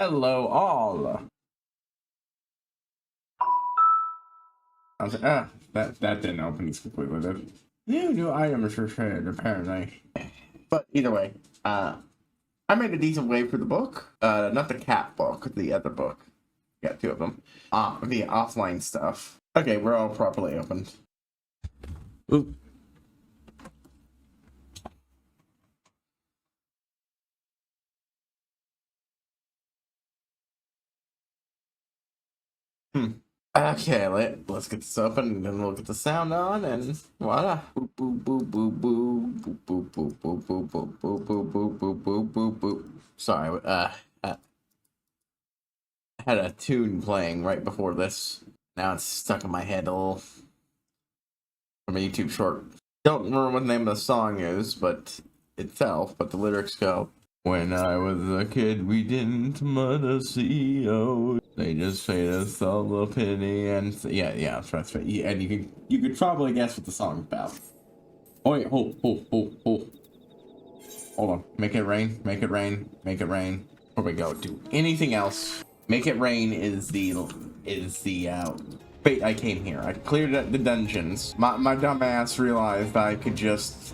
Hello all. I was like, that didn't open as completely, did it? New items for trade, apparently. But either way, I made a decent way for the book. Not the cat book, the other book. Got two of them. The offline stuff. Okay, we're all properly opened. Oop. Okay, let's get this open and then we'll get the sound on and voila. Boop boop boop boop boop boop boop boop boop boop boop boop boop boop boop boop boop. Sorry, I had a tune playing right before this. Now it's stuck in my head a little from a YouTube short. Don't remember what the name of the song is, but itself, but the lyrics go, "When I was a kid, we didn't mother CEO. They just paid us all the penny." And yeah, that's right. And you could probably guess what the song's about. Oh wait, hold on. Make it rain. Make it rain. Make it rain. Before we go do anything else, Make It Rain is the fate I came here. I cleared the dungeons. My dumb ass realized I could just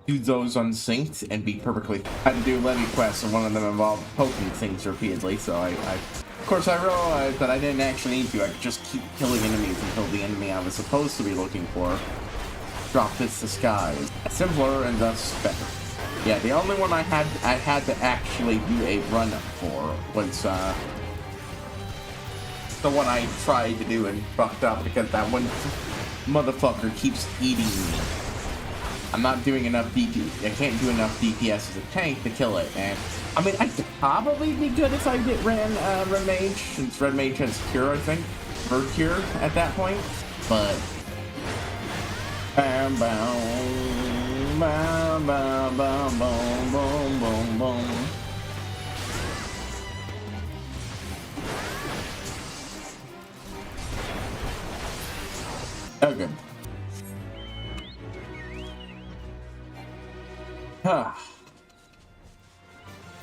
do those unsynced and be perfectly. I had to do levy quests, and one of them involved poking things repeatedly. So of course, I realized that I didn't actually need to. I could just keep killing enemies until the enemy I was supposed to be looking for dropped its disguise. Simpler and thus better. Yeah, the only one I had to actually do a run for was the one I tried to do and fucked up because that one motherfucker keeps eating me. I'm not doing enough DPS. I can't do enough DPS as a tank to kill it. And I mean, I'd probably be good if I get Red Mage, since Red Mage has Cure, I think, or Cure at that point. But bam, bam, bam, bam, bam, boom, boom, boom, boom. Oh, good.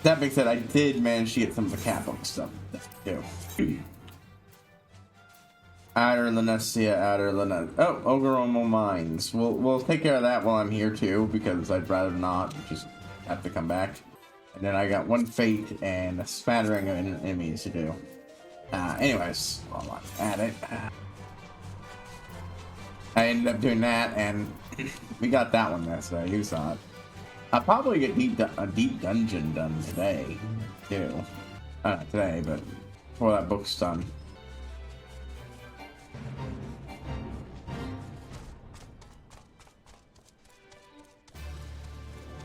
That being said, I did manage to get some of the cat book stuff too. Outer Lenesia, Outer Lenesia. Oh, Ogoromo Mines. We'll take care of that while I'm here too, because I'd rather not just have to come back. And then I got one fate and a smattering of enemies to do. Anyways, while I'm at it, I ended up doing that, and we got that one yesterday. You saw it. I'll probably get a deep dungeon done today, too. Not today, but before that book's done.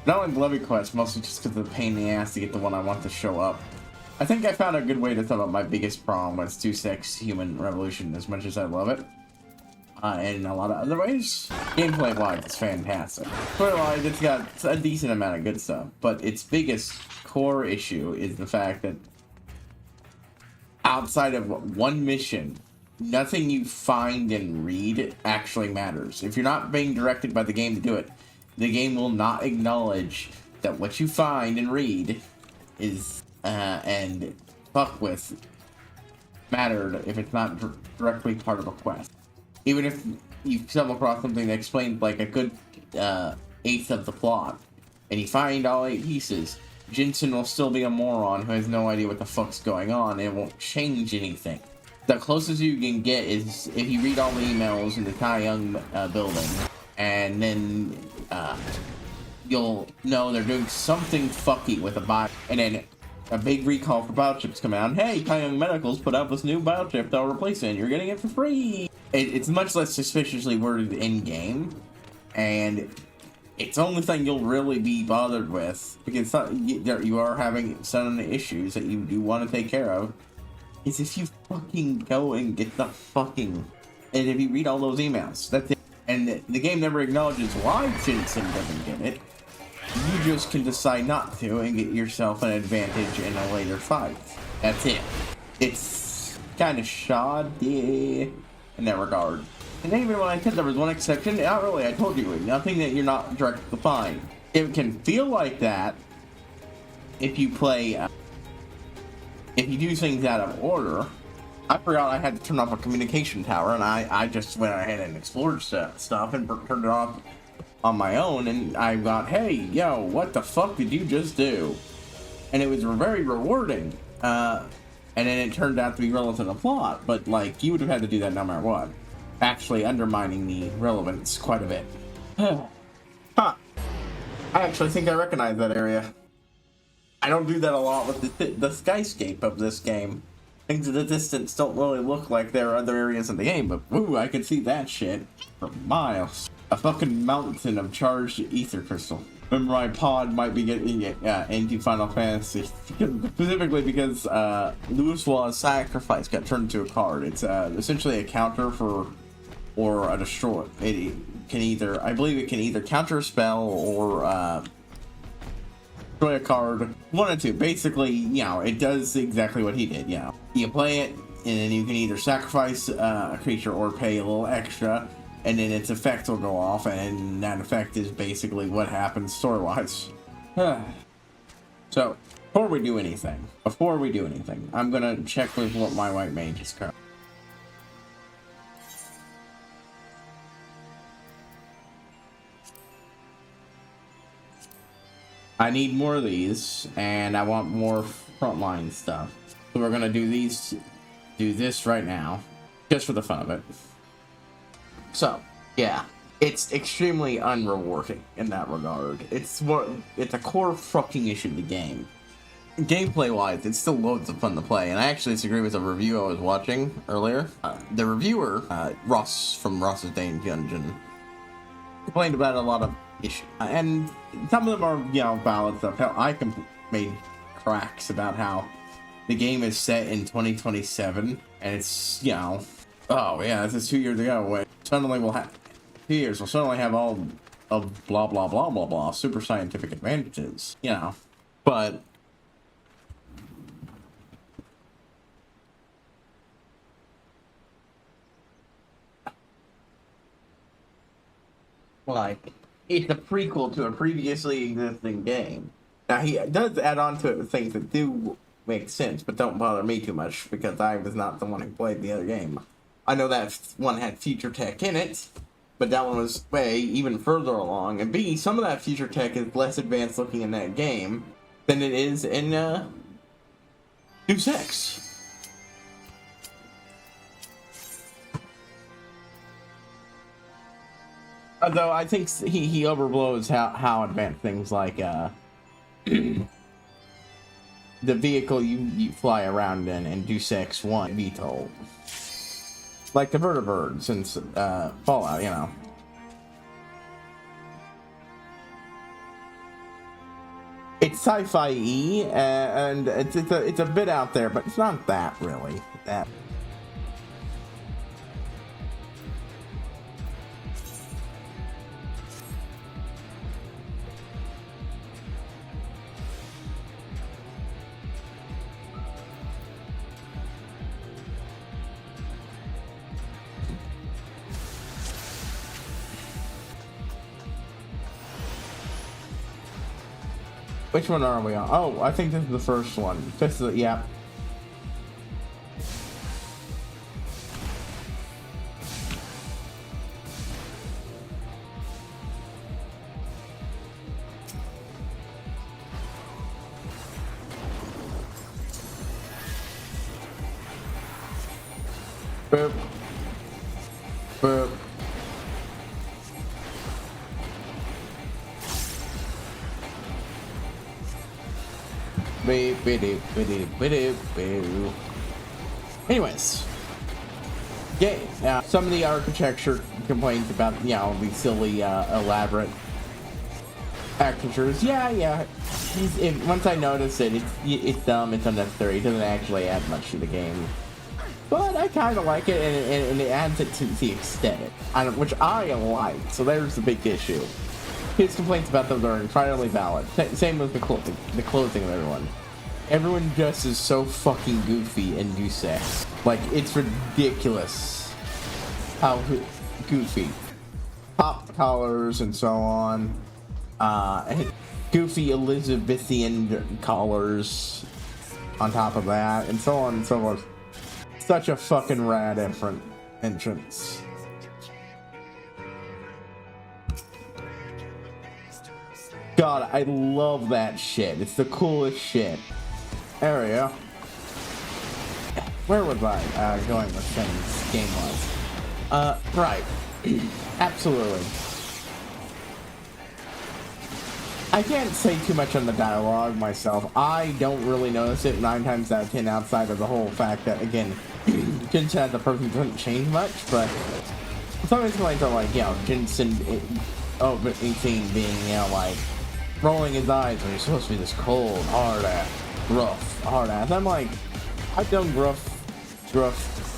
Not only the levy quest, mostly just because of the pain in the ass to get the one I want to show up. I think I found a good way to sum up my biggest problem with 2.6 Human Revolution, as much as I love it. And in a lot of other ways, gameplay-wise, it's fantastic. Story-wise, it's got a decent amount of good stuff, but its biggest core issue is the fact that outside of one mission, nothing you find and read actually matters. If you're not being directed by the game to do it, the game will not acknowledge that what you find and read is, and fuck with, mattered if it's not directly part of a quest. Even if you stumble across something that explains like a good eighth of the plot, and you find all 8 pieces, Jensen will still be a moron who has no idea what the fuck's going on, and it won't change anything. The closest you can get is if you read all the emails in the Tai Young building, and then you'll know they're doing something fucky with a bot, and then a big recall for biochips come out. Hey, Tai Young Medicals put out this new biochip that'll replace it, and you're getting it for free. It's much less suspiciously worded in-game, and it's the only thing you'll really be bothered with, because you are having some issues that you do want to take care of, is if you fucking go and get the fucking... And if you read all those emails, that's it. And the game never acknowledges why Jensen doesn't get it. You just can decide not to and get yourself an advantage in a later fight. That's it. It's kind of shoddy in that regard. And even when I said there was one exception, not really, I told you, nothing that you're not directed to find. It can feel like that if you play if you do things out of order, I forgot I had to turn off a communication tower, and I just went ahead and explored stuff and turned it off on my own, and I got, hey, yo, what the fuck did you just do? And it was very rewarding, and then it turned out to be relevant to the plot, but, like, you would have had to do that no matter what. Actually undermining the relevance quite a bit. Huh. I actually think I recognize that area. I don't do that a lot with the skyscape of this game. Things in the distance don't really look like there are other areas in the game, but woo, I can see that shit for miles. A fucking mountain of charged ether crystal. Remember, my pod might be getting into Final Fantasy, specifically because Louis Wall's sacrifice got turned into a card. It's essentially a counter for, or a destroy. It can either, I believe it can either counter a spell or destroy a card. One or two. Basically, you know, it does exactly what he did. You know, you play it, and then you can either sacrifice a creature or pay a little extra, and then its effect will go off, and that effect is basically what happens story-wise. So, before we do anything, I'm gonna check with what my white mage is currently. I need more of these, and I want more frontline stuff. So we're gonna do this right now, just for the fun of it. So, yeah, it's extremely unrewarding in that regard. It's a core fucking issue of the game. Gameplay-wise, it's still loads of fun to play, and I actually disagree with a review I was watching earlier. The reviewer, Ross from Ross's Dane Dungeon, complained about a lot of issues, and some of them are, you know, valid stuff. Hell, I made cracks about how the game is set in 2027, and it's, you know, oh yeah, this is 2 years ago. Wait, suddenly we'll have 2 years. We'll suddenly have all of blah blah blah blah blah super scientific advantages, you know. But like, it's a prequel to a previously existing game. Now, he does add on to it with things that do make sense, but don't bother me too much, because I was not the one who played the other game. I know that one had future tech in it, but that one was way even further along. And B, some of that future tech is less advanced looking in that game than it is in Deus Ex. Although I think he overblows how advanced things like the vehicle you fly around in Deus Ex 1 VTOL. Like the vertibirds in Fallout, you know. It's sci-fi-y, and it's a bit out there, but it's not that really. That. Which one are we on? Oh, I think this is the first one. This is, yeah. Boop. Boop. Anyways, yeah, some of the architecture complaints about, you know, the silly, elaborate architectures. Yeah. Once I notice it, it's dumb, it's unnecessary. It doesn't actually add much to the game. But I kind of like it, and it adds it to the aesthetic, which I like. So there's the big issue. His complaints about them are entirely valid. Same with the clothing of everyone. Everyone dresses so fucking goofy in Deus Ex. Like, it's ridiculous how goofy. Pop collars and so on. Goofy Elizabethan collars. on top of that, and so on and so forth. Such a fucking rad entrance. God, I love that shit. It's the coolest shit. There we go. Where was I going with things game was? Right. Absolutely. I can't say too much on the dialogue myself. I don't really notice it 9 times out of 10 outside of the whole fact that, again, Jensen as a person doesn't change much, but some explains are like, you know, Jensen, 18 being, you know, like, rolling his eyes when he's supposed to be this cold, rough hard ass. I'm like, I've done gruff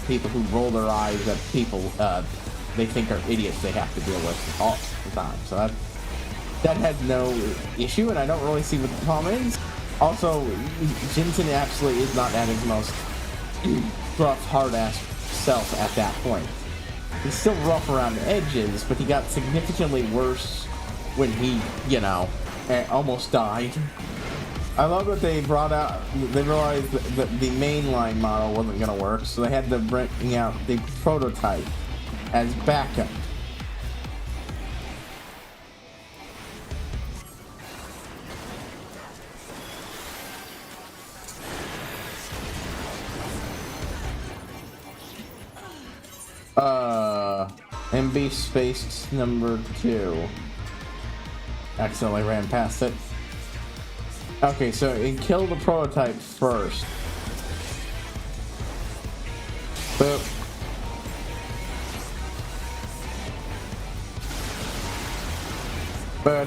people who roll their eyes at people they think are idiots they have to deal with all the time. So that has no issue, and I don't really see what the problem is. Also, Jensen absolutely is not at his most rough, hard-ass self at that point. He's still rough around the edges, but he got significantly worse when he, you know, almost died. I love that they realized that the mainline model wasn't going to work, so they had to bring out the prototype as backup. MB space number 2. Accidentally ran past it. Okay, so it killed the prototype first. Boop. But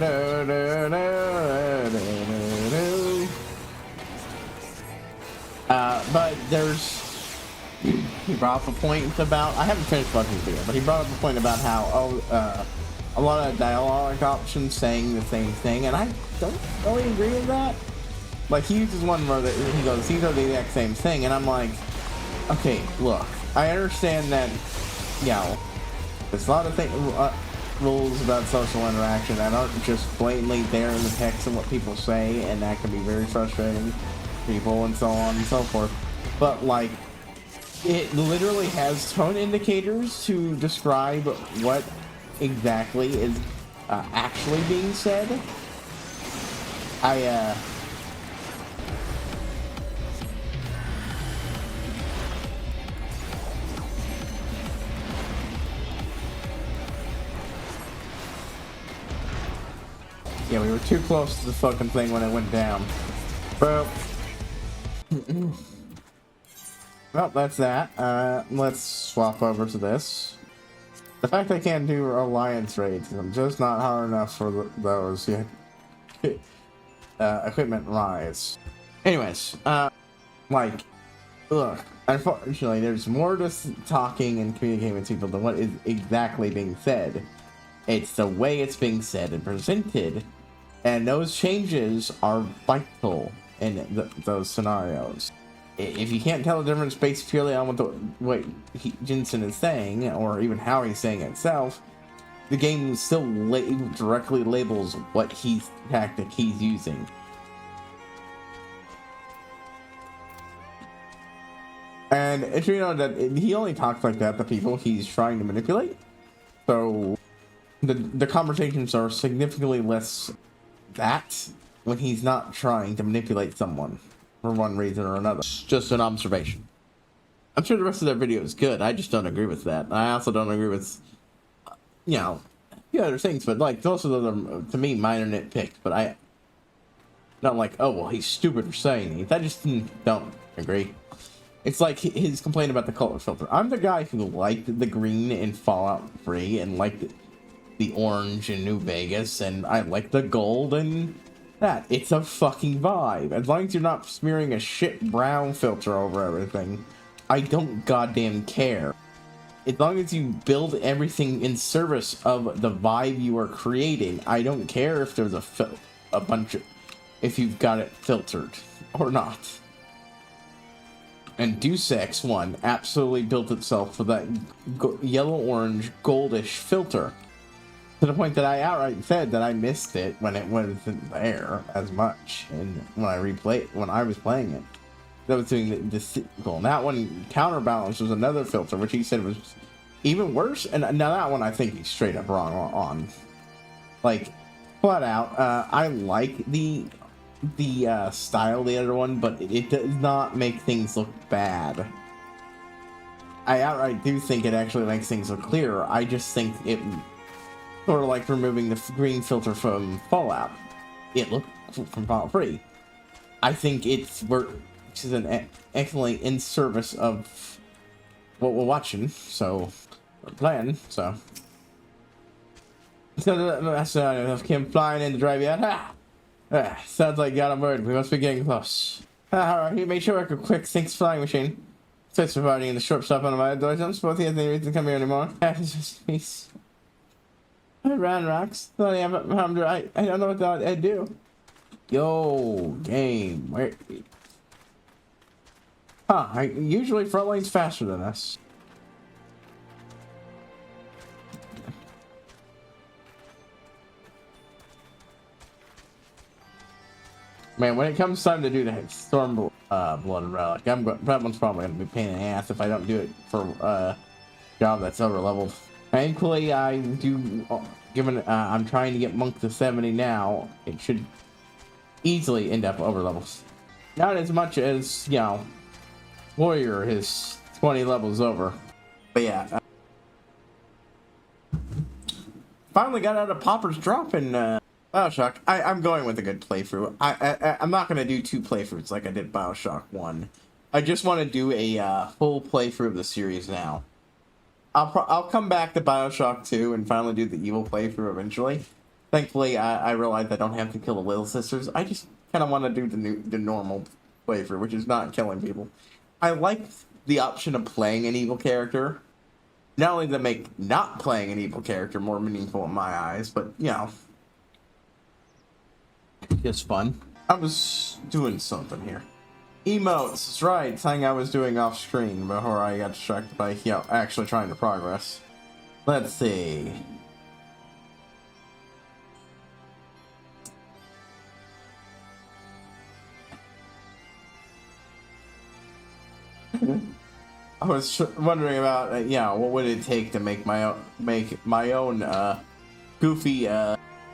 there's... He brought up a point about... I haven't finished watching the video, but he brought up a point about how a lot of dialogue options saying the same thing, and I don't really agree with that. Like, he uses one where he goes, these are the exact same thing, and I'm like, okay, look, I understand that, you know, there's a lot of rules about social interaction that aren't just blatantly there in the text and what people say, and that can be very frustrating to people and so on and so forth. But, like, it literally has tone indicators to describe what exactly is actually being said. Yeah, we were too close to the fucking thing when it went down. Well, well, that's that. Let's swap over to this. The fact I can't do alliance raids, I'm just not hard enough for those yet. Equipment rise. Anyways, like, look, unfortunately, there's more to talking and communicating with people than what is exactly being said. It's the way it's being said and presented, and those changes are vital in those scenarios. If you can't tell the difference based purely on what Jensen is saying, or even how he's saying it itself, the game still directly labels what tactic he's using. And if you know that he only talks like that to people he's trying to manipulate, so the conversations are significantly less that when he's not trying to manipulate someone for one reason or another. Just an observation. I'm sure the rest of their video is good. I just don't agree with that. I also don't agree with, you know, the other things, but like most of them, to me, minor nitpicks. But I not like, oh well, he's stupid for saying these. I just don't agree. It's like his complaint about the color filter. I'm the guy who liked the green in Fallout 3 and liked the orange in New Vegas, and I like the gold and that. It's a fucking vibe. As long as you're not smearing a shit brown filter over everything, I don't goddamn care. As long as you build everything in service of the vibe you are creating, I don't care if there's a bunch of, if you've got it filtered or not. And Deus Ex 1 absolutely built itself for that yellow-orange goldish filter. To the point that I outright said that I missed it when it wasn't there as much, and when I was playing it. that was doing the goal. And that one, counterbalance, was another filter, which he said was even worse. And now that one, I think he's straight up wrong on. Like, flat out, I like the style of the other one, but it does not make things look bad. I outright do think it actually makes things look clearer. I just think it sort of like removing the green filter from Fallout. It looked from Fallout 3. I think it's excellently in service of what we're watching, so we're playing. So Kim flying in the drive yet. Sounds like got a bird. We must be getting close. He made sure I could quick thinks flying machine. Fits providing in the short stop on my door. Don't suppose he has any reason to come here anymore. It's just peace. I ran rocks. I don't know what I'd do. Yo, game. Where? Usually front lane's faster than us. Man, when it comes time to do the Storm Blood Relic, that one's probably going to be a pain in the ass if I don't do it for a job that's over leveled. Thankfully, I do, given I'm trying to get Monk to 70 now, it should easily end up over levels. Not as much as, you know, Warrior is 20 levels over. But yeah. Finally got out of Popper's Drop in Bioshock. I'm going with a good playthrough. I'm not going to do 2 playthroughs like I did Bioshock 1. I just want to do a full playthrough of the series now. I'll come back to Bioshock 2 and finally do the evil playthrough eventually. Thankfully, I realized I don't have to kill the Little Sisters. I just kind of want to do the normal playthrough, which is not killing people. I like the option of playing an evil character. Not only to make not playing an evil character more meaningful in my eyes, but, you know, just fun. I was doing something here. Emotes, that's right, something I was doing off screen before I got distracted by, you know, actually trying to progress. Let's see. I was wondering about, you know, what would it take to make my own goofy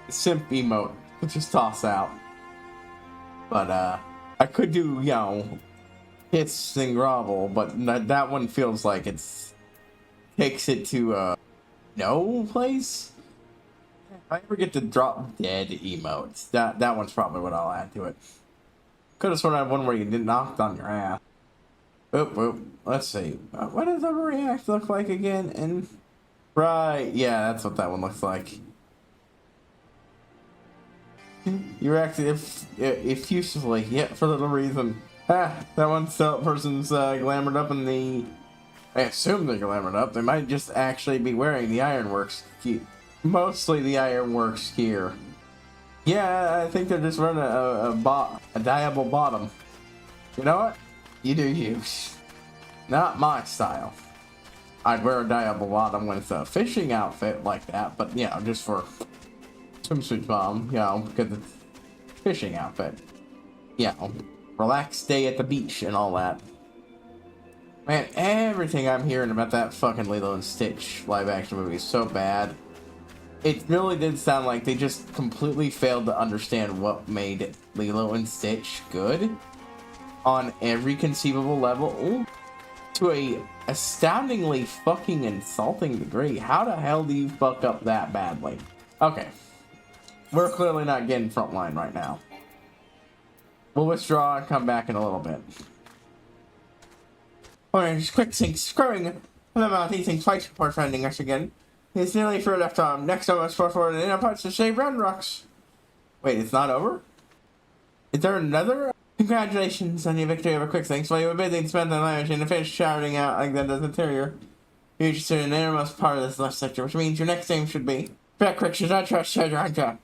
simp emote to just toss out. But I could do, you know, hiss and grovel, but that one feels like takes it to no place. If I ever get to drop dead emotes, that one's probably what I'll add to it. Could have sort of had one where you get knocked on your ass. Oop. Let's see. What does overreact look like again? And right, yeah, that's what that one looks like. You reacted effusively, yet for little reason. That one person's glamored up in the. I assume they're glamored up. They might just actually be wearing the Ironworks gear. Mostly the Ironworks gear. Yeah, I think they're just wearing a diable bottom. You know what? You do you. Not my style. I'd wear a diable bottom with a fishing outfit like that, but you know, just for swimsuit bomb, you know, because it's fishing outfit. You know, relaxed day at the beach and all that. Man, everything I'm hearing about that fucking Lilo and Stitch live action movie is so bad. It really did sound like they just completely failed to understand what made Lilo and Stitch good on every conceivable level to a astoundingly fucking insulting degree. How the hell do you fuck up that badly? Okay. We're clearly not getting frontline right now. We'll withdraw and come back in a little bit. Alright, just quick sync screwing the amount of these things twice before finding us again. It's nearly for left arm. Next time let's forward and in parts to save Red Rocks. Wait, it's not over? Is there another? Congratulations on your victory over quick things. While you were busy spending the language and the fish shouting out like that does interior. You just in the innermost part of this left sector, which means your next aim should be Back quick, she's not trust treasure hunter.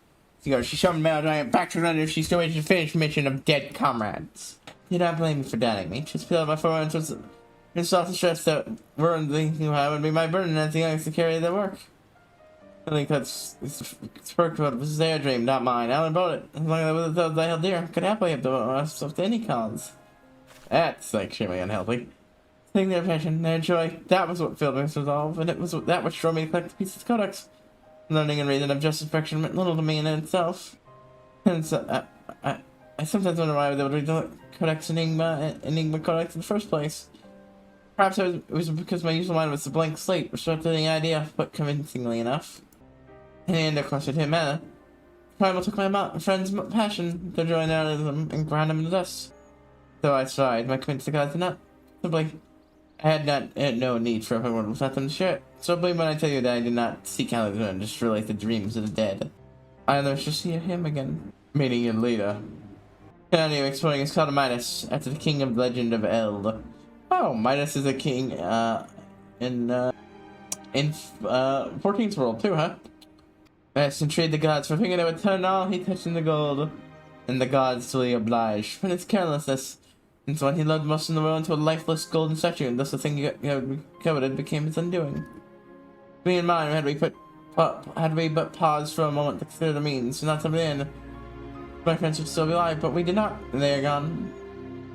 She summoned Male Giant back to run if she still waits to finish mission of dead comrades. Do not blame me for doubting me. Just feel my forwards was yourself to stress that burden you have would be my burden as the youngest to carry the work. I think it's Sparkwood. This is their dream, not mine. Alan bought it. As long as I was I held dear, could happily have devoted myself to any cause. That's extremely unhealthy. Seeing their passion, their joy, that was what filled me with resolve, and it was that which drove me to collect the pieces of codex. Learning and reason of justice perfection meant little to me in itself. And so, I sometimes wonder why I was able to read the Codex Enigma Codex in the first place. Perhaps it was because my usual mind was a blank slate, restricted to the idea, but convincingly enough. In the end, of course, it didn't matter. Primal took my friend's passion, their joy and realism, and ground him in the dust. Though I tried, my commitment to God did not simply. I had no need for everyone without them to share it. So believe when I tell you that I did not seek Alexander and just relate the dreams of the dead. I never shall see him again. Meeting you later. Continue exploring his called Midas, after the king of the legend of Eld. Oh, Midas is a king, in 14th world too, huh? Midas intrigued the gods for thinking they would turn all he touched into gold, and the gods fully obliged. But it's carelessness, and so what he loved most in the world into a lifeless golden statue, and thus the thing he coveted became his undoing. Me and mine, had we but paused for a moment to consider the means, not to the end, my friends would still be alive, but we did not. They are gone.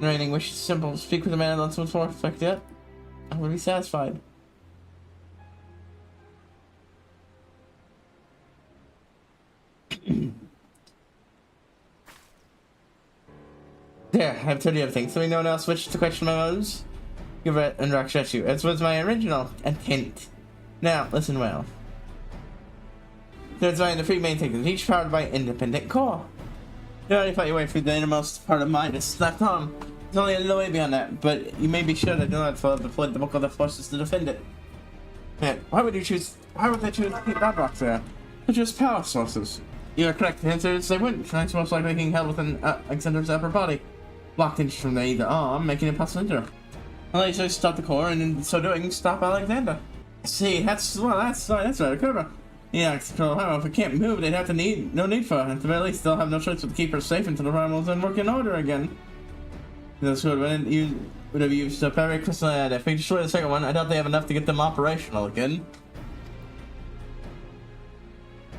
The remaining wish is simple. Speak with a man once more, like that. I would be satisfied. There, I've told you everything. Something no one else wished to question my motives? Give it and rock you, as was my original intent. Now, listen well. There's the three main things, each powered by independent core. You already fought your way through the innermost part of mine. It's left on. There's only a little way beyond that, but you may be sure that you'll not deploy the bulk of the forces to defend it. Man, why would they choose to keep that box there? They're just power sources. You are correct. The answer is they wouldn't. Thanks most likely being held within Alexander's upper body. Blocked in from either arm, making it impossible to enter. Unless you stop the core, and in so doing, stop Alexander. See, that's right, clever. Yeah, if it can't move, they'd have to no need for it. At the very least, they'll have no choice but to keep her safe until the primals and work in order again. This would have used a very crystal head. If we destroy the second one, I doubt they have enough to get them operational again.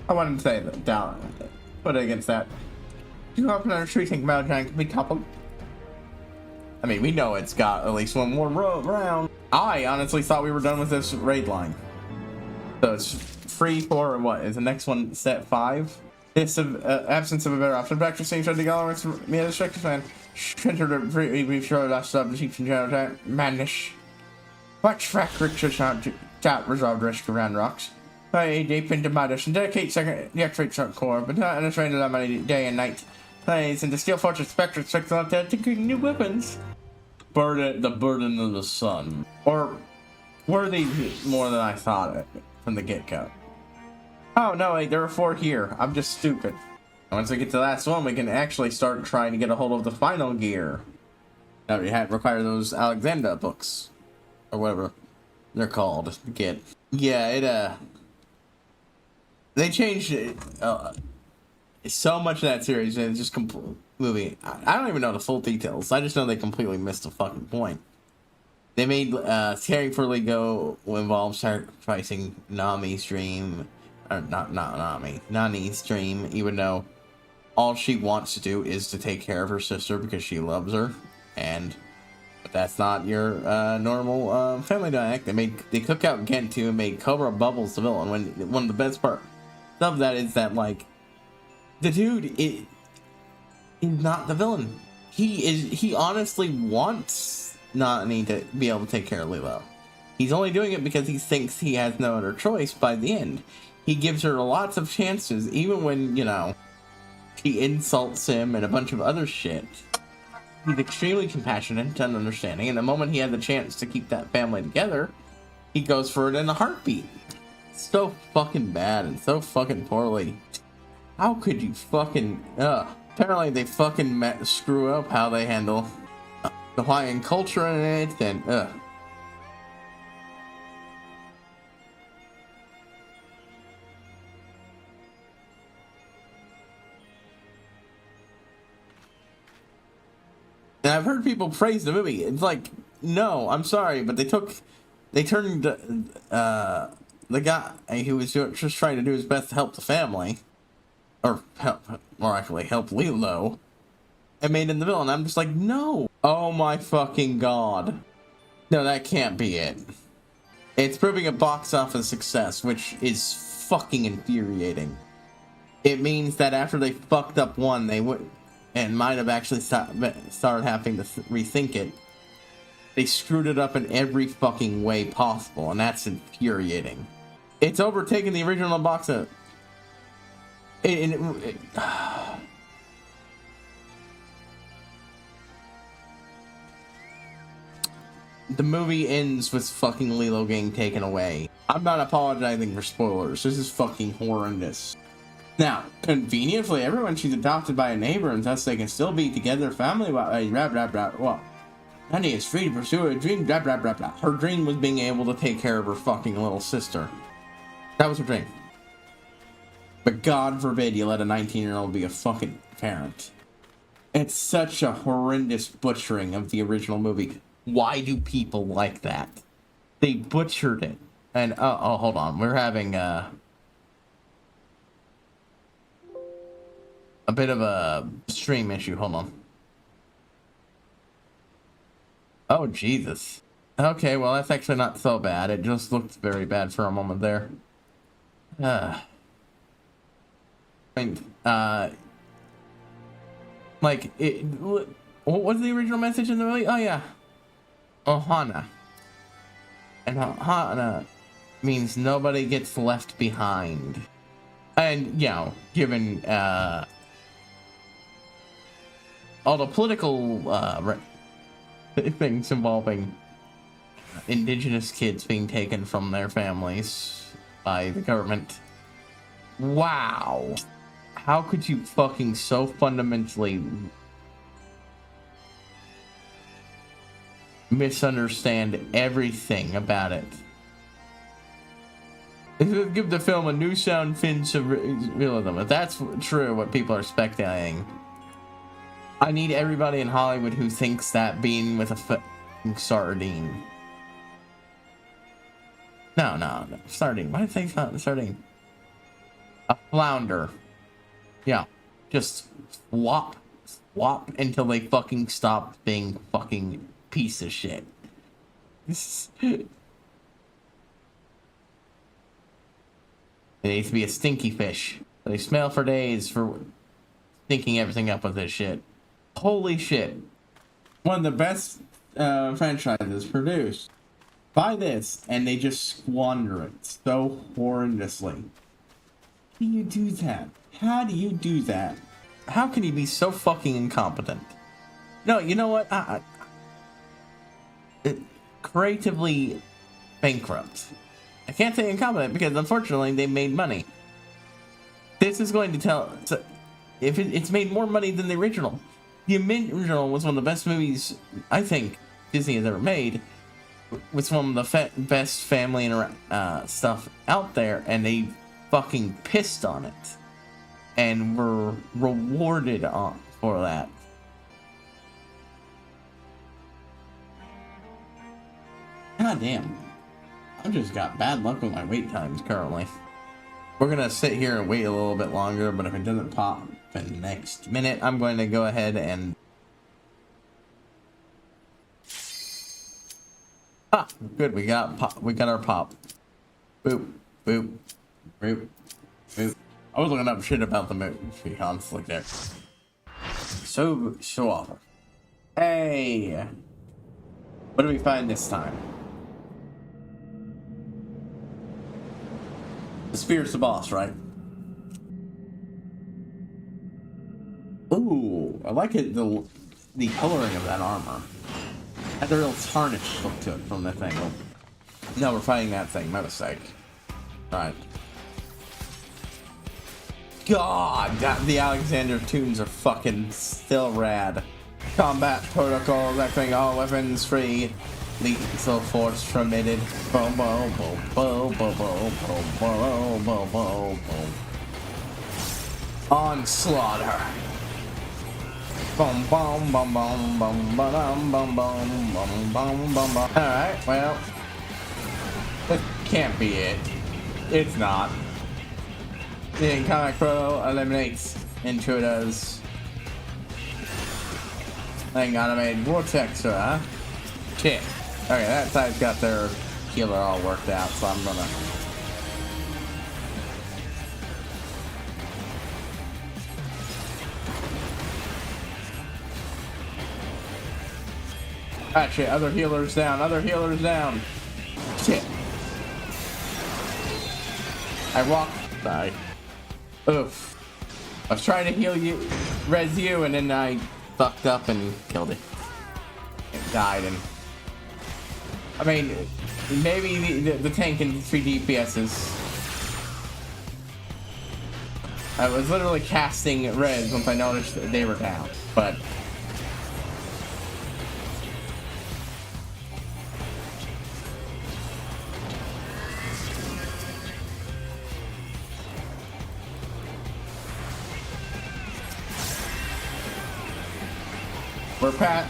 I wouldn't say that. Down. Put it against that. Do you often retreat think Malgiant can be toppled? I mean, we know it's got at least one more round. I honestly thought we were done with this raid line. So it's free for what is the next one? Set 5. This absence of a better option. Back to seeing the Galler's me as a restricted fan. Enter the brief show last up the chief from general madness. Watch fact Richard chat resolved rescue around rocks. Play deep into Midas and dedicate the activate truck core, but not in a train of money day and night. Plays into Steel Fortress Spectre tricks out there to create new weapons. The burden of the sun. Or were they more than I thought it from the get-go? Oh no, wait, there are 4 here. I'm just stupid. Once we get to the last one, we can actually start trying to get a hold of the final gear. That we require those Alexander books. Or whatever they're called to get. Yeah, they changed it. So much of that series, and it's just movie. I don't even know the full details. I just know they completely missed the fucking point. They made caring for Lego involve sacrificing Nami's dream, or not Nami, Nani's dream, even though all she wants to do is to take care of her sister because she loves her, but that's not your normal family dynamic. They cook out Gentu and made Cobra Bubbles the villain. When one of the best part of that is that, like, the dude is not the villain. He honestly wants Nani to be able to take care of Lilo. He's only doing it because he thinks he has no other choice by the end. He gives her lots of chances, even when, you know, she insults him and a bunch of other shit. He's extremely compassionate and understanding, and the moment he had the chance to keep that family together, he goes for it in a heartbeat. So fucking bad and so fucking poorly. How could you fucking... Apparently they fucking screw up how they handle the Hawaiian culture in it, and And I've heard people praise the movie. It's like, no, I'm sorry, but they turned the guy who was just trying to do his best to help the family, or help Lilo, and made him the villain. I'm just like, no. Oh my fucking god. No, that can't be it. It's proving a box office success, which is fucking infuriating. It means that after they fucked up one, they would, and might have actually started having to rethink it. They screwed it up in every fucking way possible, and that's infuriating. It's overtaken the original box set. The movie ends with fucking Lilo getting taken away. I'm not apologizing for spoilers. This is fucking horrendous. Now, conveniently, everyone she's adopted by a neighbor, and thus they can still be together, family. Blah blah blah. Well, Honey is free to pursue a dream. Blah blah blah blah. Her dream was being able to take care of her fucking little sister. That was her dream. But God forbid you let a 19-year-old be a fucking parent. It's such a horrendous butchering of the original movie. Why do people like that? They butchered it. And, oh, hold on. We're having, a bit of a stream issue. Hold on. Oh, Jesus. Okay, well, that's actually not so bad. It just looked very bad for a moment there. Like, what was the original message in the movie? Oh, yeah. Ohana. And Ohana means nobody gets left behind. And, you know, given, all the political, things involving indigenous kids being taken from their families by the government. Wow. How could you fucking so fundamentally misunderstand everything about it? Give the film a new sound sense of realism. If that's true, what people are speculating, I need everybody in Hollywood who thinks that being with a fucking sardine. No. Sardine. Why did I say sardine? A flounder. Yeah. Just swap until they fucking stop being fucking piece of shit. It needs to be a stinky fish. They smell for days for stinking everything up with this shit. Holy shit. One of the best franchises produced. Buy this, and they just squander it so horrendously. How do you do that? How do you do that? How can you be so fucking incompetent? No, you know what? Creatively bankrupt. I can't say incompetent because unfortunately they made money. This is going to tell... if it's made more money than the original. The original was one of the best movies I think Disney has ever made. Was one of the best family stuff out there, and they fucking pissed on it. And were rewarded for that. God damn. I've just got bad luck with my wait times currently. We're gonna sit here and wait a little bit longer, but if it doesn't pop in the next minute, I'm going to go ahead and... Ah, good, we got our pop. Boop, boop, boop, boop. I was looking up shit about the movie, honestly, there. So awful. Hey! What do we find this time? The spear's the boss, right? Ooh, I like it, the coloring of that armor. Has a real tarnished look to it from this angle. No, we're fighting that thing, my mistake. Right. God, the Alexander tunes are fucking still rad. Combat protocol, that thing, all weapons free. Lethal force permitted. Boom, boom, boom, boom, boom, boom, boom, boom, boom, boom. Onslaughter. Boom, boom, boom, boom, boom, boom, boom, boom, boom, boom, boom. All right, well, that can't be it. It's not. The Comic Pro eliminates intruders. Hang on, I made Vortex, huh? Shit. Okay, that side's got their healer all worked out, so I'm gonna... Ah, shit, other healers down, other healers down. Shit. I walked... Sorry. Oof. I was trying to heal you, res you, and then I fucked up and killed it. It died, and... I mean, maybe the tank can 3 DPSs. I was literally casting res once I noticed that they were down, but...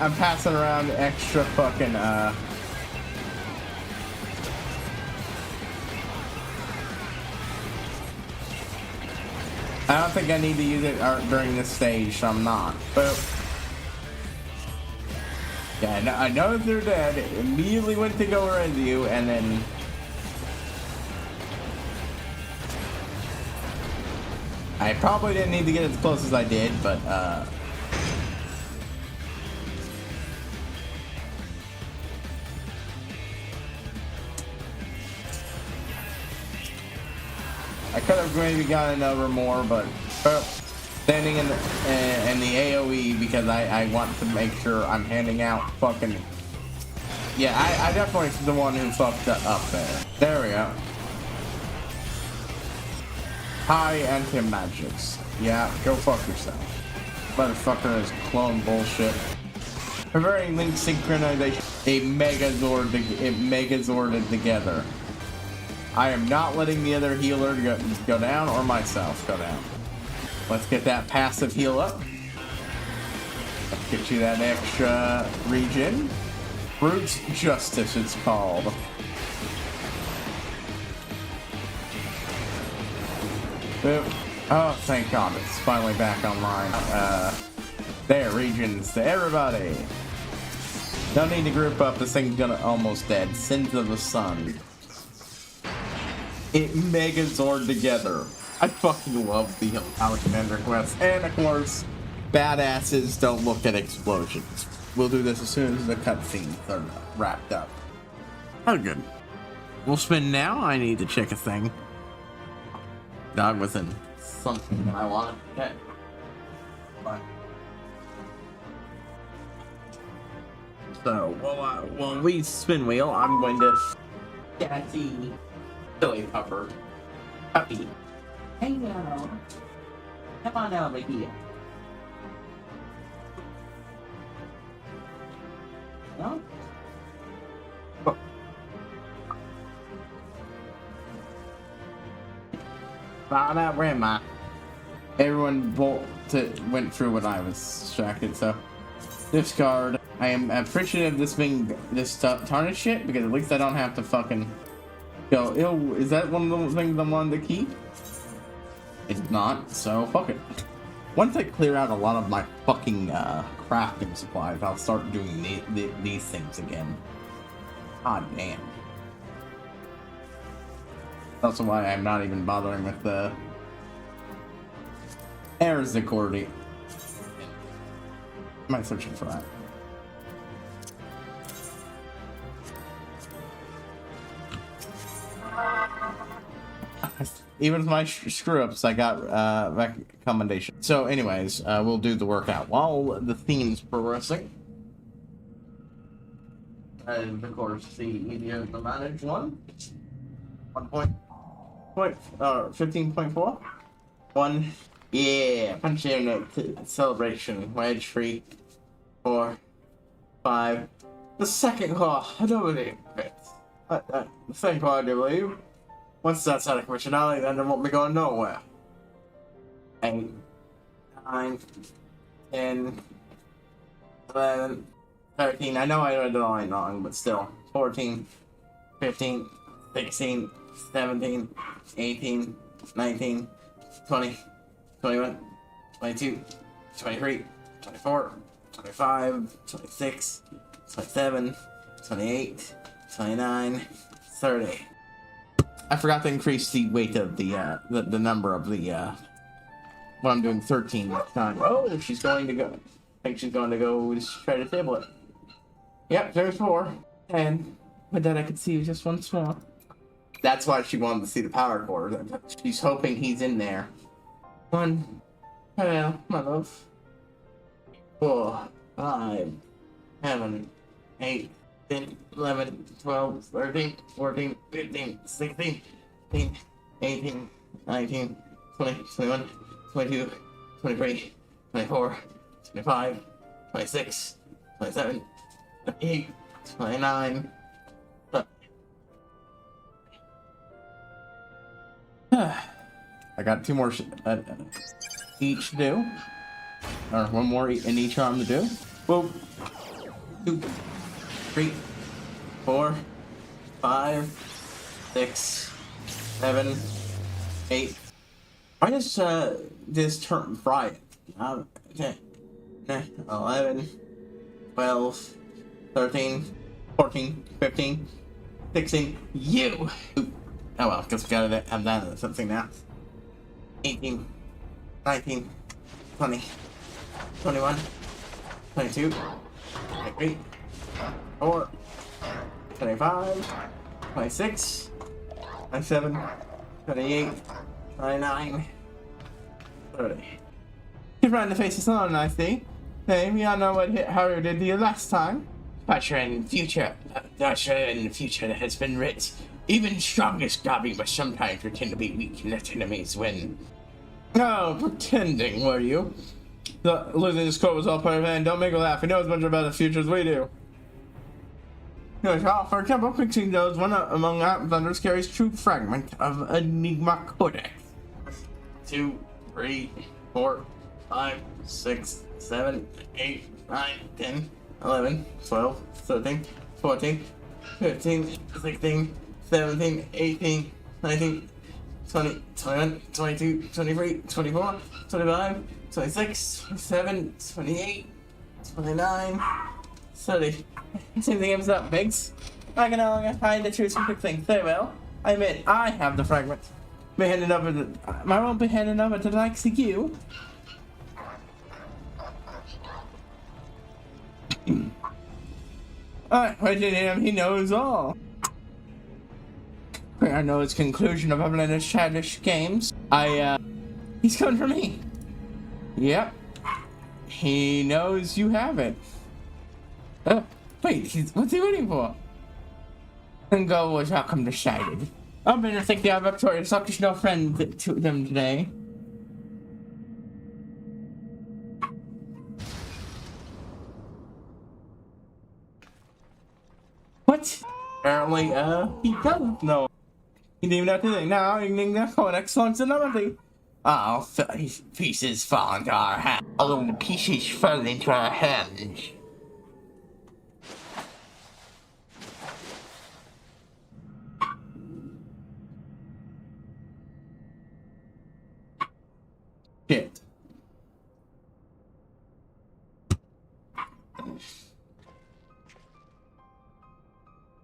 I'm passing around extra fucking, I don't think I need to use it during this stage, so I'm not. But yeah, I know if they're dead. Immediately went to go res you, and then I probably didn't need to get as close as I did, but I could have maybe gotten over more, but standing in the AoE because I want to make sure I'm handing out fucking... Yeah, I definitely was the one who fucked up there. There we go. High anti-magics. Yeah, go fuck yourself. Motherfucker is clone bullshit. Preferring link synchronization. A megazorded together. I am not letting the other healer go down or myself go down. Let's get that passive heal up. Let's get you that extra regen. Brute Justice, it's called. Oh, thank God, it's finally back online. There, regions to everybody. Don't need to group up, this thing's gonna almost dead. Sins of the Sun. It megazord together. I fucking love the Power Commander quests. And of course, badasses don't look at explosions. We'll do this as soon as the cutscenes are wrapped up. Oh, good. We'll spin now. I need to check a thing. Dog was in something that I wanted. Okay. Fine. So, while we spin wheel, I'm going to Daddy. Silly pupper. Puppy. Hey now. Come on over here. No? Oh. Found out where am I? Everyone went through what I was distracted, so discard. I am appreciative of this being this tarnish shit because at least I don't have to fucking go. Ew, is that one of those things I'm on to keep? It's not, so fuck it. Once I clear out a lot of my fucking crafting supplies, I'll start doing these things again. God damn. That's why I'm not even bothering with the... There's the Cordy. Am I searching for that? Even with my screw-ups, I got recommendation. So anyways, we'll do the workout while the theme's progressing. And of course, the easier to manage one. 15.4. 1. Yeah, punch in celebration. Wedge 3, 4, 5. The second claw, I don't believe it. The second claw, I do believe. Once that's out of commissionality, then it won't be going nowhere. 8, 9, 10, 11, 13. I know I read the line wrong, but still. 14, 15, 16, 17, 18, 19, 20, 21, 22, 23, 24, 25, 26, 27, 28, 29, 30. I forgot to increase the weight of the number of the, well, I'm doing 13 this time. Oh, she's going to go. I think she's going to go just try to table it. Yep, there's 4. And with that, I could see just once more. That's why she wanted to see the power cord. She's hoping he's in there. 1. Hello, my love. 4, 5, 7, 8, 10, 11, 12, 13, 14, 15, 16, 17, 18, 19, 20, 21, 22, 23, 24, 25, 26, 27, 28, 29. I got 2 more each to do. Or 1 more in each arm to do. Whoa. 2, 3, 4, 5, 6, 7, 8. I just this term fry it. 10, 11, 12, 13, 14, 15, 16. You. Oop. Oh well, guess we gotta have that as something now. 18, 19, 20, 21, 22, 23, 24, 25, 26, 27, 28, 29, 30. You're trying to face us on, I see. Hey, we all know what Harry did to you last time. Doctor in the future that has been writ. Even strongest Dobby must sometimes pretend to be weak and let enemies win. Oh, pretending, were you? Losing this quote was all part of it, and don't make me laugh. He knows as much about the future as we do. For example, Quicksand knows one among our thunders carries true fragment of Enigma Codex. 2, 3, 4, 5, 6, 7, 8, 9, 10, 11, 12, 13, 14, 15, 16, 17, 18, 19, 20, 21, 22, 23, 24, 25, 26, 27, 28, 29, 30. See the game's up, Biggs. I can no longer hide the truth from quick things. Very well. I admit, I have the fragment. I won't be handing over to the likes of you. Alright, wait till him, he knows all. I know his conclusion of Evelyn and childish games. He's coming for me. Yep. He knows you have it. Wait, what's he waiting for? And go was welcome decided. I'm gonna think the Victoria suckish no friend to them today. What? Apparently, he doesn't know. He didn't even have to think. Now, ignoring that codex songs and everything. Oh, pieces fall into our hands. All of the pieces fell into our hands. Shit.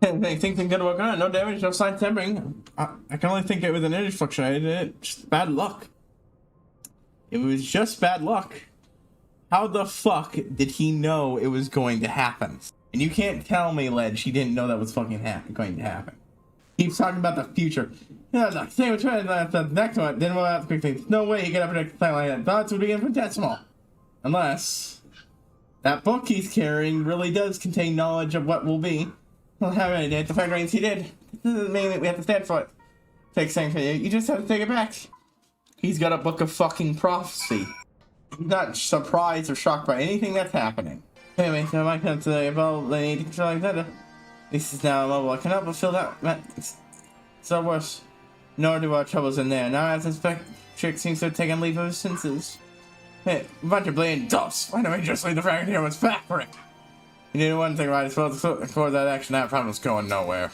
I think things gonna work out. No damage, no sign tempering. I can only think it was an energy fluctuation. Just bad luck. It was just bad luck. How the fuck did he know it was going to happen? And you can't tell me, Ledge, he didn't know that was fucking going to happen. Keeps talking about the future. Yeah, like, say what's right, the next one, then we'll have to quick things. No way you get up and something like that. Thoughts would be infinitesimal. Unless that book he's carrying really does contain knowledge of what will be. Well, how many did? The fact remains he did. This doesn't mean that we have to stand for it. Take saying for you. You just have to take it back. He's got a book of fucking prophecy. He's not surprised or shocked by anything that's happening. Anyway, so my come to the about they need to control Alexander. This is now mobile. I cannot but feel that so worse. Nor do our troubles in there. Now as this trick seems to have taken leave of his senses. Hey, bunch of blatant dust. Why don't we just leave the fragment here with fabric? You did one thing right, as well as for that action, that problem's going nowhere.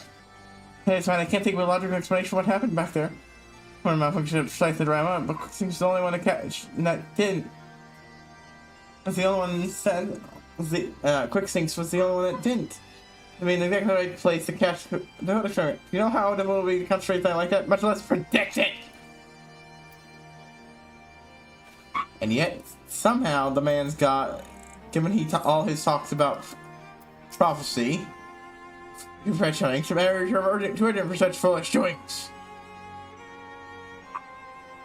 Hey, it's fine, I can't think of a logical explanation for what happened back there. One of my functions have sliced the drama, but seems the only one to catch, and that didn't. That's the only one that said, Quick Sinks was the only one that didn't. I mean, exactly the right place to catch the experiment. You know how difficult it would be to concentrate something like that, much less predict it. And yet, somehow, the man's got, given all his talks about prophecy, impressioning, to urgent for such foolish doings.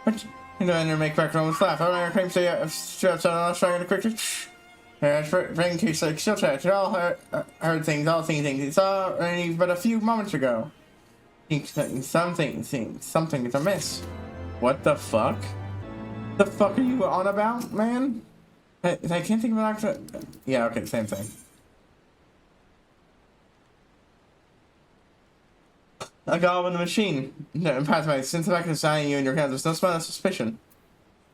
But, you know, and make back Romans laugh. I remember claims to straps on us trying to quickly. Bring case like still chat. We all heard things, all seen things. It's all only but a few moments ago. Something is amiss. What the fuck? The fuck are you on about, man? I can't think of an accent. Yeah, okay, same thing. I got in the machine. No, past my since the back of signing you in your hands, there's no smell of suspicion.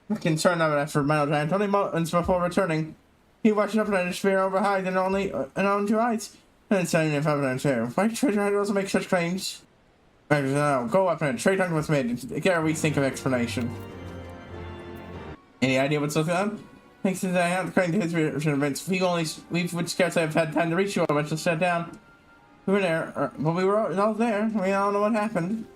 I'm concerned of it for Metal Giant. Only moments before returning. He watched up and spear overhide and on two eyes. And then saying if evidence here. Why treasure hunter also make such claims? No, go up and trade hunter with me. Get a rethink of explanation. Any idea what's going on? Thanks to that, according to his version of events, we would scarcely have had time to reach you much to shut down. We were there, but we were all there. We all know what happened.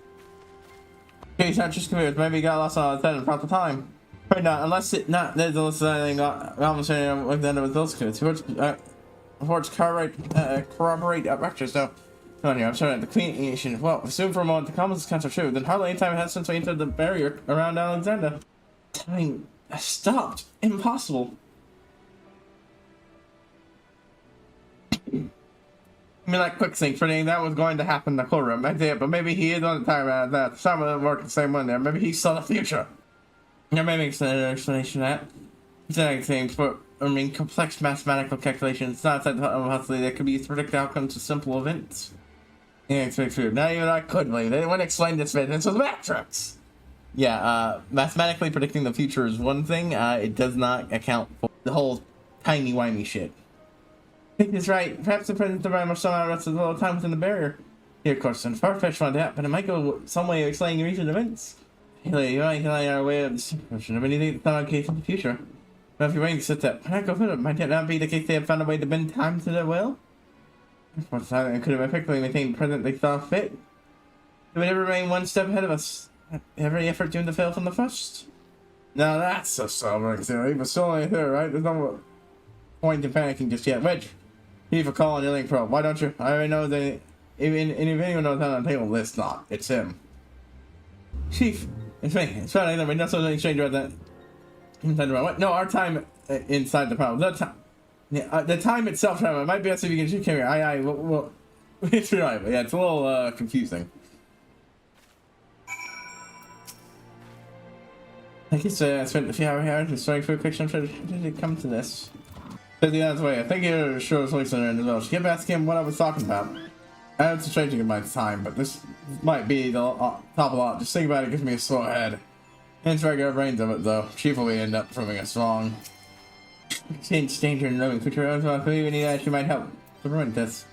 He's not just confused. Maybe he got lost on the at the time. Right now, unless there's a list of anything conversation with the end of those kids. Reports corroborate records. So, here, I'm sorry, the Queen Nation. Well, assume for a moment the comments counts are true. Then hardly any time has since we entered the barrier around Alexander. Time stopped. Impossible. I mean, like Quick Sync, pretending that was going to happen in the courtroom. I did, but maybe he is on the time out of that. Some of them work the same one there. Maybe he saw the future. There may make an explanation of that. Exact things, but I mean, complex mathematical calculations. It's not outside the possibility that could be used to predict outcomes of simple events. Yeah, it's very true. Not even I could believe. They wouldn't explain this business with matrix. Yeah, mathematically predicting the future is one thing. It does not account for the whole timey-wimey shit. I think he's right. Perhaps the president of Rhyme somehow rests a little time within the barrier. Here, of course, and far-fetched one that, but it might go some way of explaining recent events. Hey, you might our way of description of anything that's not a case of the future. But if you're waiting to sit that, why not go for it? Might that not be the case they have found a way to bend time to their will? Of course, I could have effectively maintained the present they saw fit. It would never remain one step ahead of us. Every effort doomed to fail from the first. Now that's a sobering theory, but still only a theory, right? There's no point in panicking just yet. Wedge, you for calling your link probe. Why don't you? I already know that if anyone knows how to table, it's not. It's him. Chief, it's me. It's fine. I mean, that's something strange about that. Inside the what? No, our time inside the problem. The time itself, it might be best if you can just carry. Well, it's right. Yeah, it's a little confusing. I guess I spent a few hours here just trying for a quick jump to come to this. The other way, I think you're sure it's listening as well. Just keep asking him what I was talking about. I know it's a changing of my time, but this might be the top of a lot. Just think about it, gives me a slow head. And it's regular brains of it, though. Chief will end up proving us wrong. Change danger in knowing future. I believe any that she might help to prevent this.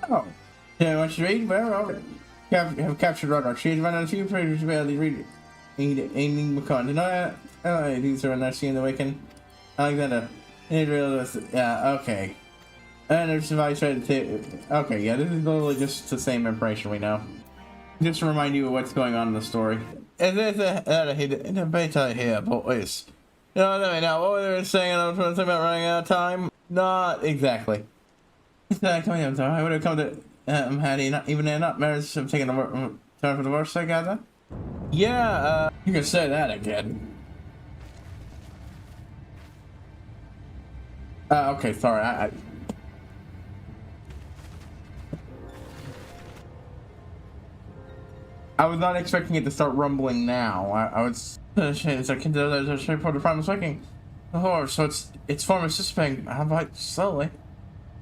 Oh. Yeah, want you to read? Well, have captured Rodrock. She has run on a few predators to be able to read. Aiming McCon. Did not these are not seeing the Awaken. Alexander. Yeah, okay. And there's advice right to okay, yeah, this is literally just the same information we know. Just to remind you of what's going on in the story. And there's a beta here, boys. You know what I mean? Now, what were they saying? I was talking about running out of time? Not exactly. Coming up, I would have come to had he not even nightmares of taking the turn for the worst, I gather. Yeah, you can say that again. Okay, sorry, I was not expecting it to start rumbling now. I was it's like there's a straightforward problem working. Oh, so it's form of suspecting. How about slowly?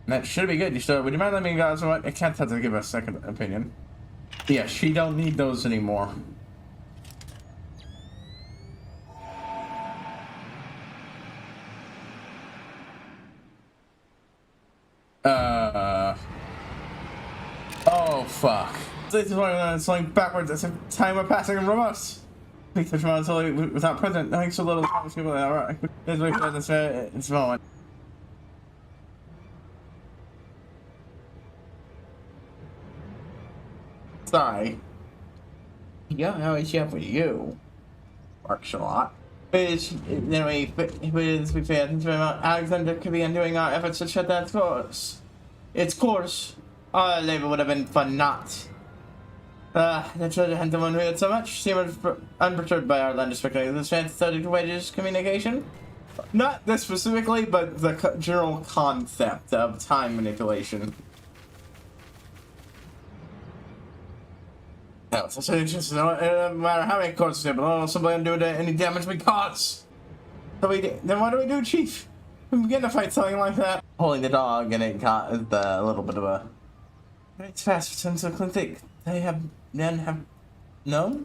That should be good. You still would you mind letting me go? So I can't have to give a second opinion. Yeah, she don't need those anymore. Oh fuck. This is why it's going backwards. It's a time of passing from us. Please touch my until without present. I think so little people are alright. There's way for this moment. Sorry. Yeah, how is up with you? Works a lot. Then we failed Alexander could be undoing our efforts to shut that course. Its course. Our labor would have been for naught. The treasure hunter one who had so much seemed unperturbed by our land spectacle. The chance studied wages communication. Not this specifically, but the general concept of time manipulation. No, no matter how many courses we have, simply undo any damage we cause. Then what do we do, Chief? We begin to fight something like that. Holding the dog, and it got a little bit of a. It's fast since the clinic. They have no.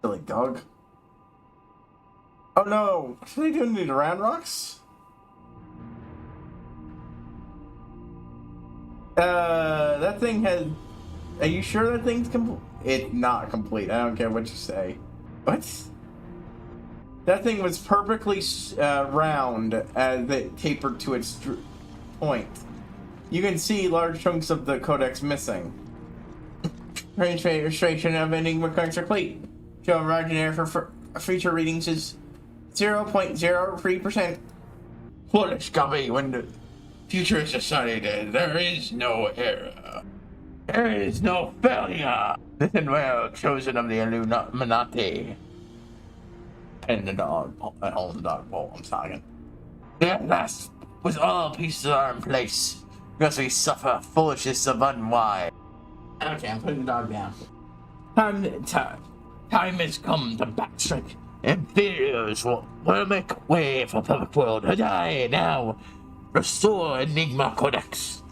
Silly dog. Oh no! What are they doing to the round rocks? That thing has. Are you sure that thing's complete? It's not complete. I don't care what you say. What? That thing was perfectly round as it tapered to its point. You can see large chunks of the codex missing. Registration of Enigma codex complete. Show margin error for feature readings is 0.03%. What a scummy when the future is decided. There is no error. There is no failure. Listen well, chosen of the Illuminati. And the dog, I hold the dog pole, I'm talking. At last, with all pieces are in place, because we suffer foolishness of unwise. Okay, I'm putting the dog down. Time has come to backstrike. Inferiors will make way for perfect world. Die now. Restore Enigma Codex.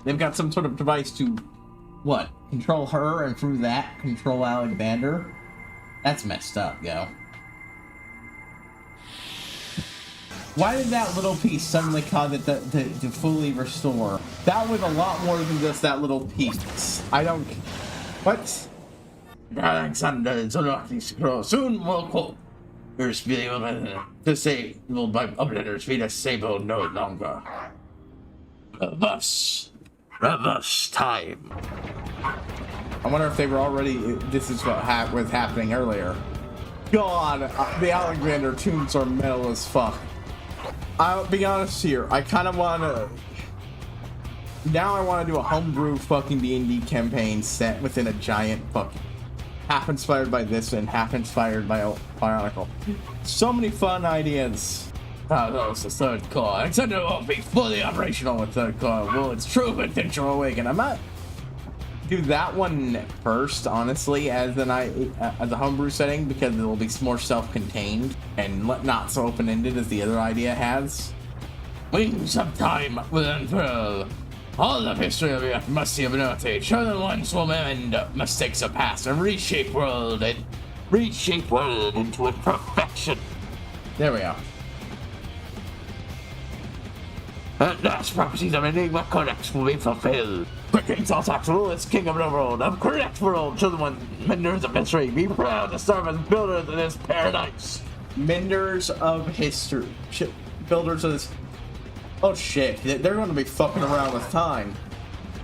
They've got some sort of device to, what, control her, and through that, control Alexander? That's messed up, yo. Why did that little piece suddenly cause it to fully restore? That was a lot more than just that little piece. I don't... What? Alexander is unlocking scroll. Soon will quote. Your speed will be disabled by uplanders. Feed us sable no longer. Reverse time. I wonder if they were already. This is what was happening earlier. God, the Alexander tunes are metal as fuck. I'll be honest here. I kind of want to. Now I want to do a homebrew fucking D&D campaign set within a giant fucking. Half inspired by this and half inspired by Bionicle. So many fun ideas. That was the third core. Alexander won't be fully operational with third core. Will its true potential awaken? I might do that one first, honestly, as a homebrew setting, because it'll be more self-contained and not so open-ended as the other idea has. Wings of time will unfurl. All of history of the must have ability. Chosen ones will mend mistakes of past and reshape world into imperfection. There we go. At last, prophecies of Enigma Codex will be fulfilled. The King Saltax rule is king of the world, of correct world, chosen ones, menders of history. Be proud to serve as builders of this paradise. Menders of history. Builders of this. Oh shit, they're going to be fucking around with time.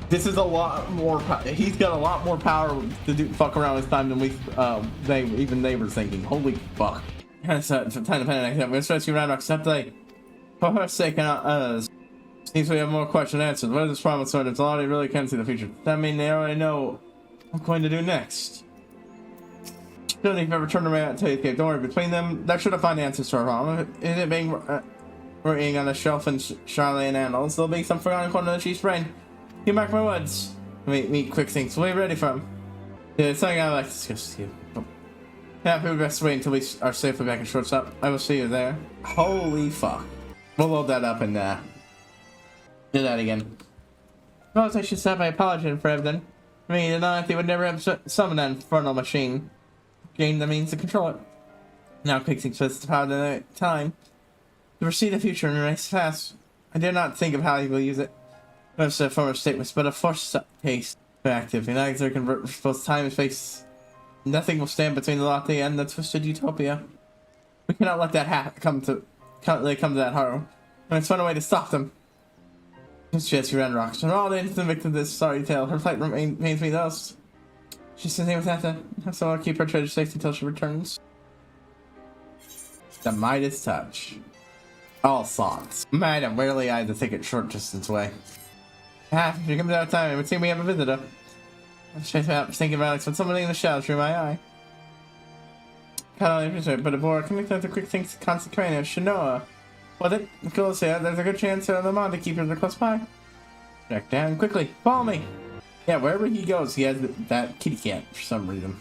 This is a lot more. He's got a lot more power to fuck around with time than they were thinking. Holy fuck. Time to panic. I'm going to stress you around, except for her sake and others. Seems we have more questions than answers. What is this promise sort of? They really can see the future. Does that mean they already know what I'm going to do next? Don't even ever turn around until you escape. Don't worry, between them, they should have found the answers to our problem. Is it being written on the shelf in Charlie and Annals? There'll be some forgotten corner of the chief's brain. Get back my words. Meet quick things. What are you ready for him? Yeah, it's something I'd like to discuss with you. Yeah, we best wait until we are safely back in shortstop. I will see you there. Holy fuck. We'll load that up and do that again. Well, I should start my apology for everything. I mean, they would never have summoned that infernal machine. Gain the means to control it. Now fixing possesses the power of the time to foresee the future and erase past. I dare not think of how he will use it. Most of the former statements, but a force case active. In either convert both time and space. Nothing will stand between the latte and the twisted utopia. We cannot let that come to that horror. And it's one way to stop them. It's just ran rocks. And all the innocent victims of this sorry tale. Her plight remains me lost. She's sitting with that, so I'll keep her treasure safe until she returns. The Midas touch. All thoughts. Might have barely eyed the ticket short distance away. If she comes out of time, it would seem we have a visitor. I'm thinking about Alex when somebody in the shadows drew my eye. Can't only appreciate it, but a board connected with the quick things constant cranium, Shanoa. Was it? The girl said there's a good chance that the Monte keeper are close by. Check down quickly. Follow me. Yeah, wherever he goes, he has that kitty cat for some reason.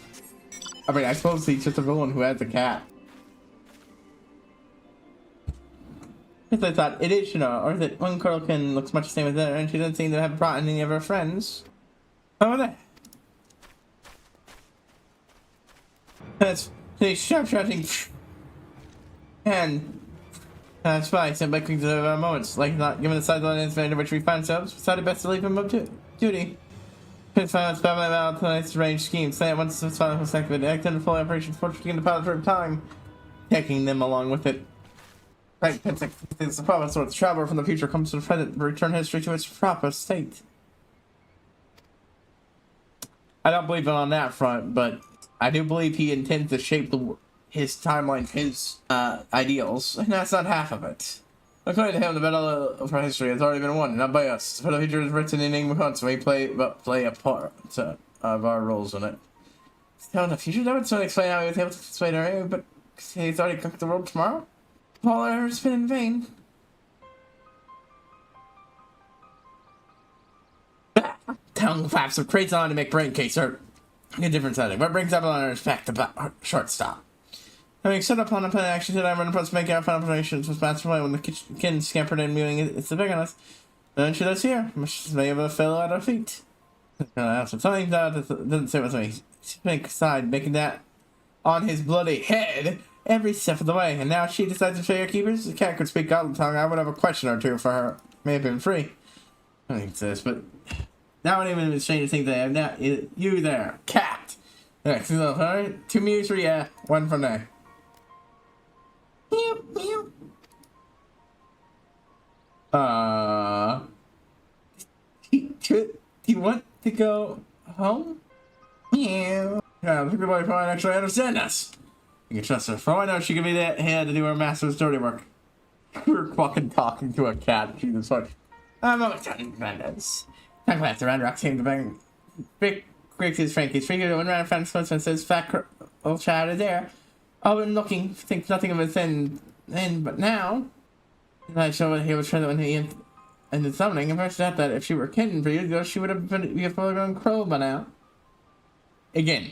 I mean, I suppose he's just a villain who has a cat. Because I thought, it is Shanoa, or that one girl can looks much the same as the other, and she doesn't seem to have brought any of her friends. Oh, there. That's the sharp shouting. And that's why I sent back to the moments, like not given the sideline incident in which we find ourselves, decided best to leave him up to duty. Couldn't find out about tonight's range scheme. Say it once the final was activated. Act under full operation for begin the pilot for a time. Taking them along with it. Right, it's the proper sort of traveler from the future comes to the present to return history to its proper state. I don't believe it on that front, but I do believe he intends to shape his timeline, his ideals, and that's not half of it. According to him, the battle for history has already been won, not by us. For the future is written in English once, we play a part of our roles in it. So in the future, that would sort of explain how he was able to persuade her, but he's already cooked the world tomorrow. All our efforts been in vain. Tongue flaps of crates on to make brain case hurt. A different setting. What brings up on our fact about short stop? Having set up on a plan action that I run across making our final operations was masterful when the kitten scampered in, meaning it's the big on us. Then she lives here. She's able to fell at our feet. Something that doesn't sit with me. Snake side, making that on his bloody head every step of the way. And now she decides to show your keepers. The cat could speak goblin tongue. I would have a question or two for her. May have been free. I think it's this, but that wouldn't even change the thing that I have now. You there, cat. Next, alright. 2 mews for yeah, 1 for no. Meow, meow. Do you want to go home? Meow. Yeah, the people probably actually understand us. You can trust her. For all I know, she could be that hand to do her master's dirty work. We're fucking talking to a cat. Jesus fuck. I'm always talking to bandits. Talk about the round rock came to bang. Big breaks his Frankie's figure when round found Spencer and says, fat old child is there. I've been looking, think nothing of it then, but now. And I showed what he was trying when he ended summoning. And first thought that if she were kidding for years ago, she would have been, you have probably gone crow by now. Again,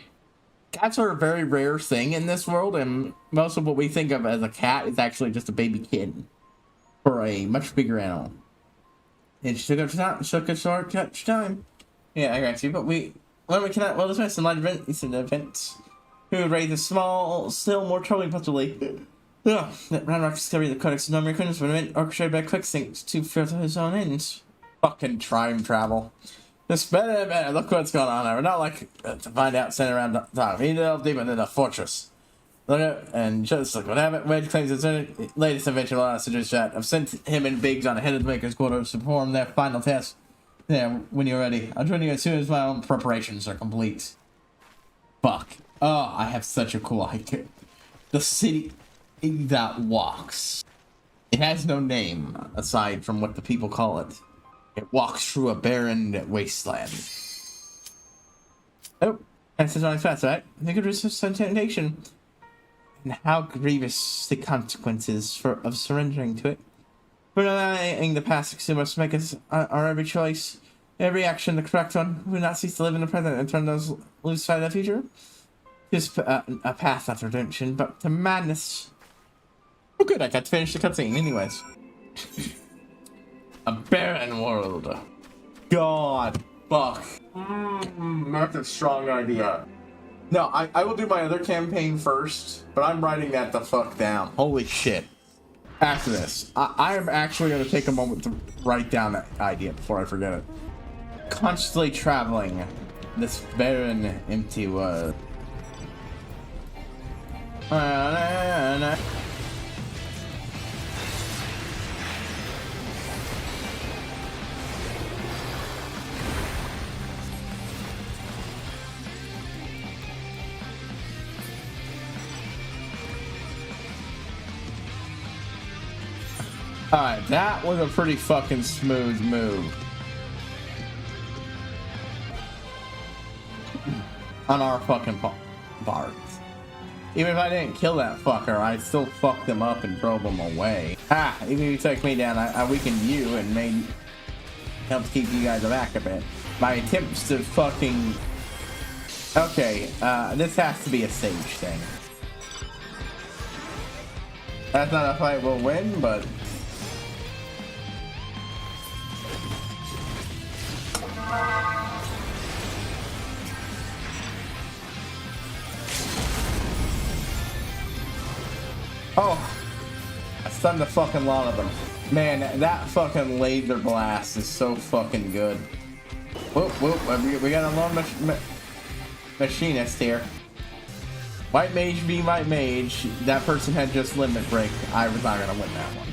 cats are a very rare thing in this world, and most of what we think of as a cat is actually just a baby kitten for a much bigger animal. And she took a short time. Yeah, I got you, but we cannot well dismiss in light of events. Who would raise a small, still more troubling possibility. Yeah, that Ranrock discovery of the Codex Nomicons would have been orchestrated by Quicksync to further his own ends. Fucking time travel. Just better, look what's going on there. We're not like to find out sent around the top. He delved deep into the fortress. Look at and just look what happened. Wedge claims his latest invention will allow us to do that. I've sent him and Biggs on ahead of the Maker's quarters to perform their final test. Yeah, when you're ready. I'll join you as soon as my own preparations are complete. Fuck. Oh, I have such a cool idea. The city that walks. It has no name aside from what the people call it. It walks through a barren wasteland. Oh, that's the fast, right? They could resist some temptation. And how grievous the consequences of surrendering to it. For allowing the past to must make us our every choice, every action the correct one. We will not cease to live in the present and turn those loose side of the future. Just a path not to redemption, but to madness. Oh good, I got to finish the cutscene anyways. A barren world. God, fuck. That's a strong idea. No, I will do my other campaign first, but I'm writing that the fuck down. Holy shit. After this, I am actually going to take a moment to write down that idea before I forget it. Constantly traveling this barren, empty world. Alright, that was a pretty fucking smooth move. On our fucking parts. Even if I didn't kill that fucker, I'd still fuck them up and drove them away. Ah, even if you took me down, I weakened you and made... helped keep you guys back a bit. My attempts to fucking... Okay, this has to be a stage thing. That's not a fight we'll win, but... Oh, I stunned the fucking lot of them. Man, that fucking laser blast is so fucking good. Whoop, whoop, we got a lone machinist here. White mage be white mage. That person had just limit break. I was not gonna win that one.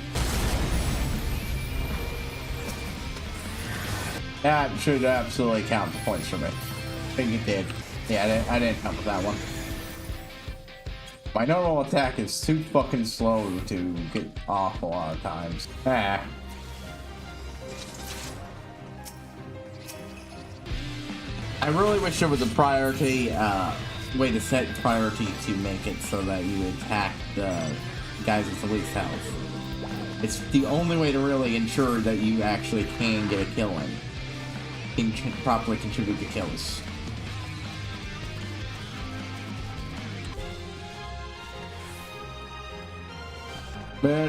That should absolutely count the points for me. I think it did. Yeah, I didn't count with that one. My normal attack is too fucking slow to get off a lot of times. Ah. I really wish there was a priority, way to set priority to make it so that you attack the guys with the least health. It's the only way to really ensure that you actually can get a kill in. Can properly contribute to kills. We're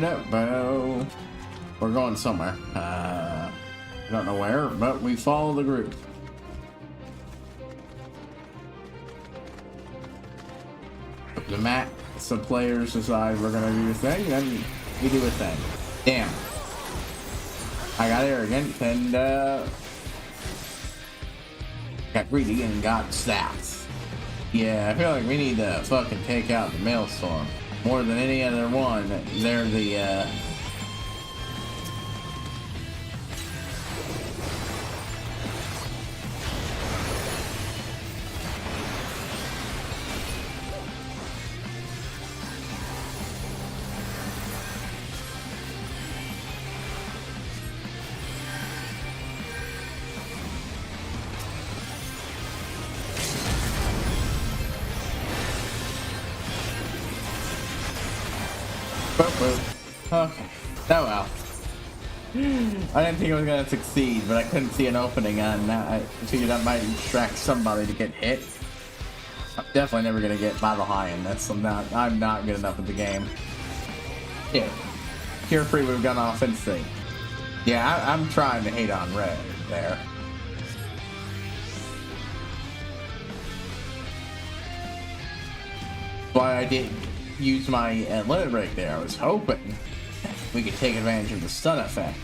going somewhere. I don't know where, but we follow the group. If the max of players decide we're gonna do a thing, then we do a thing. Damn. I got arrogant and got greedy and got stats. Yeah, I feel like we need to fucking take out the Maelstrom. More than any other one, they're the, Okay. Oh well. I didn't think I was gonna succeed, but I couldn't see an opening on that. I figured that might distract somebody to get hit. I'm definitely never gonna get battle high in this. I'm not good enough at the game. Yeah. Cure free would have gone off instinct. Yeah, I'm trying to hate on red there. Why I didn't use my limit break there. I was hoping we could take advantage of the stun effect.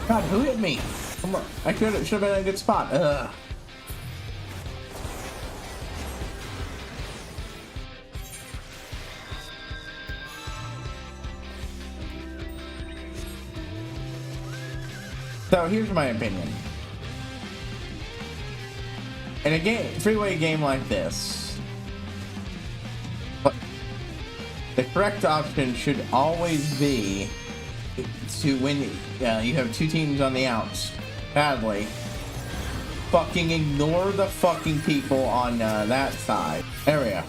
God, who hit me? Come on. I should have been in a good spot. Ugh. So here's my opinion. In a game, freeway game like this, the correct option should always be to when you have two teams on the outs badly, fucking ignore the fucking people on that side. There we go.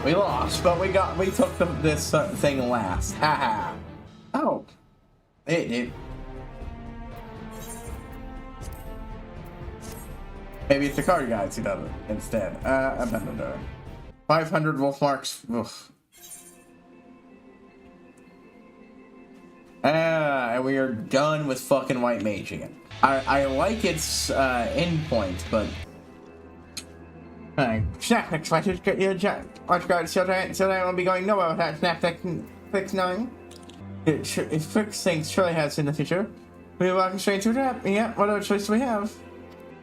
We lost, but we took this thing last. Haha. Oh, it. Maybe it's the card guys who does it instead. I'm not gonna do it. 500 wolf marks. Oof. And we are done with fucking white mage again. I like its endpoint, but Snap Fix, watch guard, so I won't be going nowhere without Snap Fix 9. If Fix thinks Shirley has in the future, we are walking straight to trap. Yeah, what other choice do we have?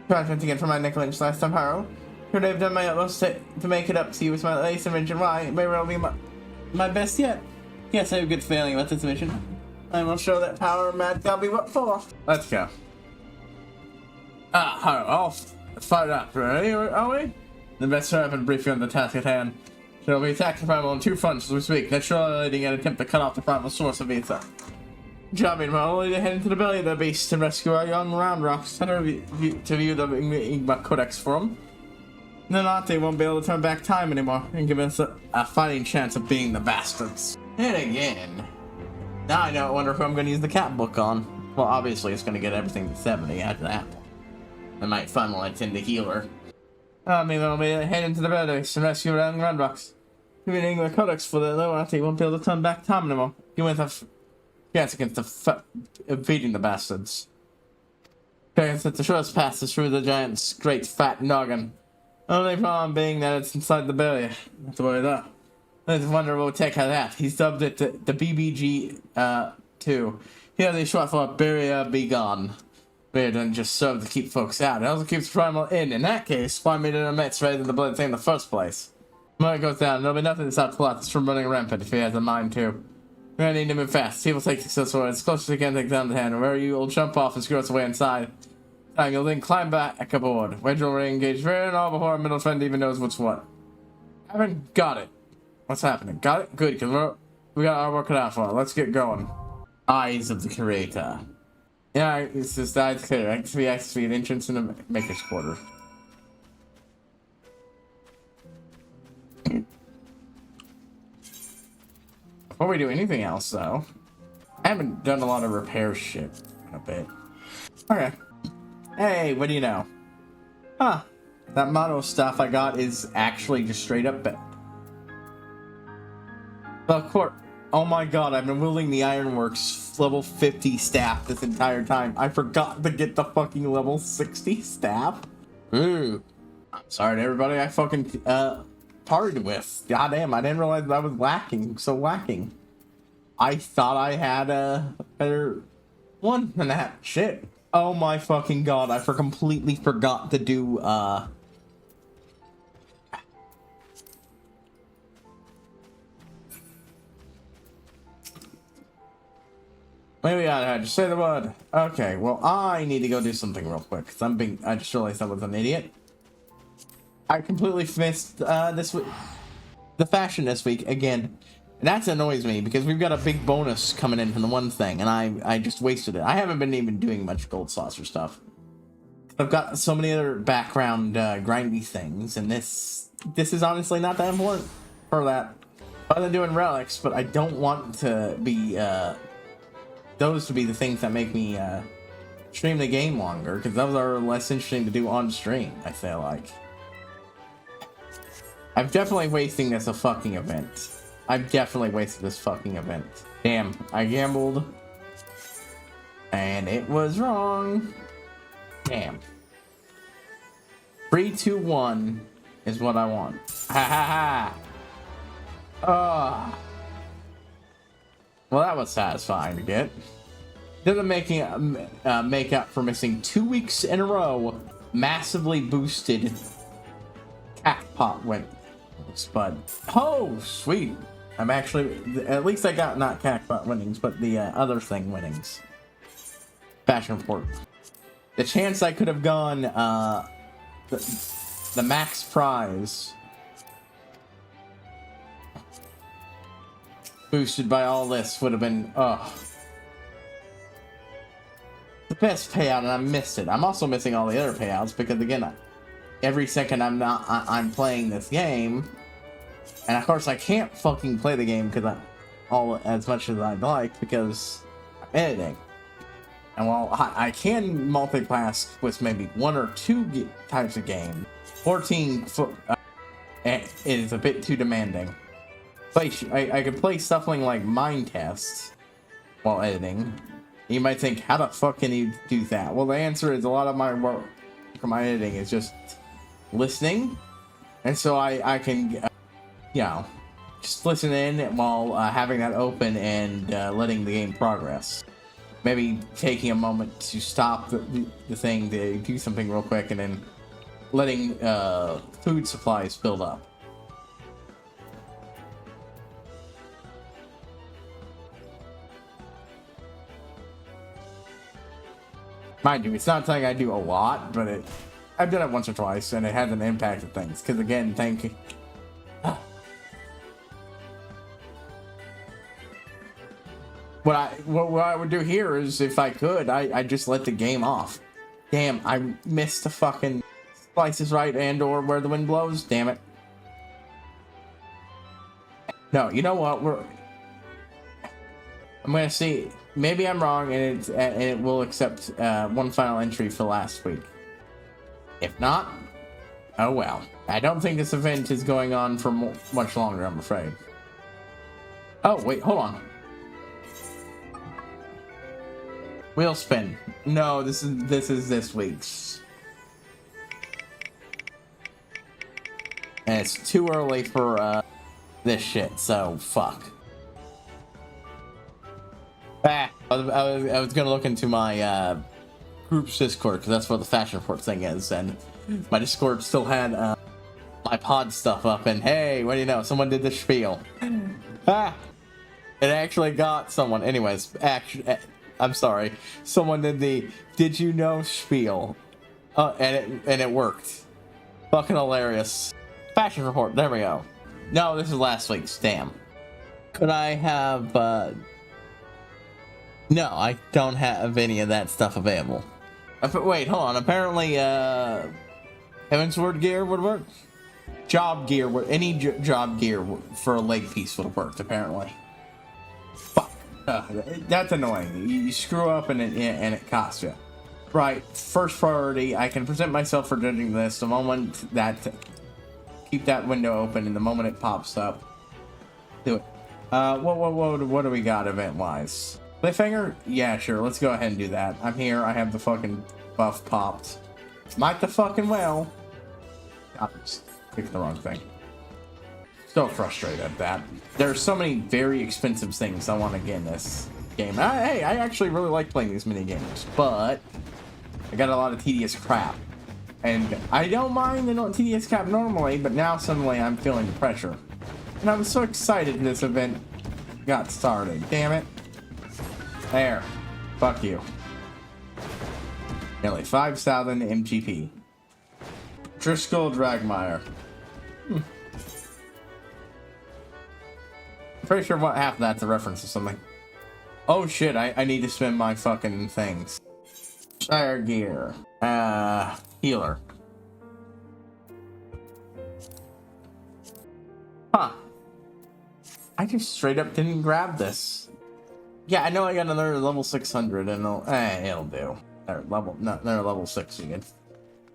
Trying to get from my Nickel Inch last time, Haro. Could have done my utmost to make it up to you with my latest invention. Why? Maybe it'll be my best yet. Yes, I have a good feeling about this mission. I will show that power of Mad God be what for. Let's go. Haro, all fired up. Ready, are we? The best serve and brief you on the task at hand. She'll be attacking Primal on two fronts as we speak, naturally an attempt to cut off the Primal source of the attack. Jobbing well, only to head into the belly of the beast and rescue our young Round Rocks. To view the Enigma Codex for him. Then they won't be able to turn back time anymore and give us a fighting chance of being the bastards. And again, now I don't wonder who I'm going to use the cat book on. Well, obviously it's going to get everything to 70 after that. I might funnel it into healer. Maybe I'll be head into the belly and rescue our young Round Rocks. Giving Enigma Codex for the low they won't be able to turn back time anymore. You went a chance against beating the bastards. Chance that the shortest path is through the giant's great fat noggin. Only problem being that it's inside the belly. Not to worry though. Let's wonder what we'll take out of that. He's dubbed it the BBG 2. Here they short for Barrier Be Gone. Barrier doesn't just serve to keep folks out. It also keeps Primal in. In that case, why made it a mess rather than the blood thing in the first place? When it goes down, there'll be nothing to stop Colossus from running rampant if he has a mind to. We're gonna need to move fast. People take success for it. As close as you can take down the hand. Wherever you will jump off and screw us away inside. You'll then climb back aboard. Wedge will re-engage very and all before our middle friend even knows what's what. Haven't got it. What's happening? Got it? Good, because we got our work cut out for it. Let's get going. Eyes of the Creator. Yeah, it's just eyes clear. XP, entrance in the Maker's Quarter. Before we do anything else, though, I haven't done a lot of repair shit in a bit. Okay. Hey, what do you know? Huh. That model stuff I got is actually just straight up bad. Of course. Oh my god, I've been wielding the Ironworks level 50 staff this entire time. I forgot to get the fucking level 60 staff. Ooh. I'm sorry to everybody I fucking partied with. God damn, I didn't realize I was lacking. So lacking. I thought I had a better one than that. Shit. Oh my fucking god, I completely forgot to do, maybe I just say the word. Okay, well, I need to go do something real quick, because I just realized I was an idiot. I completely missed, this week, the fashion this week, again. And that annoys me, because we've got a big bonus coming in from the one thing, and I just wasted it. I haven't been even doing much gold saucer stuff. I've got so many other background, grindy things, and this is honestly not that important for that. Other than doing relics, but I don't want to be, those to be the things that make me, stream the game longer, because those are less interesting to do on stream, I feel like. I'm definitely wasting this a fucking event. I've definitely wasted this fucking event. Damn, I gambled. And it was wrong. Damn. 3, 2, 1 is what I want. Ha ha ha. Well, that was satisfying to get. Doesn't make up for missing 2 weeks in a row. Massively boosted Cackpot went. But oh, sweet. I'm actually, at least I got not Cackpot winnings, but the other thing winnings. Fashion report. The chance I could have gone the max prize boosted by all this would have been the best payout, and I missed it. I'm also missing all the other payouts because again, every second I'm playing this game. And of course I can't fucking play the game because as much as I'd like because I'm editing. And while I can multiclass with maybe 1 or 2 types of game, 14 it is a bit too demanding. I could play something like Mind Tests while editing. You might think, how the fuck can you do that? Well, the answer is a lot of my work for my editing is just listening And so I can, you know, just listen in while having that open and letting the game progress. Maybe taking a moment to stop the thing to do something real quick and then letting food supplies build up. Mind you, it's not something I do a lot, but I've done it once or twice, and it has an impact of things. Because again, thank you. What I would do here is, if I could, I just let the game off. Damn, I missed the fucking slices right and/or where the wind blows. Damn it. No, you know what? I'm gonna see. Maybe I'm wrong, and it will accept one final entry for last week. If not, oh well. I don't think this event is going on for much longer, I'm afraid. Oh wait, hold on. Wheel spin. No, this is this week's. And it's too early for this shit, so fuck. I was gonna look into my group's Discord, because that's what the fashion report thing is, and my Discord still had my pod stuff up, and hey, what do you know? Someone did the spiel. It actually got someone. Anyways, I'm sorry. Someone did the "Did you know" spiel, and it worked. Fucking hilarious. Fashion report. There we go. No, this is last week's. Damn. Could I have? No, I don't have any of that stuff available. Wait, hold on. Apparently, Heaven's Word gear would work. Job gear, any job gear for a leg piece would have worked. Apparently. Fuck. That's annoying. You screw up and it costs you. Right. First priority. I can present myself for judging this. The moment that keep that window open, and the moment it pops up, do it. What do we got event wise? Cliffhanger? Yeah, sure. Let's go ahead and do that. I'm here. I have the fucking buff popped. Might the fucking well. I just picked the wrong thing. So frustrated at that. There's so many very expensive things I want to get in this game. Hey, I actually really like playing these mini games, but I got a lot of tedious crap. And I don't mind the tedious crap normally, but now suddenly I'm feeling the pressure. And I was so excited this event got started. Damn it. There. Fuck you. Nearly 5,000 MGP. Driscoll Dragmire. Pretty sure what half of that's a reference to something. Oh shit, I need to spend my fucking things. Shire gear. Healer. Huh. I just straight up didn't grab this. Yeah, I know I got another level 600 and it'll do. Or another level 6 again.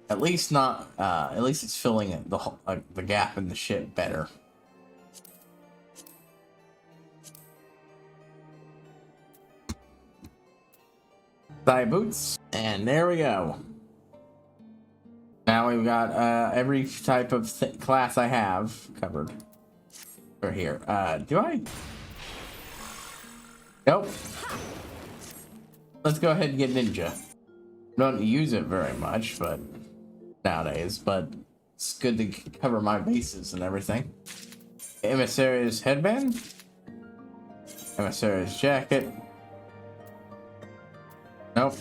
At least not, at least it's filling it, the gap in the shit better. Thigh boots, and there we go. Now we've got every type of class I have covered. Over here. Do I? Nope. Let's go ahead and get ninja. Don't use it very much, but nowadays, but it's good to cover my bases and everything. Emissary's headband. Emissary's jacket. Nope.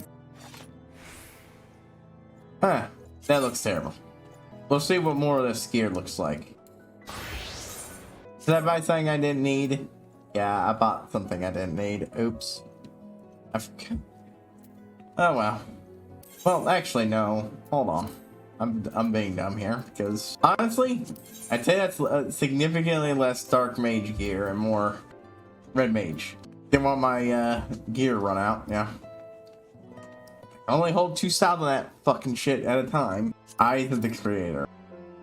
Huh. That looks terrible. We'll see what more of this gear looks like. Did I buy something I didn't need? Yeah, I bought something I didn't need. Oops. I forgot. Oh well. Well, actually, no. Hold on. I'm being dumb here, because honestly, I'd say that's significantly less dark mage gear and more red mage. Didn't want my gear run out. Yeah. I only hold 2,000 of that fucking shit at a time. Eyes of the Creator.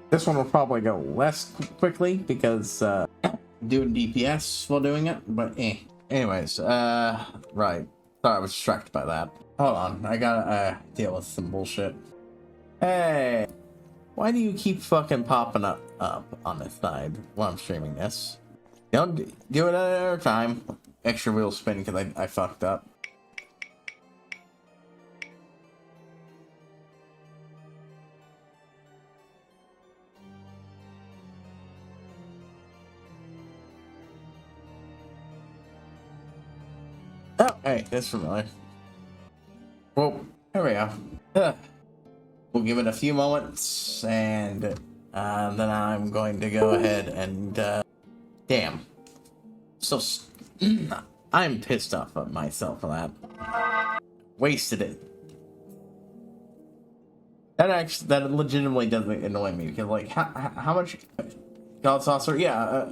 This one will probably go less quickly because doing DPS while doing it, but eh. Anyways, right. Sorry, I was distracted by that. Hold on, I gotta deal with some bullshit. Hey, Why do you keep fucking popping up on the side while I'm streaming this? Don't do it another time. Extra wheel spin because I fucked up. Oh, hey, that's familiar. Well, here we go. We'll give it a few moments, and then I'm going to go ahead and, damn. I'm pissed off at myself for that. Wasted it. That legitimately doesn't annoy me, because, like, how much God Saucer? Yeah,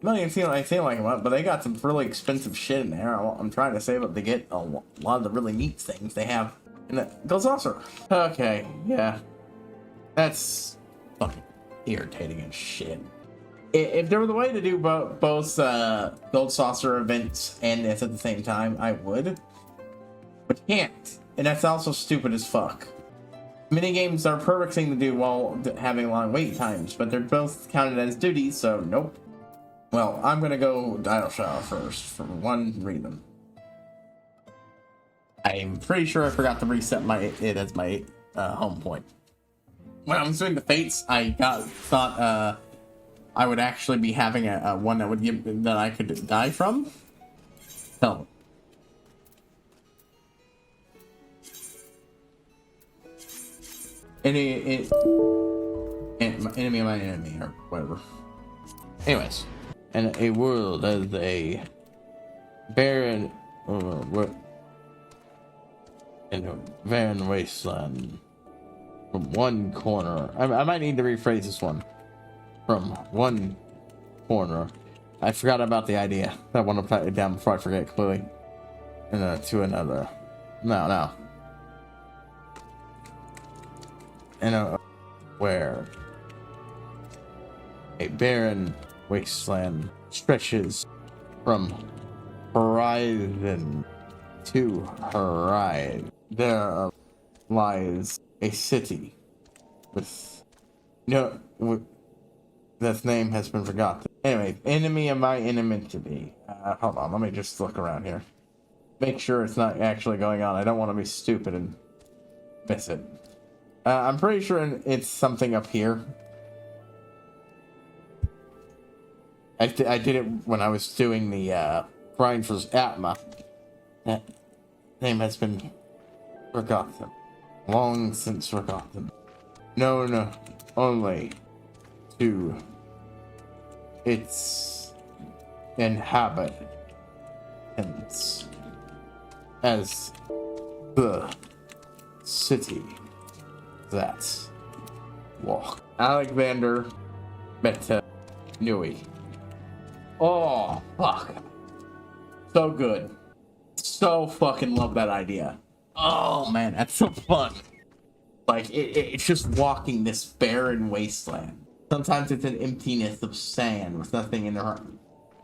I feel like a lot, but they got some really expensive shit in there. I'm trying to save up to get a lot of the really neat things they have in the Gold Saucer. Okay, yeah. That's fucking irritating as shit. If there was a way to do both Gold Saucer events and this at the same time, I would. But can't. And that's also stupid as fuck. Minigames are a perfect thing to do while having long wait times, but they're both counted as duties, so nope. Well, I'm gonna go Dial Shower first, for one reason. I'm pretty sure I forgot to reset it as my home point. When I was doing the Fates, I thought I would actually be having a one that I could die from. So. Enemy of my enemy, or whatever. Anyways. And a world as a barren in a barren wasteland from one corner. I might need to rephrase this one. From one corner. I forgot about the idea. I want to put it down before I forget completely. And to another. No. And where a barren wasteland stretches from horizon to horizon. There lies a city with that name has been forgotten. Anyway, enemy of my enmity. Hold on, let me just look around here. Make sure it's not actually going on. I don't want to be stupid and miss it. I'm pretty sure it's something up here. I did it when I was doing the grind for Atma. That name has been forgotten. Long since forgotten. Known only to its inhabitants as the city that walk. Alexander Meta Nui. Oh, fuck. So good. So fucking love that idea. Oh, man, that's so fun. Like, it's just walking this barren wasteland. Sometimes it's an emptiness of sand with nothing in there.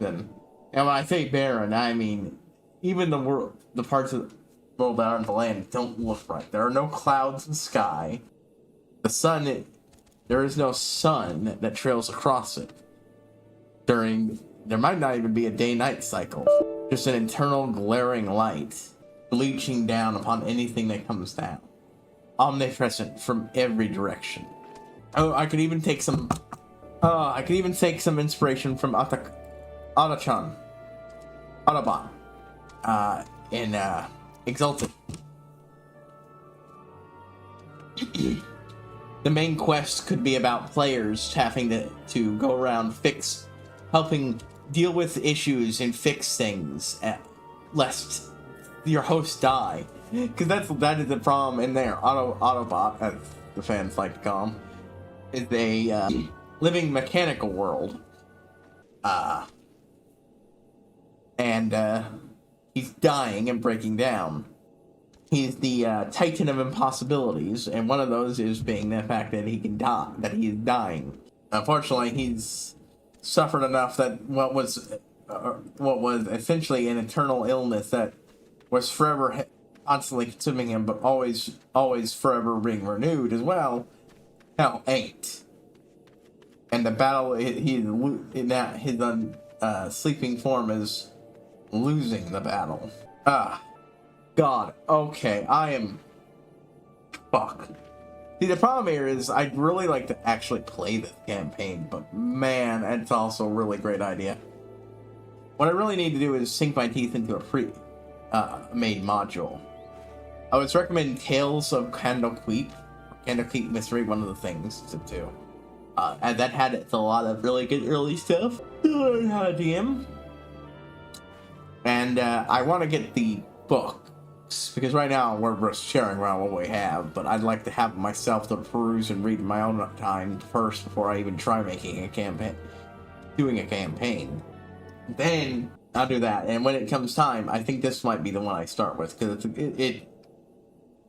And when I say barren, I mean, even the parts of the world out on the land don't look right. There are no clouds in the sky. The sun, there is no sun that trails across it. There might not even be a day-night cycle. Just an internal glaring light bleaching down upon anything that comes down. Omnipresent from every direction. Oh, I could even take some inspiration from Autobot in Exalted. The main quest could be about players having to go around helping deal with issues and fix things lest your host die. Because that is the problem in there. Autobot, as the fans like to call him, is a living mechanical world. And he's dying and breaking down. He's the titan of impossibilities, and one of those is being the fact that he can die, that he is dying. Unfortunately, he's suffered enough that what was essentially an eternal illness that was forever constantly consuming him, but always forever being renewed as well, Hell, 8. And the battle, his sleeping form is losing the battle. God. Okay, I am... Fuck. See, the problem here is I'd really like to actually play this campaign, but man, it's also a really great idea. What I really need to do is sink my teeth into a pre-made module. I would recommend Tales of Candlekeep Mystery, one of the things to do. And that had a lot of really good early stuff to learn how to DM. And I want to get the books, because right now we're just sharing around what we have, but I'd like to have myself to peruse and read in my own time first before I even try making a campaign, doing a campaign. Then I'll do that, and when it comes time, I think this might be the one I start with, because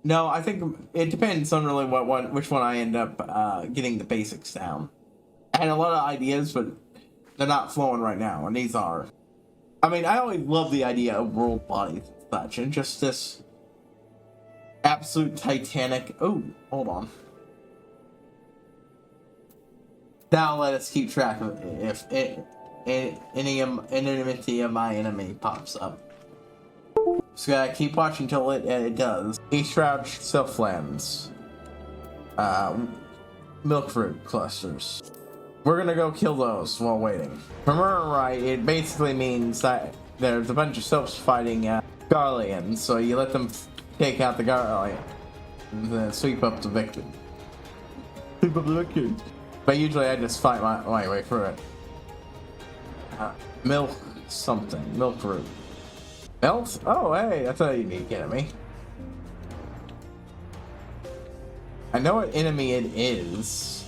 no, I think it depends on really which one I end up getting the basics down. I had a lot of ideas, but they're not flowing right now, and these are. I mean, I always love the idea of world bodies and such, and just this absolute titanic. Oh, hold on. Now let us keep track of it if any enmity of my enemy pops up. Just gotta keep watching until it does. East Shroud Selflands. Milk fruit clusters. We're gonna go kill those while waiting. From right, it basically means that there's a bunch of sylphs fighting Garleans, so you let them take out the Garlean and then sweep up the victim. Sweep up the victim. But usually I just fight my way through it. Milk something. Milk root. Melt? Oh, hey, that's a unique enemy. I know what enemy it is.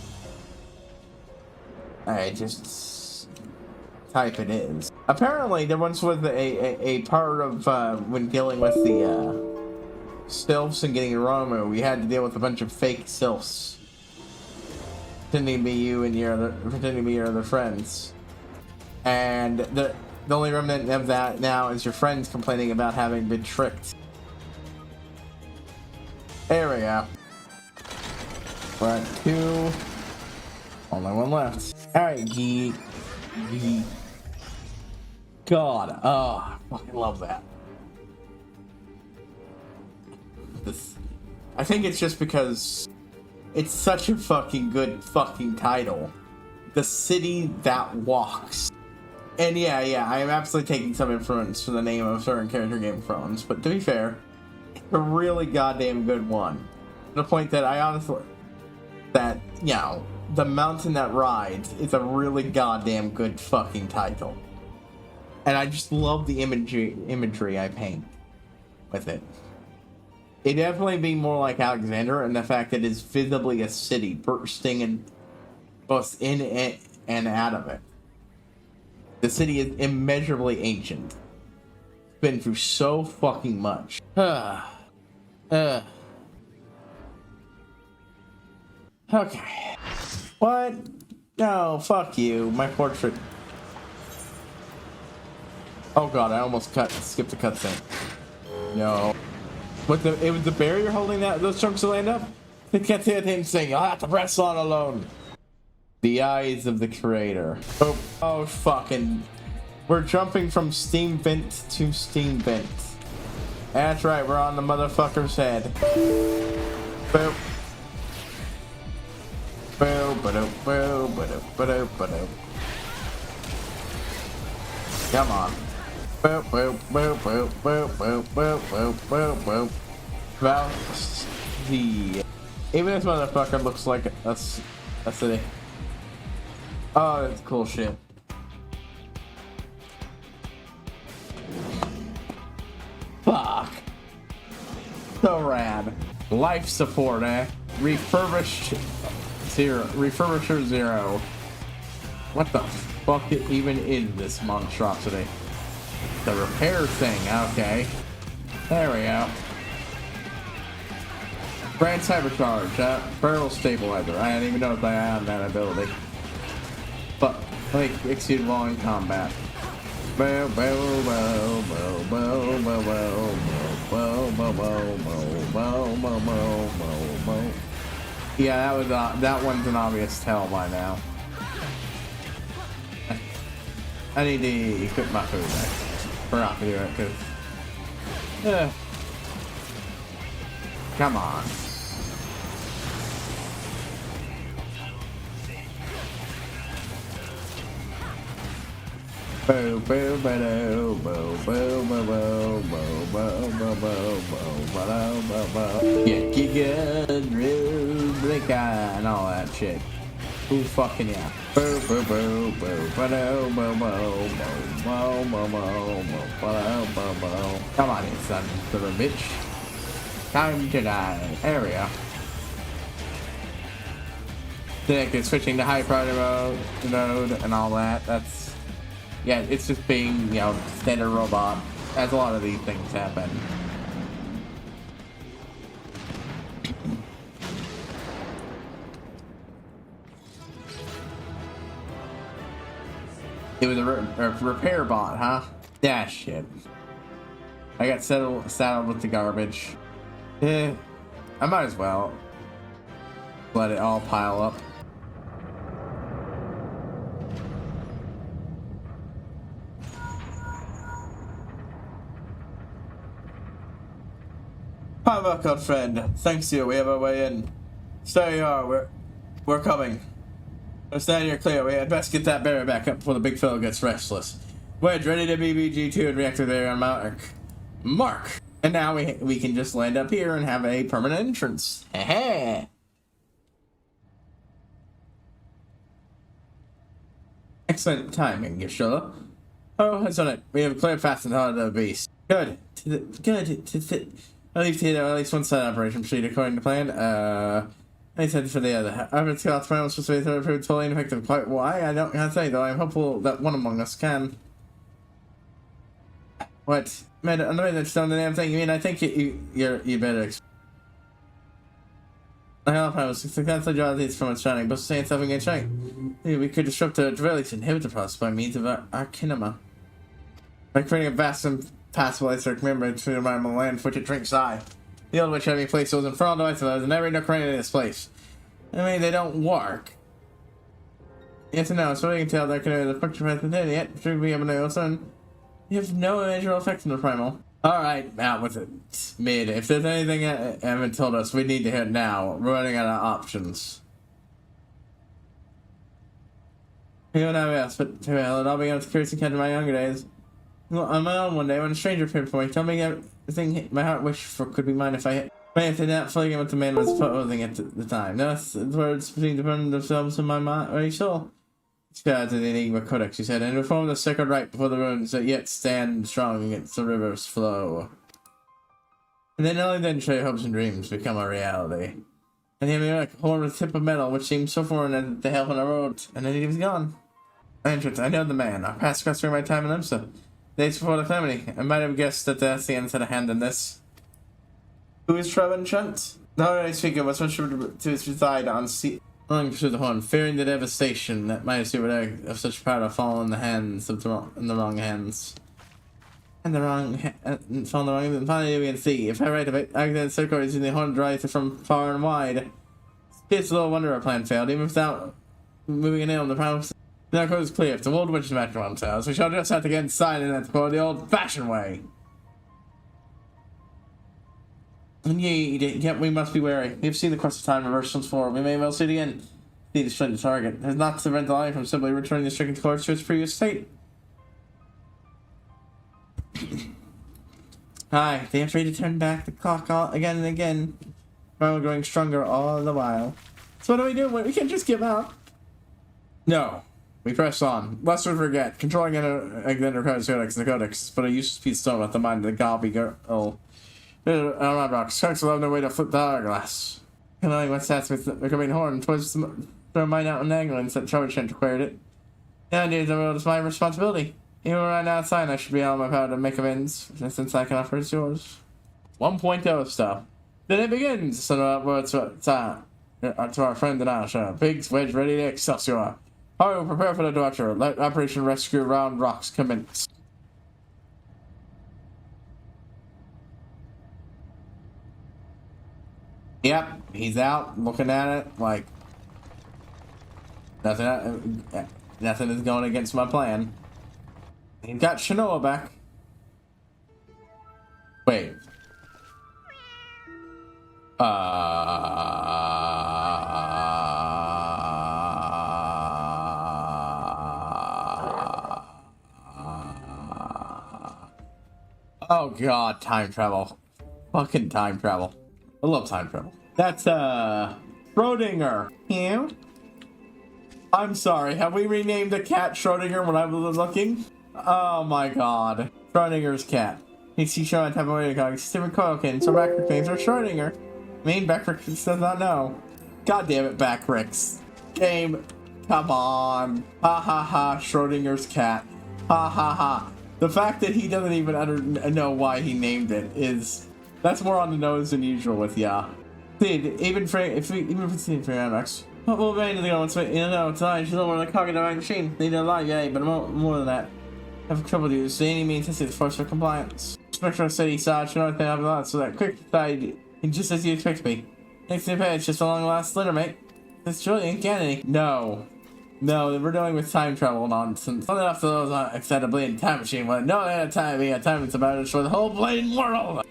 I just type it is. Apparently, there once was a part of when dealing with the sylphs and getting Romu, we had to deal with a bunch of fake sylphs pretending to be you and your other friends. And the only remnant of that now is your friends complaining about having been tricked. There we go. We're at 2. Only one left. Alright, geek. God. Oh, I fucking love that. I think it's just because it's such a fucking good fucking title. The City That Walks. And yeah, I am absolutely taking some influence from the name of a certain character Game of Thrones, but to be fair, it's a really goddamn good one. To the point that I honestly, The Mountain That Rides is a really goddamn good fucking title. And I just love the imagery I paint with it. It definitely being more like Alexander, and the fact that it's visibly a city bursting in both in and out of it. The city is immeasurably ancient. It's been through so fucking much. Okay. What? No, fuck you. My portrait. Oh god, I almost skipped a cutscene. No. It was the barrier holding those chunks to land up? They can't say a thing saying, I'll have to press on alone. The eyes of the creator. Oh, fucking. We're jumping from steam vent to steam vent. That's right, we're on the motherfucker's head. Boop. Boop, ba-doop, boop, ba-doop, ba-doop, ba-doop. Come on. Boop, boop, boop, boop, boop, boop, boop, boop, boop, boop. Well, even this motherfucker looks like a city. Oh, that's cool shit. Fuck. So rad. Life support, eh? Refurbisher 0. What the fuck even is this monstrosity? The repair thing, okay. There we go. Brand Cybercharge, barrel stabilizer. I didn't even know if I had that ability. But, like, exceed while in combat. Bow, bow, bow, bow, bow, bow, bow, bow, bow, bow, bow, bow, bow, bow, bow. Yeah, that one's an obvious tell by now. I need to equip my food back. Forgot to do it, because... Come on. Boo boo boo boo boo boo boo boo boo boo boo boo boo. Get good, Rubrica, and all that shit. Who fucking yeah? Boo boo boo boo boo boo boo boo boo boo boo boo boo. Come on, you son of a bitch. Time to die. Area. Thick is switching to high priority mode and all that. That's yeah, it's just being, you know, standard robot, as a lot of these things happen. It was a repair bot, huh? Yeah, shit. I got saddled with the garbage. I might as well let it all pile up. Hi, my good friend. Thanks to you, we have our way in. Stay you are. We're coming. Stand here clear. We had best get that barrier back up before the big fellow gets restless. Wedge, ready to BBG2 and reactor there on Mark. And now we can just land up here and have a permanent entrance. Heh. Excellent timing, Yeshua. Oh, that's on it. We have cleared fast and hard of the beast. Good. At least one side operation proceed according to plan. I said for the other. I've Scott's plan was supposed to be proved totally ineffective. Quite why? I don't can't say, though. I'm hopeful that one among us can. What? Man, I'm not even done the damn thing. You mean I think you better. I help I was successfully draw these from its shining, but saying something against shining. We could disrupt the relics and inhibit the process by means of our kinema. By creating a vast and passable electric membrane to my land for which it drinks eye. The old witch had me place those infernal devices and every nook in this place. I mean, they don't work. Yes and no, so we can tell that the function has been yet. Should we have no son? You have no measurable effect on the primal. Alright, out with it. Mid. If there's anything you haven't told us, we need to hear it now. We're running out of options. You don't have else, but well, I'll be able to curious and in my younger days. Well, on my own one day, when a stranger appeared for me, told me everything my heart wished for could be mine if I hit. But if they not fully what the man was posing at the time. No, the words seemed to burn themselves in my mind, very soul. God to the Enigma Codex, he said, and reform the sacred right before the ruins that yet stand strong against the river's flow. And then only then shall your hopes and dreams become a reality. And he made like a horn with a tip of metal, which seemed so foreign at the help on the road, and then he was gone. Entrance, I know the man. I passed across during my time in Limsa. Days before the calamity. I might have guessed that the Ascians had a hand in this. Who is Trevin Trent? The horror I speak of was much to reside on sea. Long pursued the horn, fearing the devastation that might see of such power fall in the hands of in the wrong hands. And the wrong fall in the wrong hands. Finally we can see. If I write of it, I can circle using the horn drive from far and wide. It's a little wonder our plan failed, even without moving a nail in the promise. Now code is clear. If the old witch match themselves, we shall just have to get inside and that's the old-fashioned way. Indeed, yet we must be wary. We have seen the course of time reverse before. We may well see it again. Need to strike the target. It is not to prevent the line from simply returning the stricken course to its previous state. Hi, they are free to turn back the clock again and again, while we're growing stronger all the while. So what do we do? We can't just give up. No. We press on. Lest we forget, controlling an requires codex and the codex, but a useless piece of stone at the mind of the gobby girl. Around rocks. Skunks will have no way to flip the hourglass. Knowing what stats with the becoming horn, twas throw mine out in England that Trevor required it. Nowadays, the world is my responsibility. Even right now outside, I should be on my power to make amends, since I can offer it's yours. 1.0 stuff. Then it begins. So words to our friend and Asha. Pigs wedge ready to Excelsior. I will prepare for the departure. Let Operation Rescue Round Rocks commence. Yep, he's out looking at it like nothing is going against my plan. He's got Shanoa back. Wait. Oh god, time travel. Fucking time travel. I love time travel. That's Schrodinger. Yeah. I'm sorry, have we renamed the cat Schrodinger when I was looking? Oh my god. Schrodinger's cat. Makes you show a type of way to go. Stephen Coilkin, so Backrix names are Schrodinger. Main Backrix does not know. God damn it, Backrix. Game. Come on. Ha ha ha, Schrodinger's cat. Ha ha ha. The fact that he doesn't even know why he named it is... That's more on the nose than usual with ya. See, even if it's in Max. What will be the once tonight? She's over the cognitive machine. Need a lot, yeah, but more than that. I have trouble with you. Any means tested force for compliance. Spectral City saw should not have a lot, so that quick died just as you expect me. Next to the page, just a long last letter, mate. It's Julian Kennedy. No, we're dealing with time travel nonsense. Only after those excited bleeding time machine. But no, time it's about to destroy the whole bleeding world.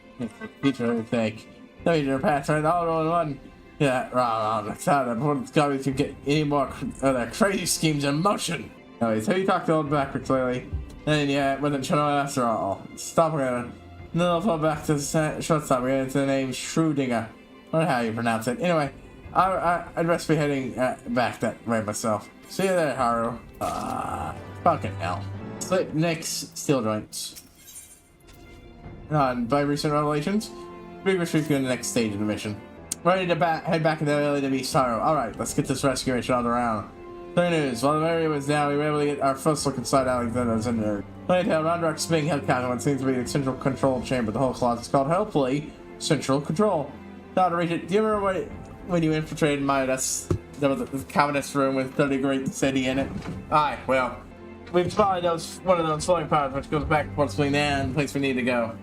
Future fake. No, you're past right all in one. Yeah, right. Excited before the Scotty can get any more of their crazy schemes in motion. Anyways, have you talked to old Backrix lately? And yeah, it wasn't Chano after all. Stop it. No, I'll fall back to the shortstop. We're going to the name Schrodinger. Or how you pronounce it. Anyway, I'd best be heading back that way myself. See you there, Haru. Fucking hell. Slip necks, steel joints. By recent revelations, big retreat to the next stage of the mission. Ready to head back into the LAW Sorrow. Alright, let's get this rescue mission on the round. Good news, while the area was down, we were able to get our first look inside Alexander's in there. Later, Rondrack's being held captive what seems to be the central control chamber. The whole closet is called, helpfully, Central Control. Now to reach it, do you remember when you infiltrated Midas? There was a cabinet's room with 30 great city in it. Aye, well, we've spotted one of those flowing powers which goes back towards the place we need to go.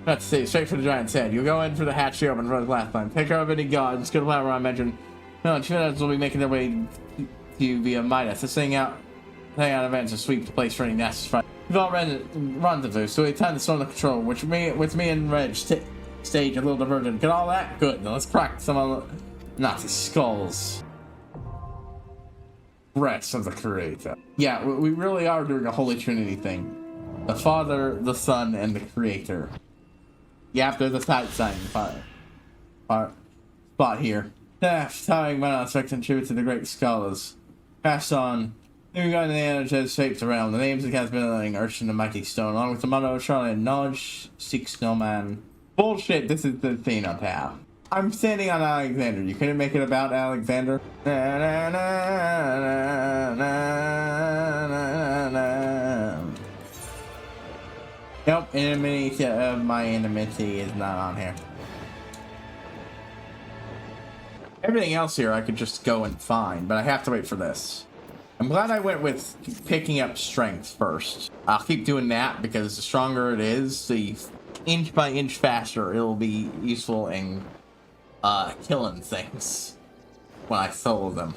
Let's see, straight for the giant's head. You'll go in for the hatch she opened for the last time. Take care of any guards, good flower I mentioned. No, 2 minutes will be making their way to you via Midas. This thing out events to sweep the place for any nasty fight. We've all rendezvous, so it's time to storm the control, with me and Reg stage a little diversion. Get all that? Good. Now let's crack some of the Nazi skulls. Rest of the Creator. Yeah, we really are doing a Holy Trinity thing. The Father, the Son, and the Creator. Yep, there's a tight sign spot here. Towering monarchs contribute to the great scholars. Passed on. Then we got the energies shaped around. The names of the building arched in the mighty stone, along with the motto of Charlotte, knowledge seeks no man. Bullshit, this is the thing on tap. I'm standing on Alexander. You couldn't make it about Alexander? Na, na, na, na, na, na. Nope, enmity of my enmity is not on here. Everything else here I could just go and find, but I have to wait for this. I'm glad I went with picking up strength first. I'll keep doing that because the stronger it is, the inch by inch faster it'll be useful in killing things when I solo them.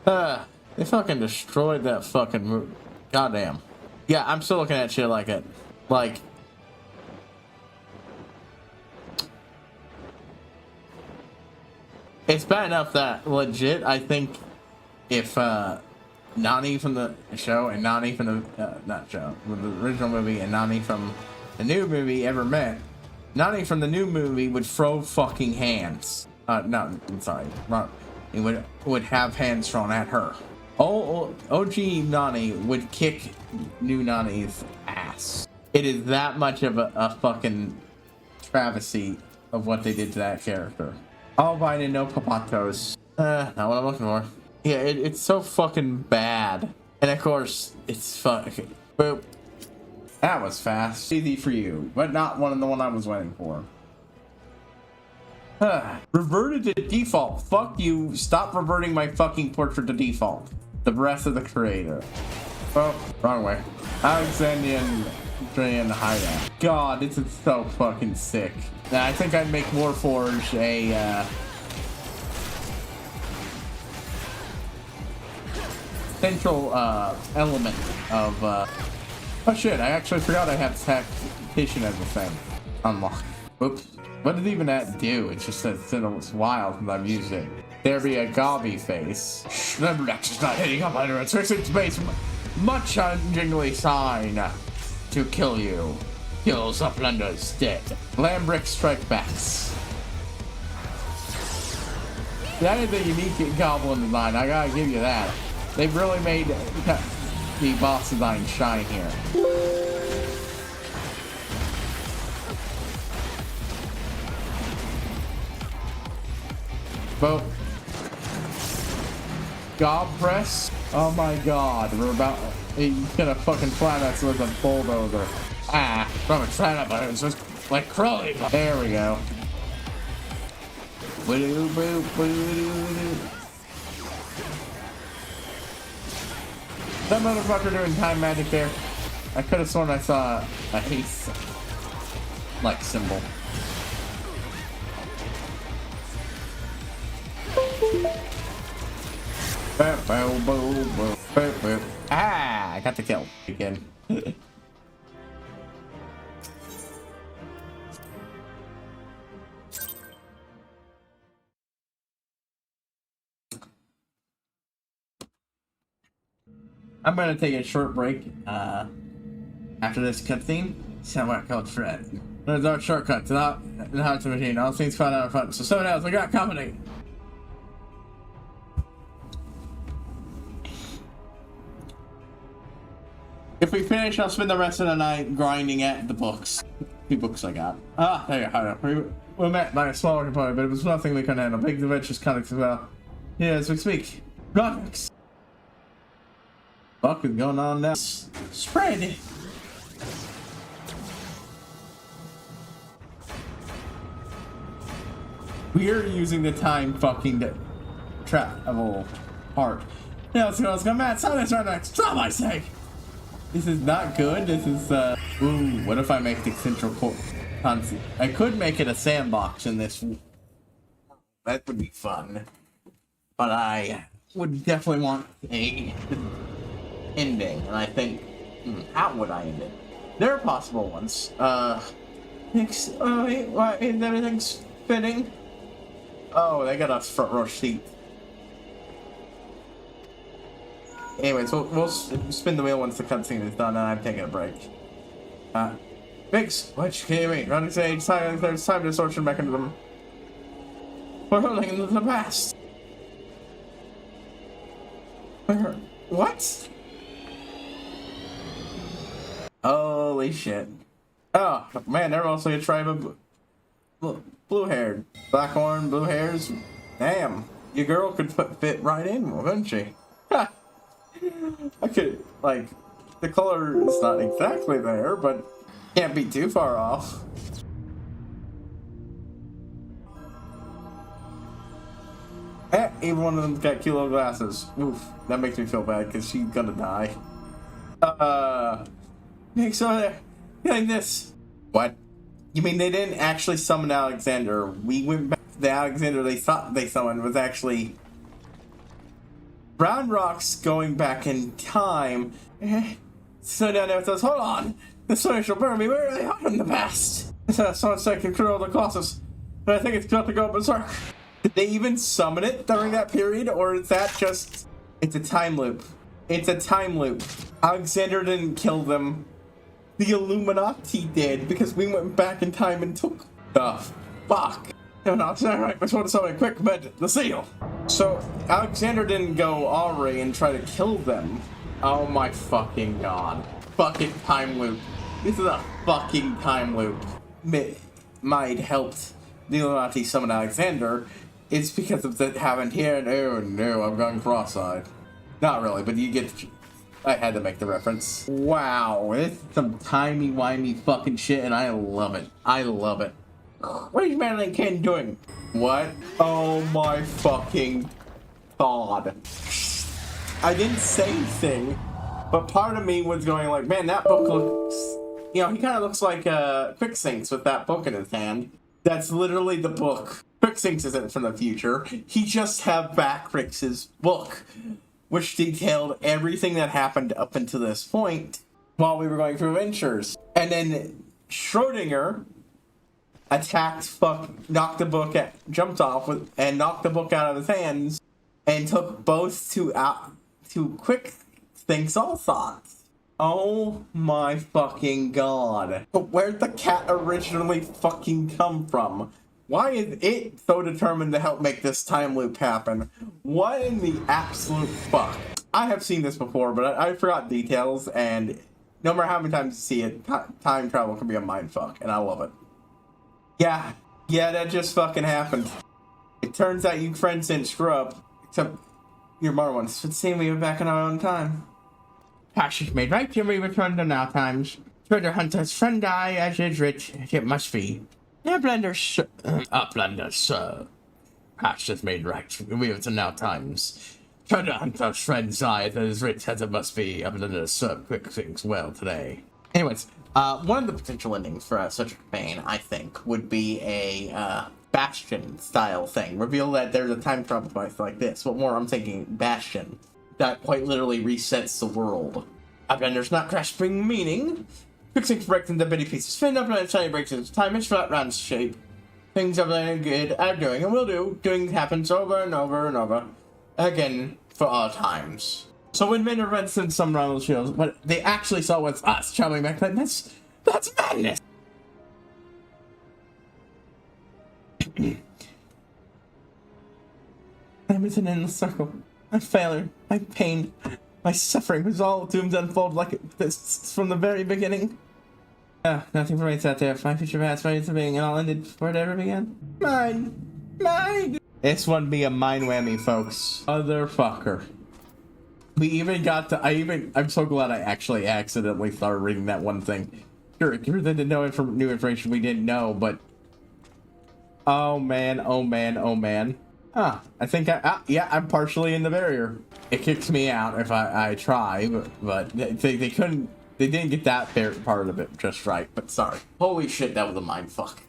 They fucking destroyed that fucking goddamn. Yeah, I'm still looking at shit like it. Like, it's bad enough that legit, I think if Nani from the show and Nani from the the original movie and Nani from the new movie ever met, Nani from the new movie would throw fucking hands. No, I'm sorry. He would have hands thrown at her. OG Nani would kick new Nani's ass. It is that much of a fucking travesty of what they did to that character. All vine and no papatos. Not what I'm looking for. Yeah, it's so fucking bad. And of course, it's fucking... Boop. That was fast. Easy for you, but not the one I was waiting for. Reverted to default. Fuck you. Stop reverting my fucking portrait to default. The breath of the creator. Oh, wrong way. Alexandrian hideout. God, this is so fucking sick. Now, I think I'd make Warforge a central element of oh shit, I actually forgot I have tactician as a thing. Unlock. Oops. What did even that do? It just says it's wild since I've used it. There be a gobby face. Lambrex is not hitting up under its fixed base. Much unjingly sign to kill you. Kills Uplanders dead. Lambrex strike backs. That is a unique goblin design, I gotta give you that. They've really made the boss design shine here. Boat. HighPriest. Oh my god, we're about. He's gonna fucking fly that with a bulldozer. Ah, from a sign up, it's just like Crowley. There we go. That motherfucker doing time magic there. I could have sworn I saw a haste like symbol. Ah, I got the kill again. I'm gonna take a short break after this cutscene. Somewhat called Fred. There's our shortcut to the Hot Machine. All things found out in front. So someone else, we got company. If we finish, I'll spend the rest of the night grinding at the books. 2 books I got. Ah, there you go. We were met by a smaller component, but it was nothing we couldn't handle. Big adventures coming as well. Yeah, as we speak. Graphics. Fuck is going on now? Spread. We're using the time fucking travel part. Yeah, let's go, Matt. Stop this right next. Stop, I say. This is not good. This is, ooh, what if I make the central core concept? I could make it a sandbox in this. That would be fun. But I would definitely want a ending. And I think, how would I end it? There are possible ones. Wait, why isn't everything's fitting? Oh, they got us front row seat. Anyways, we'll spin the wheel once the cutscene is done, and I'm taking a break. Biggs, what can you mean? Running stage, there's time distortion mechanism. We're holding into the past. What? Holy shit. Oh, man, they're also a tribe of blue-haired. Blackhorn, blue hairs. Damn, your girl could fit right in, wouldn't she? Ha! I could, like, the color is not exactly there, but can't be too far off. Even one of them's got cute little glasses. Oof, that makes me feel bad because she's gonna die. Nick's over there. Like this. What? You mean they didn't actually summon Alexander? We went back to the Alexander they thought they summoned was actually Brown Rock's going back in time. So down there says, hold on, the story shall burn me. Where are they hiding in the past? Someone said control the Colossus, but I think it's got to go berserk. Did they even summon it during that period, or is that just... It's a time loop. It's a time loop. Alexander didn't kill them. The Illuminati did, because we went back in time and took the fuck. No, it's not right. I just want to summon quick, but the seal. So, Alexander didn't go Ari and try to kill them. Oh my fucking god. Fucking time loop. This is a fucking time loop. Might helped the Illuminati summon Alexander. It's because of that happened here, and oh no, I've gone cross-eyed. Not really, but you get... I had to make the reference. Wow, it's some timey-wimey fucking shit, and I love it. I love it. What is Madeline Ken doing? What? Oh my fucking god. I didn't say anything, but part of me was going like, man, that book looks... You know, he kind of looks like Quicksinks with that book in his hand. That's literally the book. Quicksinks isn't from the future. He just have back Rix's book. which detailed everything that happened up until this point while we were going through adventures. And then Schrodinger knocked the book jumped off and knocked the book out of his hands and took both to quick think all thoughts. Oh my fucking god. But where'd the cat originally fucking come from? Why is it so determined to help make this time loop happen? What in the absolute fuck? I have seen this before, but I forgot details, and no matter how many times you see it, time travel can be a mindfuck, and I love it. Yeah, that just fucking happened. It turns out you friends didn't screw up, except your mother ones. It seemed we were back in our own time. Passage made right, and we returned to now times. Treasure hunter's friend I, as is rich, it must be. Blender, sir. Passage made right, we were to now times. Treasure hunter's friend's eye, as is rich as it must be. Blender, sir, quick things well today. Anyways, one of the potential endings for such a campaign, I think, would be a Bastion style thing. Reveal that there's a time travel device like this. What more? I'm thinking Bastion. That quite literally resets the world. Blender's not grasping meaning. Fixing breaks into bitty pieces. Spin up and shiny breaks into time. It's flat round shape. Things are good at doing and will do. Doing happens over and over and over. Again, for all times. So when men are in some rival shields, what they actually saw was us traveling back then. That's madness. I'm in an endless circle. My failure, my pain, my suffering was all doomed to unfold like this from the very beginning. Nothing remains out there. My future past, my into being, and all ended before it ever began. Mine. This one be a mind whammy, folks. Motherfucker. We even got to. I'm so glad I actually accidentally started reading that one thing. Sure, it turned into new information we didn't know, but. Oh man. I think I'm partially in the barrier. It kicks me out if I try, but they couldn't. They didn't get that part of it just right. But sorry. Holy shit, that was a mindfuck.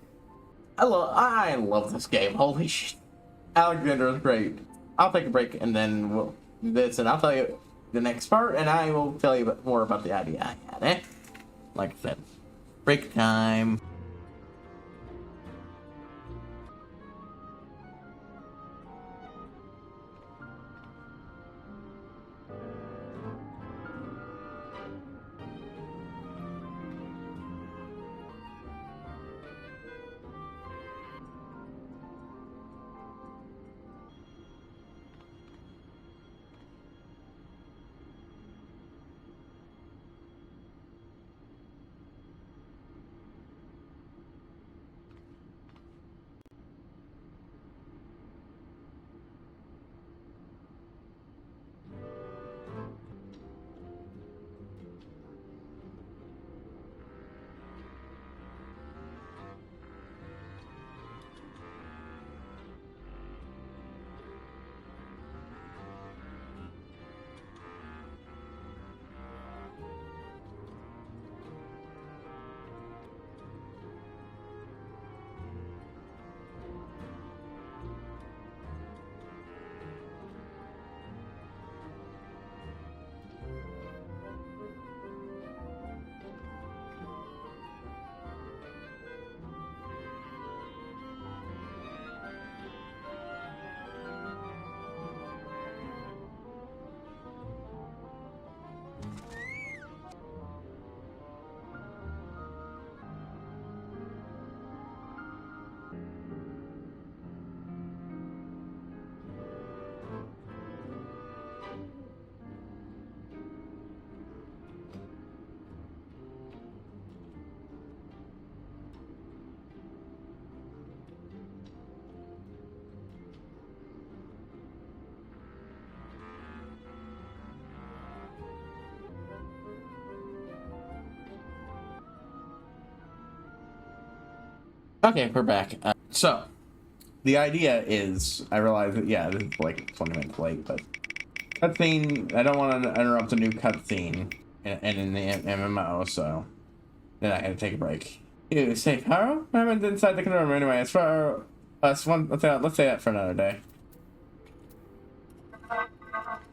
I love this game. Holy shit. Alexander is great. I'll take a break and then we'll do this, and I'll tell you the next part, and I will tell you more about the idea I had. Like I said, break time. Okay, we're back. So, the idea is, I realize that, yeah, this is like 20 minutes late, but cutscene, I don't want to interrupt a new cutscene and in the MMO, so then I had to take a break. You safe, Haro? I'm inside the control room anyway. As for us, let's say that for another day.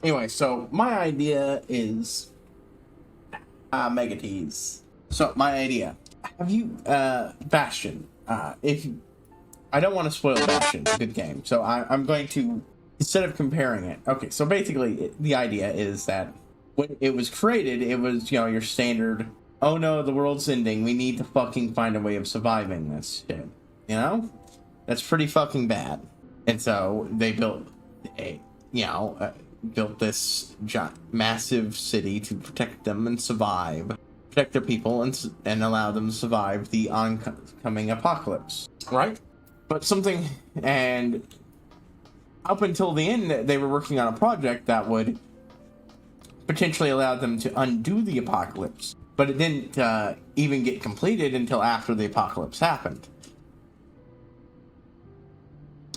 Anyway, so my idea is mega tease. So my idea. Have you Bastion? If I don't want to spoil Bastion, it's a good game. So I'm going to, instead of comparing it. Okay, so basically the idea is that when it was created, it was, you know, your standard, oh no, the world's ending, we need to fucking find a way of surviving this shit. You know? That's pretty fucking bad. And so they built built this massive city to protect them and survive, protect their people and allow them to survive the oncoming apocalypse, right? But and up until the end, they were working on a project that would potentially allow them to undo the apocalypse, but it didn't even get completed until after the apocalypse happened.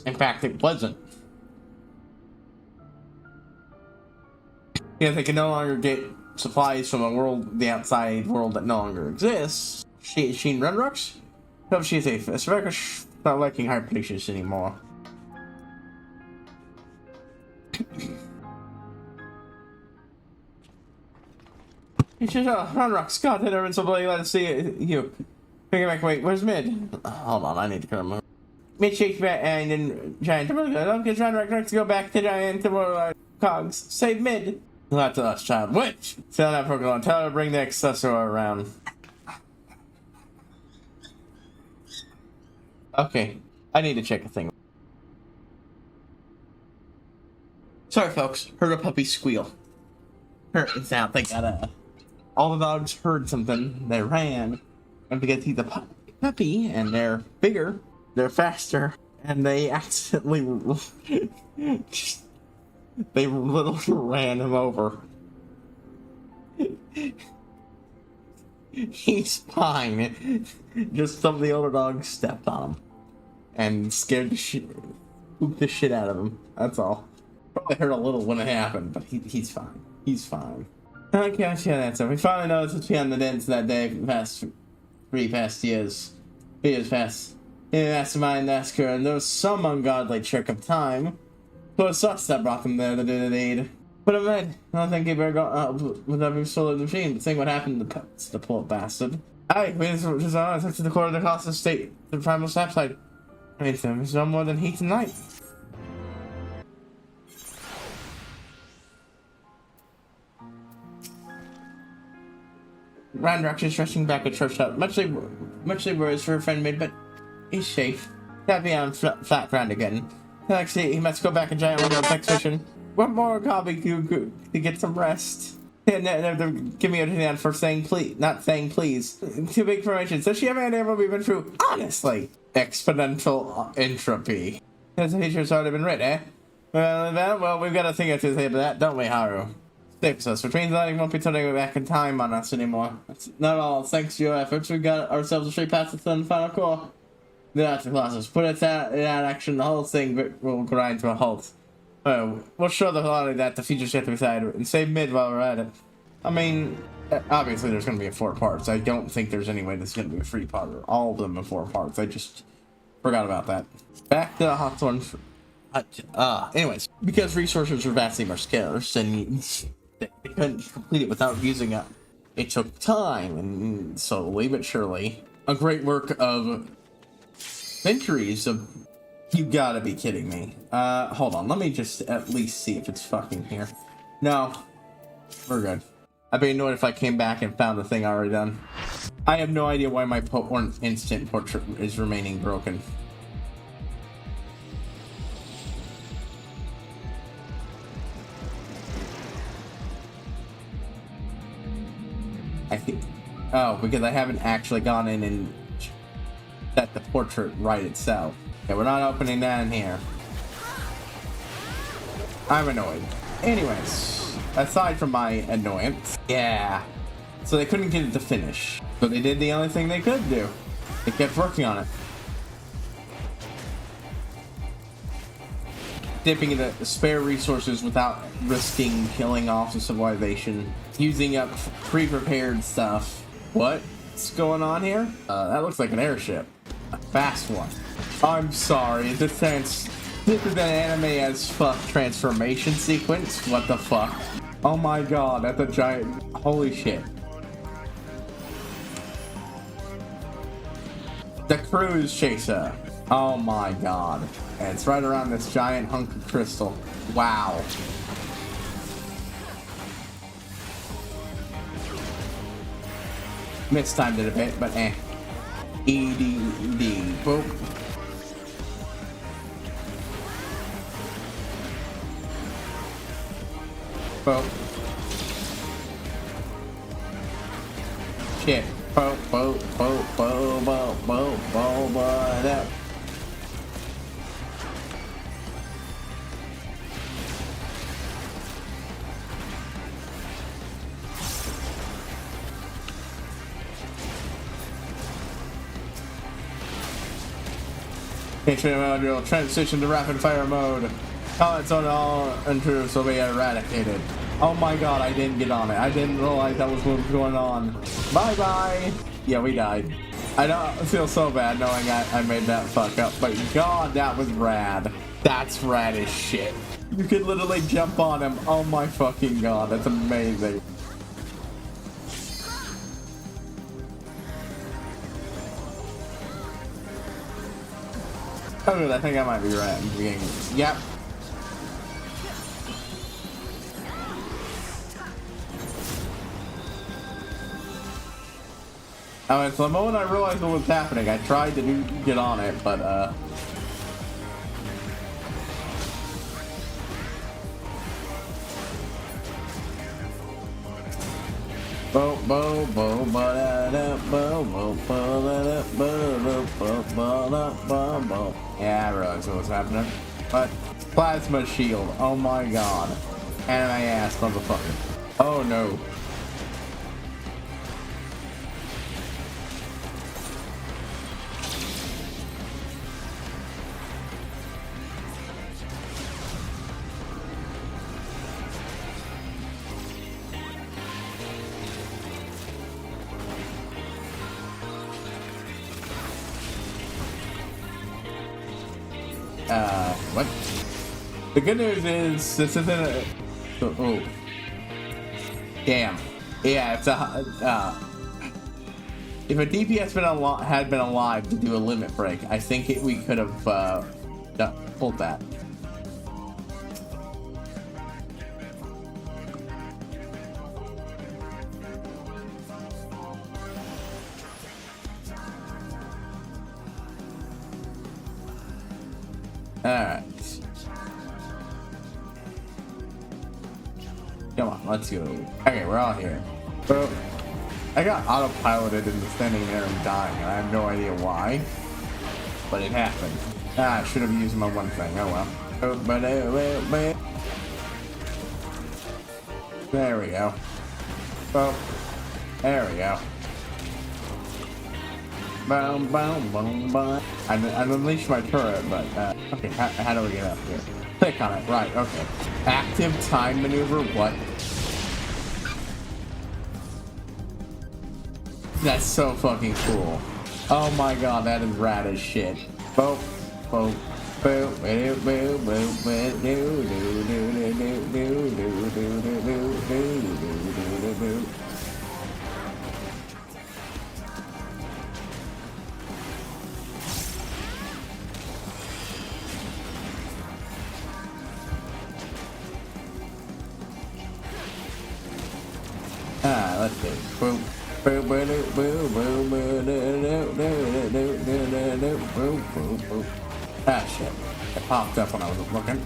In fact, it wasn't. Yeah, they can no longer get supplies from the outside world that no longer exists. Sheen Runrocks? Hope she's safe. It's not liking HighPriest anymore. It's just, Runrocks, God, I've never been so bloody glad to see you. Wait, where's Mid? Hold on, I need to come over. Mid shakes back and then Giant. Don't get Runrocks to go back to Giant to Cogs. Save Mid. Not to us, child. Witch! Tell that Pokemon. Tell her to bring the accessor around. Okay. I need to check a thing. Sorry, folks. Heard a puppy squeal. It's out. They got all the dogs heard something. They ran. And to get to the puppy, and they're bigger. They're faster. And they accidentally they literally ran him over. He's fine. Just some of the older dogs stepped on him and scared spooked the shit out of him. That's all. Probably hurt a little when it happened, but he's fine. He's fine. Okay, yeah, that's it. We finally noticed what's behind the dents that day past 3 past years. Years past. In Mastermind Nascar, and there was some ungodly trick of time. So it's us that brought them there that did the deed. Put him in. I don't think he better go with every soul of the machine, but think what happened to the pets, the poor bastard. Aye, we just took to the core of the costless state, the primal snapside. There's no more than heat and light. Randrock is rushing back at church up. Muchly worries for her friend Mid, but he's safe. Gotta be on flat ground again. Actually, he must go back and giant window next mission. One more copy to get some rest. And give me everything for saying please, not saying please. Too big information. So she have any idea what we've been through? Honestly, exponential entropy. As the feature's already been written, eh? Well, we've got a thing or two to say about that, don't we, Haru? Sticks us, which means that won't be turning back in time on us anymore. That's not all. Thanks to your efforts, we've got ourselves a straight path to the final core. The after classes. Put it out in action, the whole thing will grind to a halt. We'll show the quality that the future shit beside and save Mid while we're at it. I mean, obviously there's going to be 4 parts. I don't think there's any way this is going to be a 3-parter. All of them are 4 parts. I just forgot about that. Back to Hawthorne. Anyways, because resources are vastly more scarce and they couldn't complete it without using it, it took time, and slowly but surely, a great work of centuries of... You gotta be kidding me. Hold on. Let me just at least see if it's fucking here. No. We're good. I'd be annoyed if I came back and found the thing already done. I have no idea why my instant portrait is remaining broken. I think... Oh, because I haven't actually gone in and set the portrait right itself. Okay, we're not opening that in here. I'm annoyed. Anyways, aside from my annoyance, yeah. So they couldn't get it to finish. So they did the only thing they could do. They kept working on it. Dipping into spare resources without risking killing off the civilization. Using up pre-prepared stuff. What's going on here? That looks like an airship. A fast one. I'm sorry, this This is an anime as fuck transformation sequence. What the fuck? Oh my god, that's a giant. Holy shit. The cruise chaser. Oh my god. And it's right around this giant hunk of crystal. Wow. Mistimed it a bit, but eh. EDD. Boop. Boop. Shit. Boop, boop, boop, boop, boop, boop, boop, boop. Will transition to rapid fire mode. Comments on all intruders will be eradicated. Oh my god, I didn't get on it. I didn't realize that was what was going on. Bye bye. Yeah, we died. I don't feel so bad knowing I made that fuck up, but god, that was rad. That's rad as shit. You could literally jump on him. Oh my fucking god, that's amazing. Oh, I think I might be right. Yep. Oh, it's the moment I realized what was happening. I tried to get on it, but bo bo bo ba da bo bo bo da bo bo bo bo bo. Yeah, I realized what was happening. But plasma shield. Oh my god. Anime ass motherfucker. Oh no. What? The good news is this isn't a. Oh. Damn. Yeah, it's a. If a DPS had been alive to do a limit break, I think we could have pulled that. Alright. Come on, let's go. Okay, we're all here. So, I got autopiloted and standing there and dying, and I have no idea why. But it happened. I should have used my one thing. Oh well. There we go. Oh, there we go. Boom, boom, boom, boom. I unleashed my turret, but okay, how do we get up here? Click on it, right, okay. Active time maneuver, what? That's so fucking cool. Oh my god, that is rad as shit. Boop, boop, boop, boop, boop, boop, boop, do, do, do, do, do, do, do, do, do, do, do, do. Let's see. Boom. Boom, boom, boom, boom, boom, boom, boom, boom. Ah, shit. It popped up when I was looking.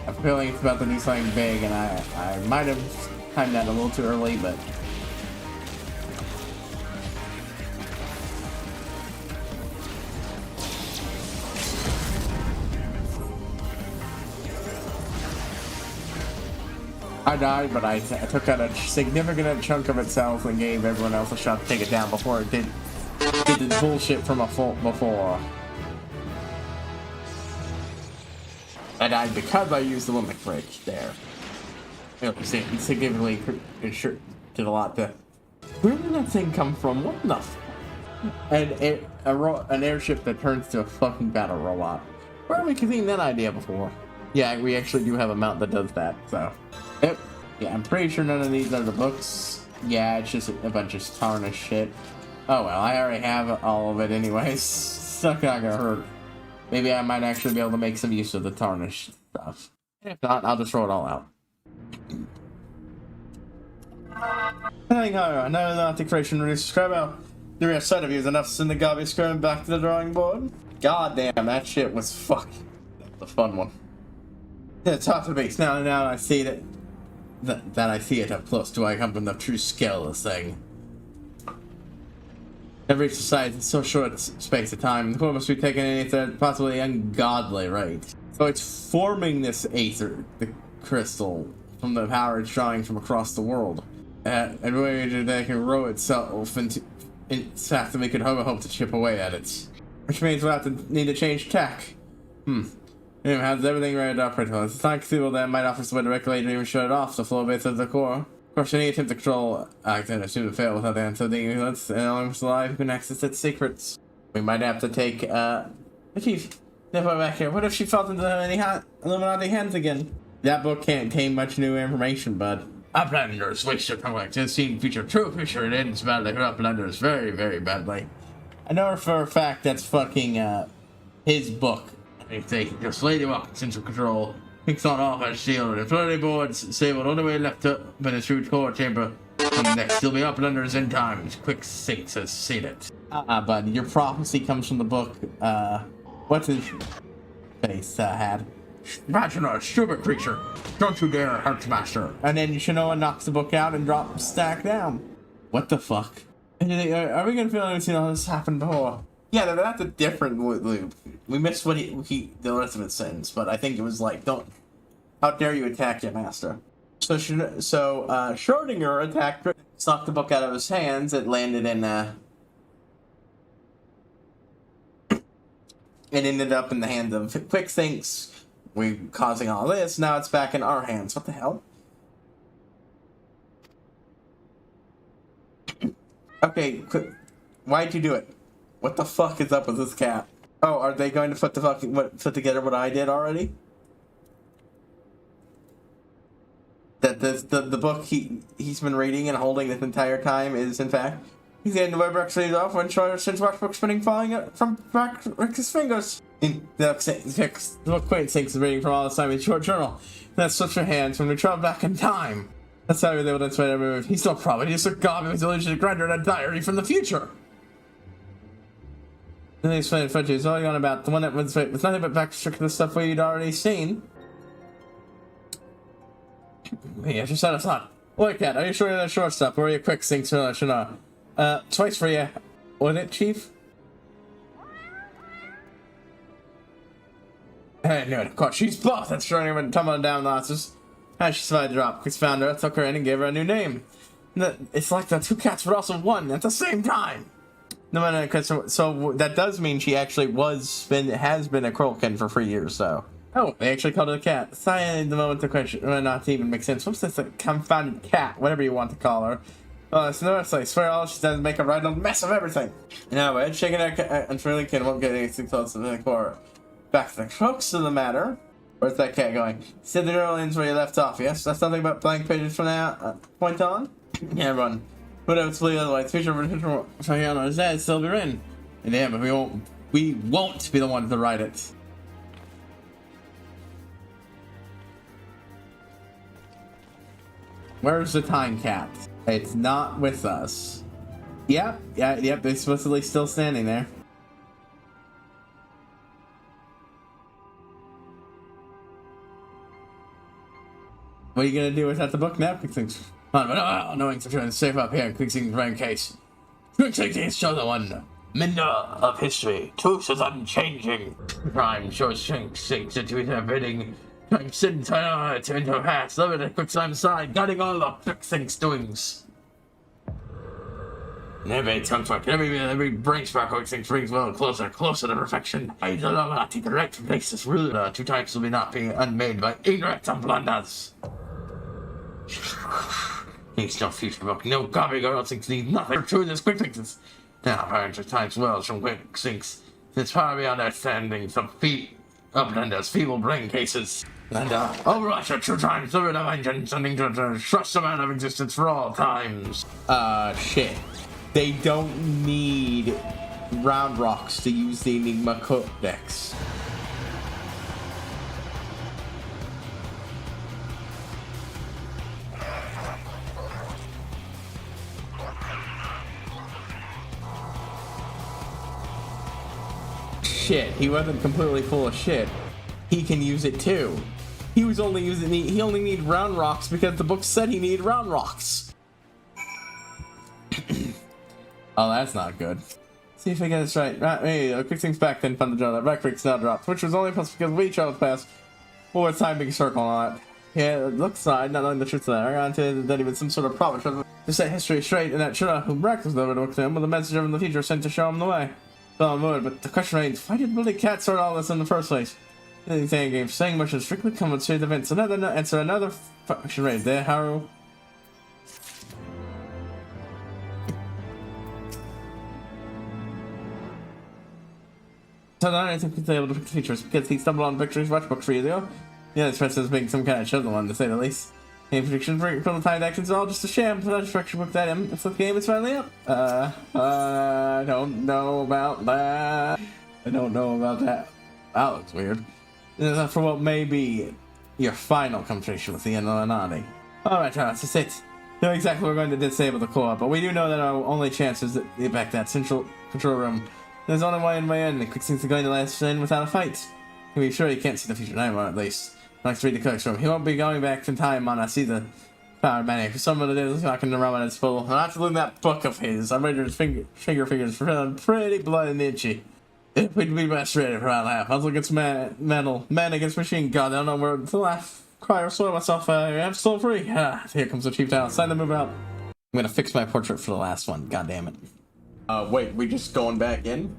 I'm feeling it's about to do something big, and I might have timed that a little too early, but I died, but I took out a significant chunk of itself and gave everyone else a shot to take it down before it did the bullshit from before. I died because I used the limit break there. It significantly did a lot to Where did that thing come from? What the f... An airship that turns to a fucking battle robot. Where have we seen that idea before? Yeah, we actually do have a mount that does that, so... Yep. Yeah, I'm pretty sure none of these are the books. Yeah, it's just a bunch of tarnished shit. Oh well, I already have all of it anyways. It's not gonna hurt. Maybe I might actually be able to make some use of the tarnished stuff. If not, I'll just throw it all out. Another articulation reduced subscriber. The real side of you is enough to send the garbage screen back to the drawing board. God damn, that shit was fucking the fun one. Yeah, it's hard to beat. Now I see that I see it up close to I come from the true scale of this thing. Every society in so short space of time, the core must be taken in a possibly ungodly rate. So it's forming this aether, the crystal, from the power it's drawing from across the world. And way that can row itself into fact that we could hope to chip away at it. Which means we'll have to need to change tech. It has everything ready to operate on. It's not conceivable that it might offer some way to regulate or even shut it off the flow base of the core. Of course, any attempt to control accident is soon to fail without the answer of the ignorance, and almost alive who can access its secrets. We might have to take, the chief. Never back here. What if she fell into the Illuminati hands again? That book can't contain much new information, bud. Uplanders wish to collect and seen future true future it ends badly for Uplanders very, very badly. I know for a fact that's fucking, his book. If they just lady walks into control, picks on off as shield, and flirty boards disabled all the way left up in the true core chamber. And next, you'll be Uplanders in time. Quick Sinks has seen it. Bud, your prophecy comes from the book, what's his face, had? Vaginal, stupid creature. Don't you dare, Heartsmaster. And then Shinoa knocks the book out and drops Stack down. What the fuck? Are we gonna feel like we've seen all this happen before? Yeah, that's a different loop. We missed what the rest of it sentence, but I think it was like, how dare you attack your master? So Schrodinger attacked, knocked the book out of his hands. It landed in, it ended up in the hands of Quick Sinks. We causing all this. Now it's back in our hands. What the hell? Okay, quick. Why'd you do it? What the fuck is up with this cat? Oh, are they going to put put together what I did already? That the book he's been reading and holding this entire time is in fact he's getting the web sleeves off when since Watchbook spinning falling from back his fingers. The book Quaint Sinks is reading from all this time in short journal. That slips your hands when we travel back in time. That's how he was able to explain every move. He's still probably just a god with his illusion to render a diary from the future. Then they explained it French. It's all on about the one that was nothing but backstrick the stuff we'd already seen. Yeah, just said it's not. Look at, are you sure you're that shortstop? Or are you Quick Sinks or not? Twice for you. Was it, Chief? Hey, no, of course, she's both. That's showing her and tumbling down the losses. As she survived the drop, Quick found her, took her in, and gave her a new name. It's like the two cats were also one at the same time. No matter, so that does mean she actually has been a Krolkin for 3 years, so. Oh, they actually called it a cat. Silent the moment the question not to even make sense. What's this confounded cat, whatever you want to call her? Oh, it's no, I swear all she does is make a right old mess of everything. Now, Ed, shaking her and really kid won't get anything close to the core. Back to the crux of the matter. Where's that cat going? Said the girl ends where you left off, yes? That's nothing but blank pages from now point on? Yeah, everyone. Whatever to believe otherwise. Future for here on his head still be written. And yeah, but we won't be the ones to write it. Where's the time cat? It's not with us. Yep, it's supposedly still standing there. What are you gonna do without the book now? Quick Things. Knowing to safe up here in Quick Things' brain case. Quick Things show the one. Minder of history. Truth is unchanging. Crime shows sinks into his bidding. Time sin to into her past. Love it at Quick Time's side, guiding all the Quick Things' doings. And every tongue fuck, every brain spark Quick Things brings well closer to perfection. I do not take the right to place this ruler. 2 times will be not being unmade by ignorance and blunders. Needs no future book, no copy girl thinks needs nothing true this quick fixes. Now parents times wells from quick sinks. It's far beyond understanding some feet uplanders feeble brain cases. And overrush at 2 times the rid of engine sending to trust the man of existence for all times. Shit. They don't need round rocks to use the Enigma Codex. Shit, he wasn't completely full of shit. He can use it too. He was only using he only needed round rocks because the book said he needed round rocks. Oh, that's not good. See if I get this right. Hey, quick things back then found the journal that records now dropped, which was only possible because we traveled past. Well, it's time big circle on it. Yeah, it looks like not knowing the truth of that. I got into that even some sort of prophet to set history straight, and that Shura who breakfast over to him with a messenger from the future sent to show him the way. Well, I'm worried, but the question remains, why did Bloody Cat start all this in the first place? Anything game saying much is strictly common to the events. Another function raid there, Haru. So I think he's able to pick the features because he stumbled on Victory's watchbook for you, though. Yeah, this person is being some kind of chiseled one, to say the least. Any predictions for the timed actions are all just a sham. So that picture book that in. If the game is finally up. I don't know about that. I don't know about that. That looks weird. For what may be your final confrontation with the Illuminati. Alright, that's just it. Know exactly we're going to disable the core, but we do know that our only chance is to get back that central control room. There's only one way in. The quick things are going to last in without a fight. To be sure you can't see the future nightmare at least. Next read the cook's room. He won't be going back in time on us either. Power maniac. For some of the days knocking around his full. I'll have to look at that book of his. I read his finger figures for feeling pretty bloody and itchy. It would be best ready for around half. I was looking at metal. Man against machine. God, I don't know where to laugh. Cry or swear myself. I'm still free. Here comes the chief town. Sign the move out. I'm gonna fix my portrait for the last one. God damn it. Wait, we just going back in?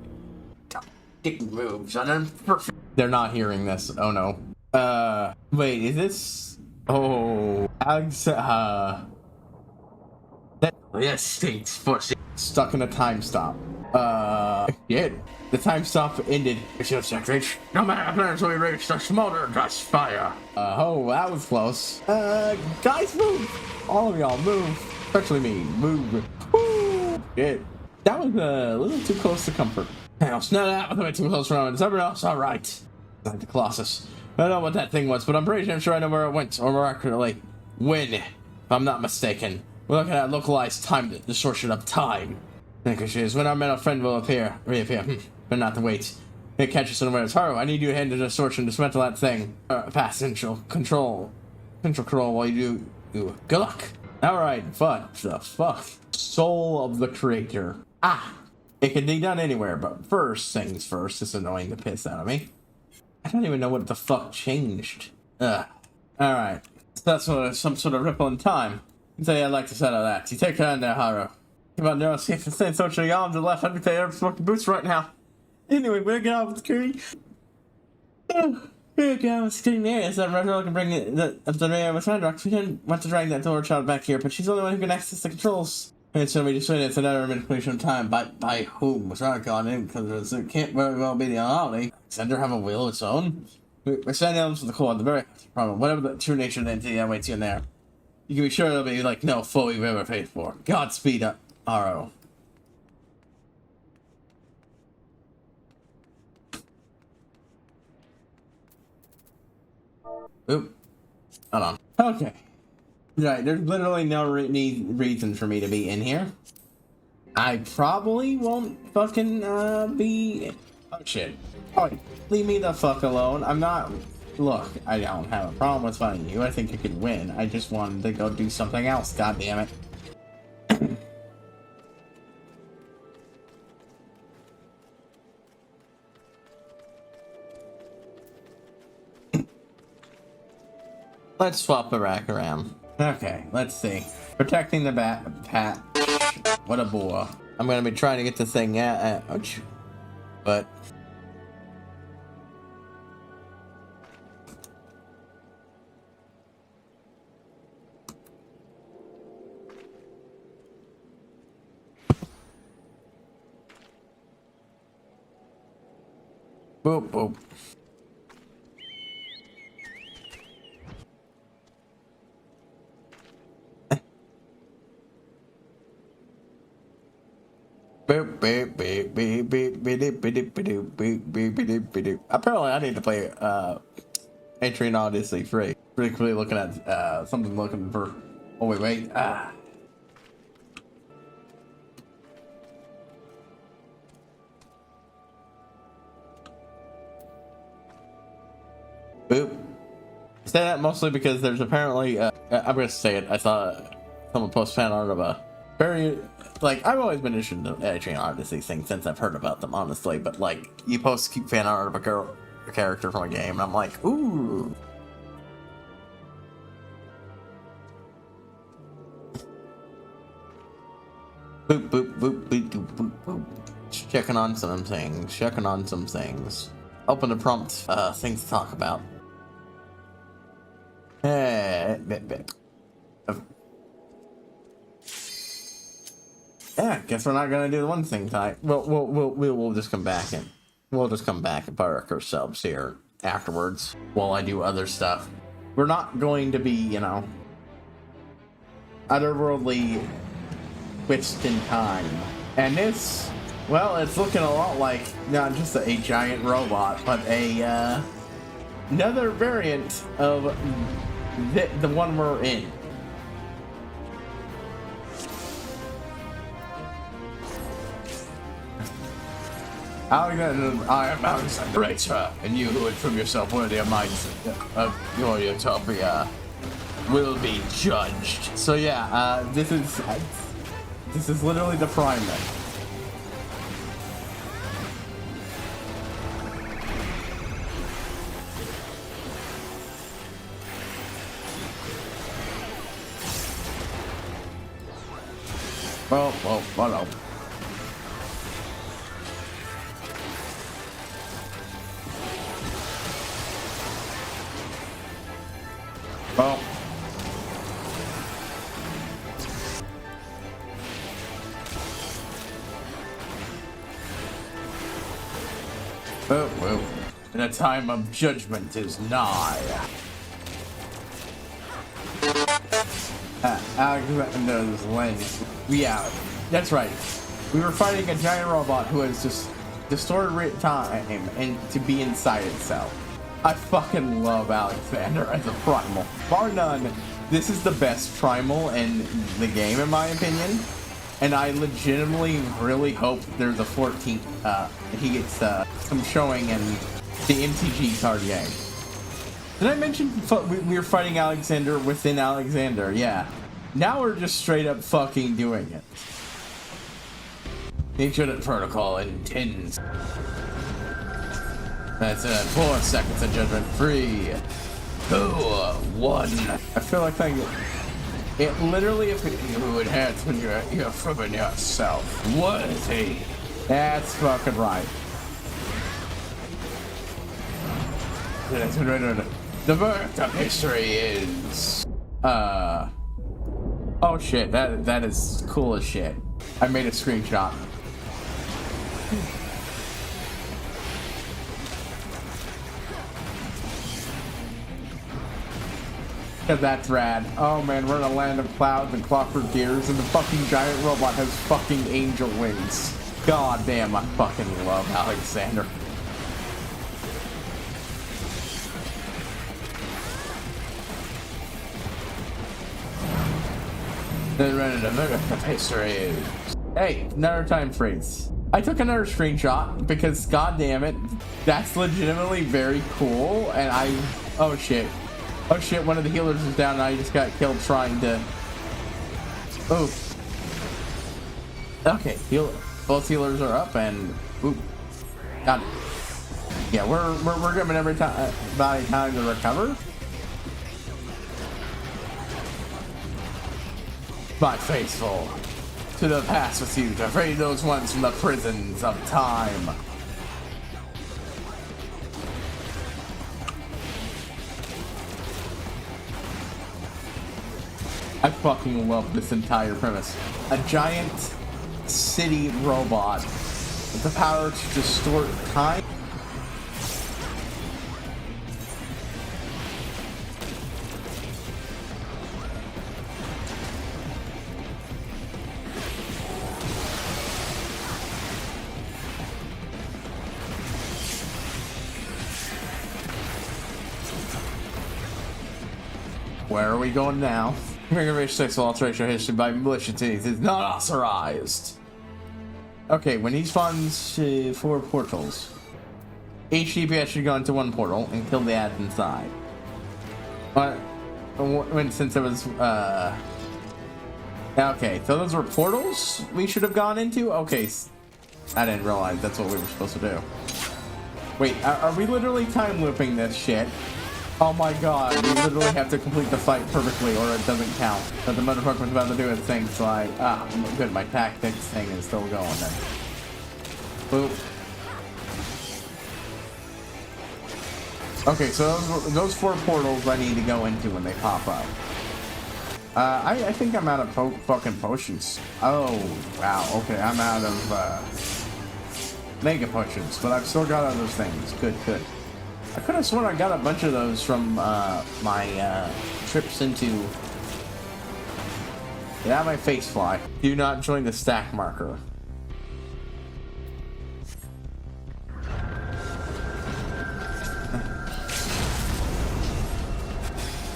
Dick moves on him. They're not hearing this. Oh no. Wait, is this? Oh, Yes, states force stuck in a time stop. Shit. The time stop ended. No matter plans we reach the smolder dust fire. Oh, that was close. Guys, move! All of y'all, move. Especially me, move. Woo! Shit. That was a little too close to comfort. Hell, snap that with a bit too close around. Is everyone else alright? Like the Colossus. I don't know what that thing was, but I'm pretty sure I know where it went, or more accurately, when, if I'm not mistaken. We're looking at localized time distortion of time. Is when our metal friend will reappear. But not to wait. It catches unawares. Haru, I need you to hand the distortion, dismantle that thing. Pass central control while you do. Good luck. Alright, what the fuck? Soul of the creator. It can be done anywhere, but first things first. It's annoying the piss out of me. I don't even know what the fuck changed. Alright. That's some sort of ripple in time. So yeah, I'd like to settle that. You take care in there, Haru. Come on, no, see if the same social arms are left. I'd be there smoking boots right now. Anyway, we're gonna get out of the screen. We're gonna get out of the screen there. So that Retro can bring it up the rear with Sandrox. We didn't want to drag that door child back here, but she's the only one who can access the controls. And so we just wait. It's another manipulation of time. By whom? Was not gone in because it can't very well be the anomaly. Sender have a will of its own. We're sending elements to the core. The very problem. Whatever the true nature of the entity that waits you in there, you can be sure it'll be like no foe you've ever paid for. Godspeed, Aro. Oop. Hold on. Okay. Right, there's literally no reason for me to be in here. I probably won't fucking, be... Oh, shit. Oh, leave me the fuck alone. I'm not... Look, I don't have a problem with fighting you. I think you could win. I just wanted to go do something else, God damn it. Let's swap the rack around. Okay, let's see. Protecting the pat. What a bore. I'm gonna be trying to get the thing ouch. But Boop, boop. Apparently, I need to play Entry Odyssey free. Really quickly looking at something looking for. Oh wait. Boop. I say that mostly because there's apparently I'm gonna say it. I saw someone post fan art of a very, like, I've always been interested in Entry Odyssey things since I've heard about them, honestly. But like, you post fan art of a character from a game, and I'm like, ooh. Boop, boop, boop, boop, boop, boop, boop. Checking on some things. Open the prompt, things to talk about. Yeah, guess we're not gonna do the one thing tonight. We'll just come back and park ourselves here afterwards while I do other stuff. We're not going to be, you know, otherworldly twist in time. And this, well, it's looking a lot like not just a giant robot, but a another variant of the one we're in. Alexander, I am Alexander Rachel, and you who would prove yourself worthy of your utopia will be judged. So yeah, this is literally the primer. Well, no. Well. Well. And a time of judgment is nigh. Alexander's lens. Yeah, that's right. We were fighting a giant robot who has just distorted time and to be inside itself. I fucking love Alexander as a primal. Bar none, this is the best primal in the game, in my opinion. And I legitimately really hope there's a 14th, he gets some showing in the MTG card game. Did I mention we were fighting Alexander within Alexander? Yeah. Now we're just straight up fucking doing it. Ancient Protocol intends. That's it. 4 seconds of judgment free. 2, 1. I feel like it literally, if you would have when you're from yourself. Worthy. That's fucking right. The birth of history is oh shit, that is cool as shit. I made a screenshot. That's rad. Oh man, we're in a land of clouds and clockwork gears, and the fucking giant robot has fucking angel wings. God damn, I fucking love Alexander. History. Hey, another time freeze. I took another screenshot because god damn it, that's legitimately very cool. And oh shit, one of the healers is down and I just got killed trying to. Oh. Okay, both healers are up and oop. Got it. Yeah, we're giving everybody time to recover. My faithful, to the past with you, to free those ones from the prisons of time. I fucking love this entire premise. A giant city robot with the power to distort time Where are we going now? Configuration sexual alteration history by militia teams is not authorized. Okay, when he spawns 4 portals, each DPS should go into 1 portal and kill the ads inside. But since it was okay, so those were portals we should have gone into. Okay, I didn't realize that's what we were supposed to do. Wait, are we literally time looping this shit? Oh my god, we literally have to complete the fight perfectly or it doesn't count. But the motherfucker was about to do his thing, so good, my tactics thing is still going then. Boop. Okay, so those 4 portals I need to go into when they pop up. I think I'm out of fucking potions. Oh, wow, okay, I'm out of mega potions, but I've still got other things. Good, good. I could have sworn I got a bunch of those from my trips into... Get out of my face, fly. Do not join the stack marker.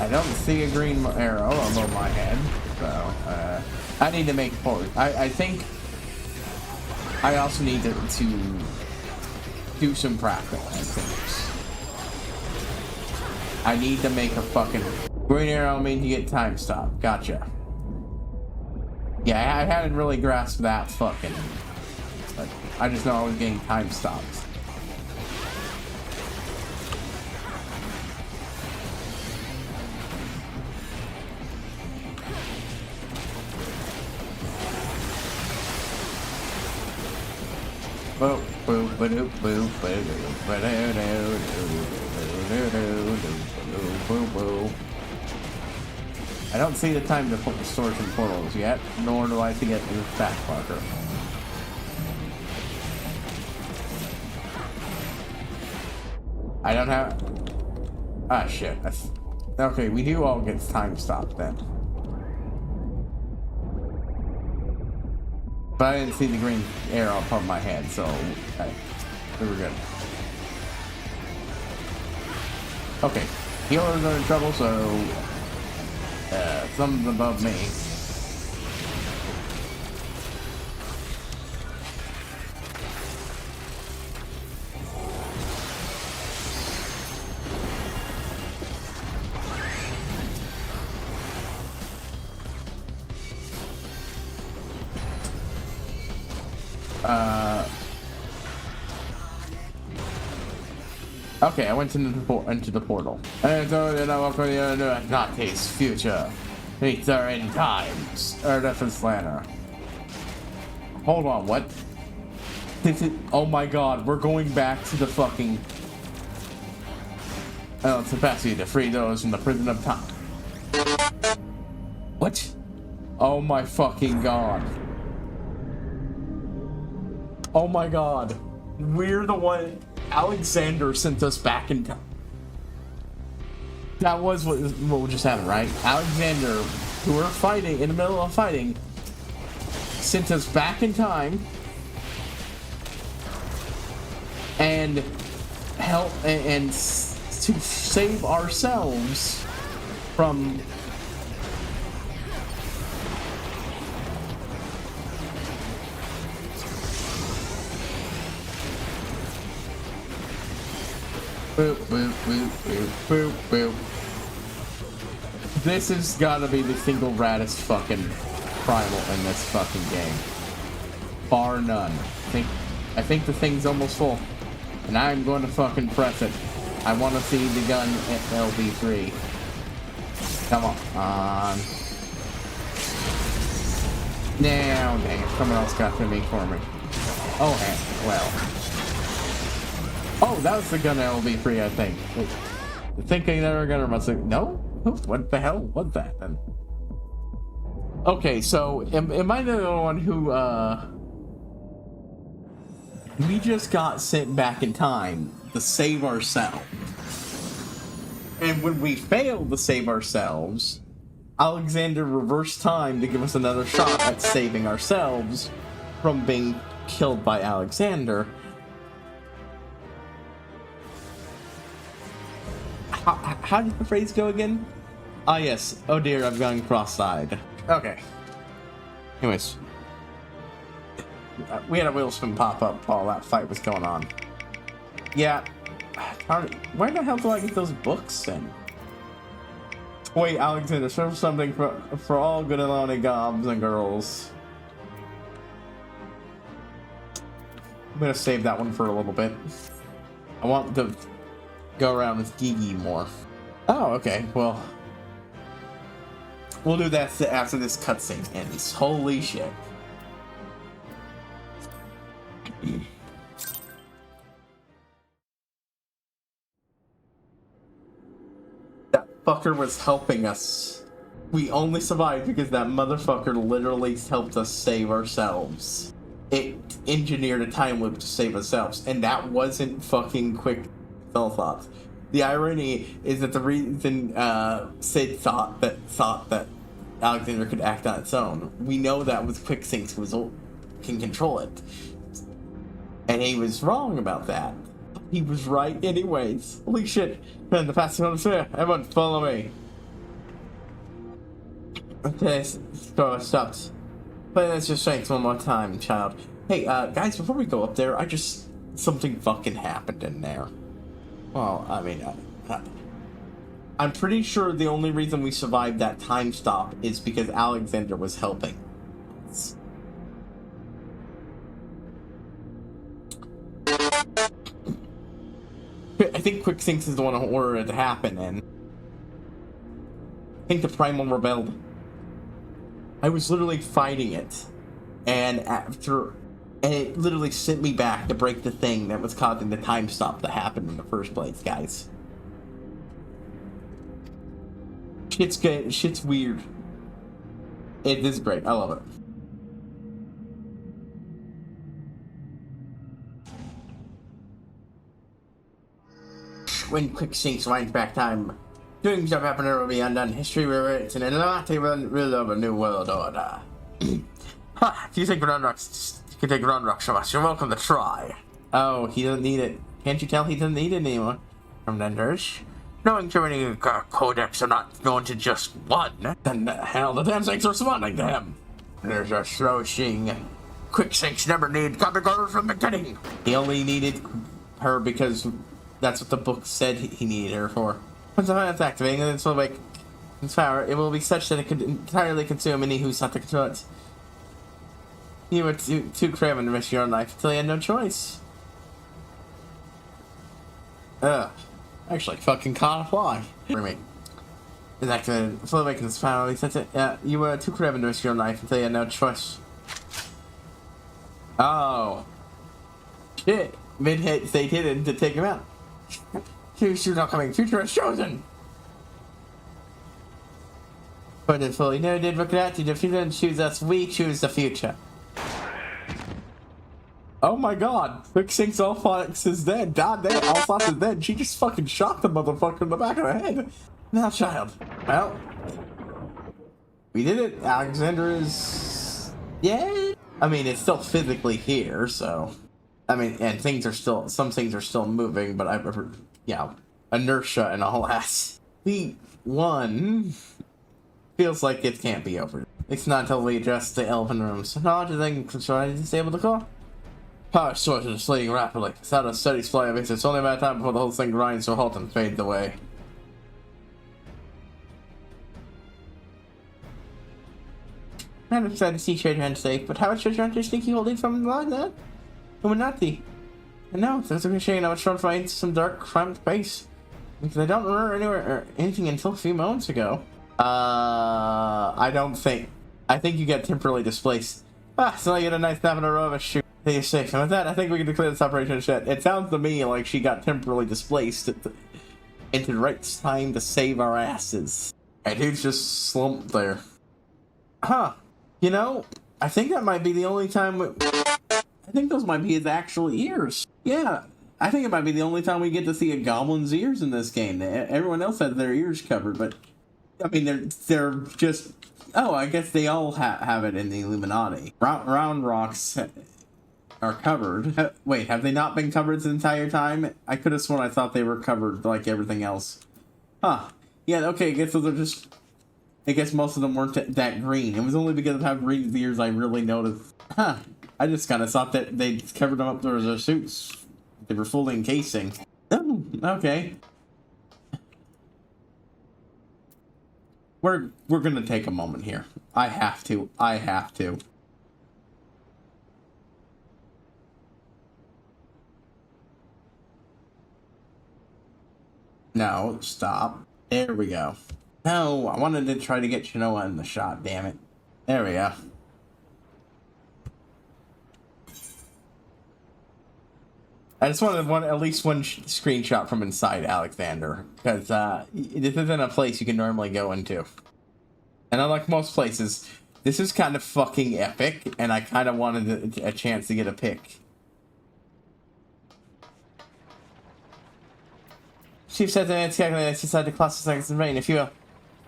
I don't see a green arrow above my head, so I need to make forward. I think I also need to do some practical things. I need to make a fucking green arrow mean you get time stop. Gotcha. Yeah, I hadn't really grasped that fucking. But I just know I was getting time stops. I don't see the time to put the storage in portals yet, nor do I see it in the stack marker. I don't have... Ah, shit. Okay, we do all get time stopped then. But I didn't see the green arrow above my head, so okay, we were good. Okay, healers are in trouble, so something's above me. Okay, I went into the portal. And so then I walk on the other, not his future. It's our end times. Or different slanter. Hold on, what? This is, oh my god, we're going back to the fucking... capacity to free those in the prison of time. What? Oh my fucking god. Oh my god. We're the one... Alexander sent us back in time. That was what just happened, right? Alexander, who we're fighting, in the middle of fighting, sent us back in time and help and to save ourselves from boop, boop, boop, boop, boop, boop. This has gotta be the single raddest fucking primal in this fucking game. Bar none. I think the thing's almost full. And I'm going to fucking press it. I want to see the gun at LB3. Come on. Now, dang it. Someone else got to me for me. Oh, well. Oh, that was the gun LB3, I think. The thinking they were gonna must have... No? What the hell was that then? Okay, so am I the one who, we just got sent back in time to save ourselves. And when we failed to save ourselves, Alexander reversed time to give us another shot at saving ourselves from being killed by Alexander. How did the phrase go again? Ah, yes. Oh dear, I've gone cross-eyed. Okay. Anyways. We had a wheel spin pop up while that fight was going on. Yeah. Where the hell do I get those books then? Wait, Alexander, serve something for all good and lonely gobs and girls. I'm gonna save that one for a little bit. I want to go around with Gigi more. Oh, okay. Well, we'll do that after this cutscene ends. Holy shit. That fucker was helping us. We only survived because that motherfucker literally helped us save ourselves. It engineered a time loop to save ourselves, and that wasn't fucking quick thought. The irony is that the reason Sid thought that Alexander could act on its own, we know that with quick syncs can control it, and he was wrong about that. He was right anyways. Holy shit! Man, the fastest one is here. Everyone, follow me. Okay, so stopped. Play that's your strength one more time, child. Hey, guys, before we go up there, something fucking happened in there. Well, I mean, I'm pretty sure the only reason we survived that time stop is because Alexander was helping. I think Quick Sinks is the one who ordered it to happen, and I think the Primal rebelled. I was literally fighting it, and it literally sent me back to break the thing that was causing the time stop to happen in the first place, guys. Shit's good. Shit's weird. It is great. I love it. When Quick Sinks winds back time, doing stuff happening will be undone. History rewritten, and Illuminati will of a new world order. Ha! If you think ground rocks can take ground rocks from us, you're welcome to try. Oh, he doesn't need it. Can't you tell he doesn't need it anymore? From Denders. Knowing too many codex are not going to just one. Then the hell, the damn things are responding to him. There's a sloshing. Quick Sinks never need copy orders from the beginning. He only needed her because that's what the book said he needed her for. Once the planet's activating, this will wake its power. It will be such that it could entirely consume any who sought to control it. You were too craven to risk your own life until you had no choice. Actually, fucking can't fly. Remake. It's activated. Full awakens power. You were too craven to risk your own life until you had no choice. Oh. Shit. Mid-hit, they did it to take him out. Choose your upcoming future is chosen. But if you never did look at you, if you didn't choose us, we choose the future. Oh my god, Quick Sinks Allfox is dead. God damn, Allfox is dead. She just fucking shot the motherfucker in the back of the head. Now, child. Well, we did it. Alexander is... yeah. I mean, it's still physically here, so... I mean, and some things are still moving, but I prefer, inertia and all that. We won. Feels like it can't be over. It's not until we address the elven rooms. Knowledge is then able to call. Power source is fleeing rapidly. Without a steady supply of it, it's only a matter of time before the whole thing grinds to a halt and fades away. I understand to see treasure hunt safe, but how much treasure hunters think you holding from the line then? Illuminati. And now, there's a machine I was trying to find some dark, cramped space. Because I don't remember anywhere or anything until a few moments ago. I think you get temporarily displaced. So I get a nice nap in a row of a shoot. You're safe. And with that, I think we can declare this operation shut. It sounds to me like she got temporarily displaced into the right time to save our asses. And dude's just slumped there. Huh. You know, I think that might be the only time I think those might be his actual ears. Yeah, I think it might be the only time we get to see a goblin's ears in this game. Everyone else has their ears covered, but I mean, they're just... oh, I guess they all have it in the Illuminati. Round rocks are covered. Wait, have they not been covered the entire time? I could have sworn I thought they were covered like everything else. Huh. Yeah, okay, I guess those are just... I guess most of them weren't that green. It was only because of how green the ears I really noticed. Huh. I just kind of thought that they covered them up with their suits. They were fully encasing. Oh, okay. We're gonna take a moment here. I have to. No, stop. There we go. No, I wanted to try to get Shinoa in the shot, damn it. There we go. I just wanted at least one screenshot from inside Alexander, because this isn't a place you can normally go into. And unlike most places, this is kind of fucking epic, and I kind of wanted a chance to get a pic. Chief said that it's calculated inside the cluster seconds in rain. If you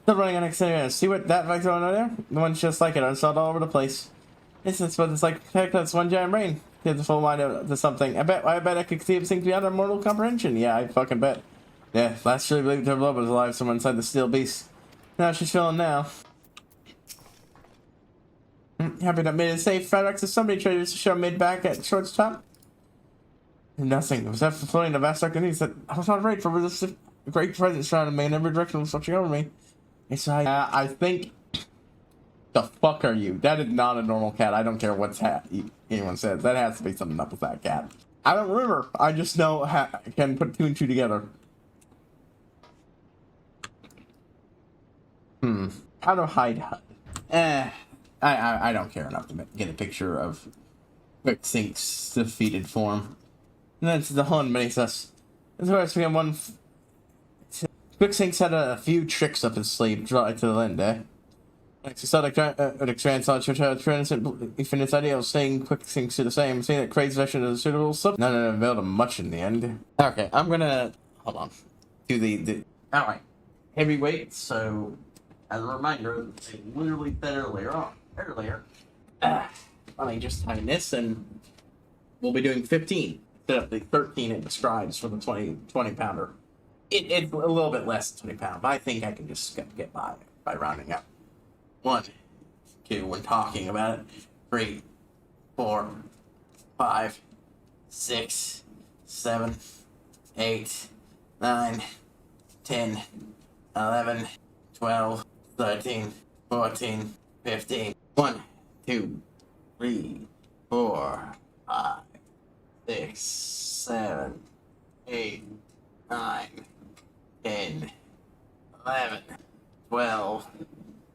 still running on exterior, see what that vector over there? The one's just like it. I saw it all over the place. It's like that's one giant brain. Gives a full mind to something. I bet I could see it sink beyond our mortal comprehension. Yeah, I fucking bet. Yeah, last year I believed her blood was alive somewhere inside the steel beast. Now she's feeling now. Happy that made it safe. FedEx is somebody traded to show mid back at Short's top. Nothing. It was after floating the vast dark news that I was not afraid for this great presence surrounding me in every direction was watching over me. It's I think. The fuck are you? That is not a normal cat. I don't care what's anyone says. That has to be something up with that cat. I don't remember. I just know I can put two and two together. How to hide HUD? I don't care enough to get a picture of Quicksynk's defeated form. And that's the Hun makes us. As far as we have one. Quicksynk's had a few tricks up his sleeve. Draw it to the end, eh? Exotic infinite idea of saying Quicksynk's do the same. Saying that Craig's version is a suitable sub. None of them availed him much in the end. Okay, I'm gonna hold on. Do the alright. Heavyweight, so as a reminder, I literally said earlier. Let me just time this and we'll be doing 15 instead of the 13 it describes for the 20 pounder. It's a little bit less than 20 pounds, but I think I can just get by rounding up. 1, 2, when talking about it. 3, 4, 5, 6, 7, 8, 9, 10, 11, 12, 13, 14, 15. 1, 2, 3, 4, 5, 6, 7, 8, 9, 10, 11, 12,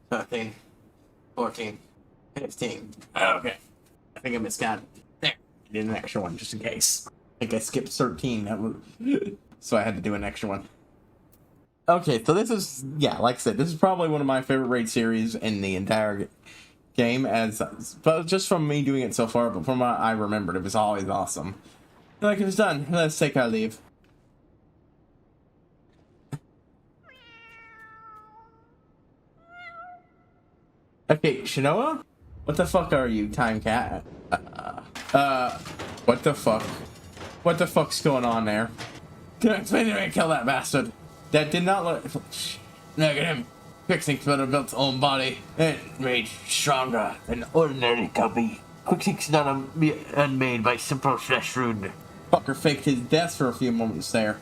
13, 14, 15. Okay. I think I miscounted. There. I did an extra one just in case. I think I skipped 13. That was... so I had to do an extra one. Okay, so this is, yeah, like I said, this is probably one of my favorite raid series in the entire game, but just from me doing it so far, but from what I remembered, it was always awesome. Like, it's done. Let's take our leave. Okay, Shinoa? What the fuck are you, Time Cat? What the fuck? What the fuck's going on there? Can I explain to me and kill that bastard? That did not look... Look at him. Quicksynk's better built his own body. It made stronger than ordinary cubby. Quicksynk's not unmade by simple flesh wound. Fucker faked his death for a few moments there.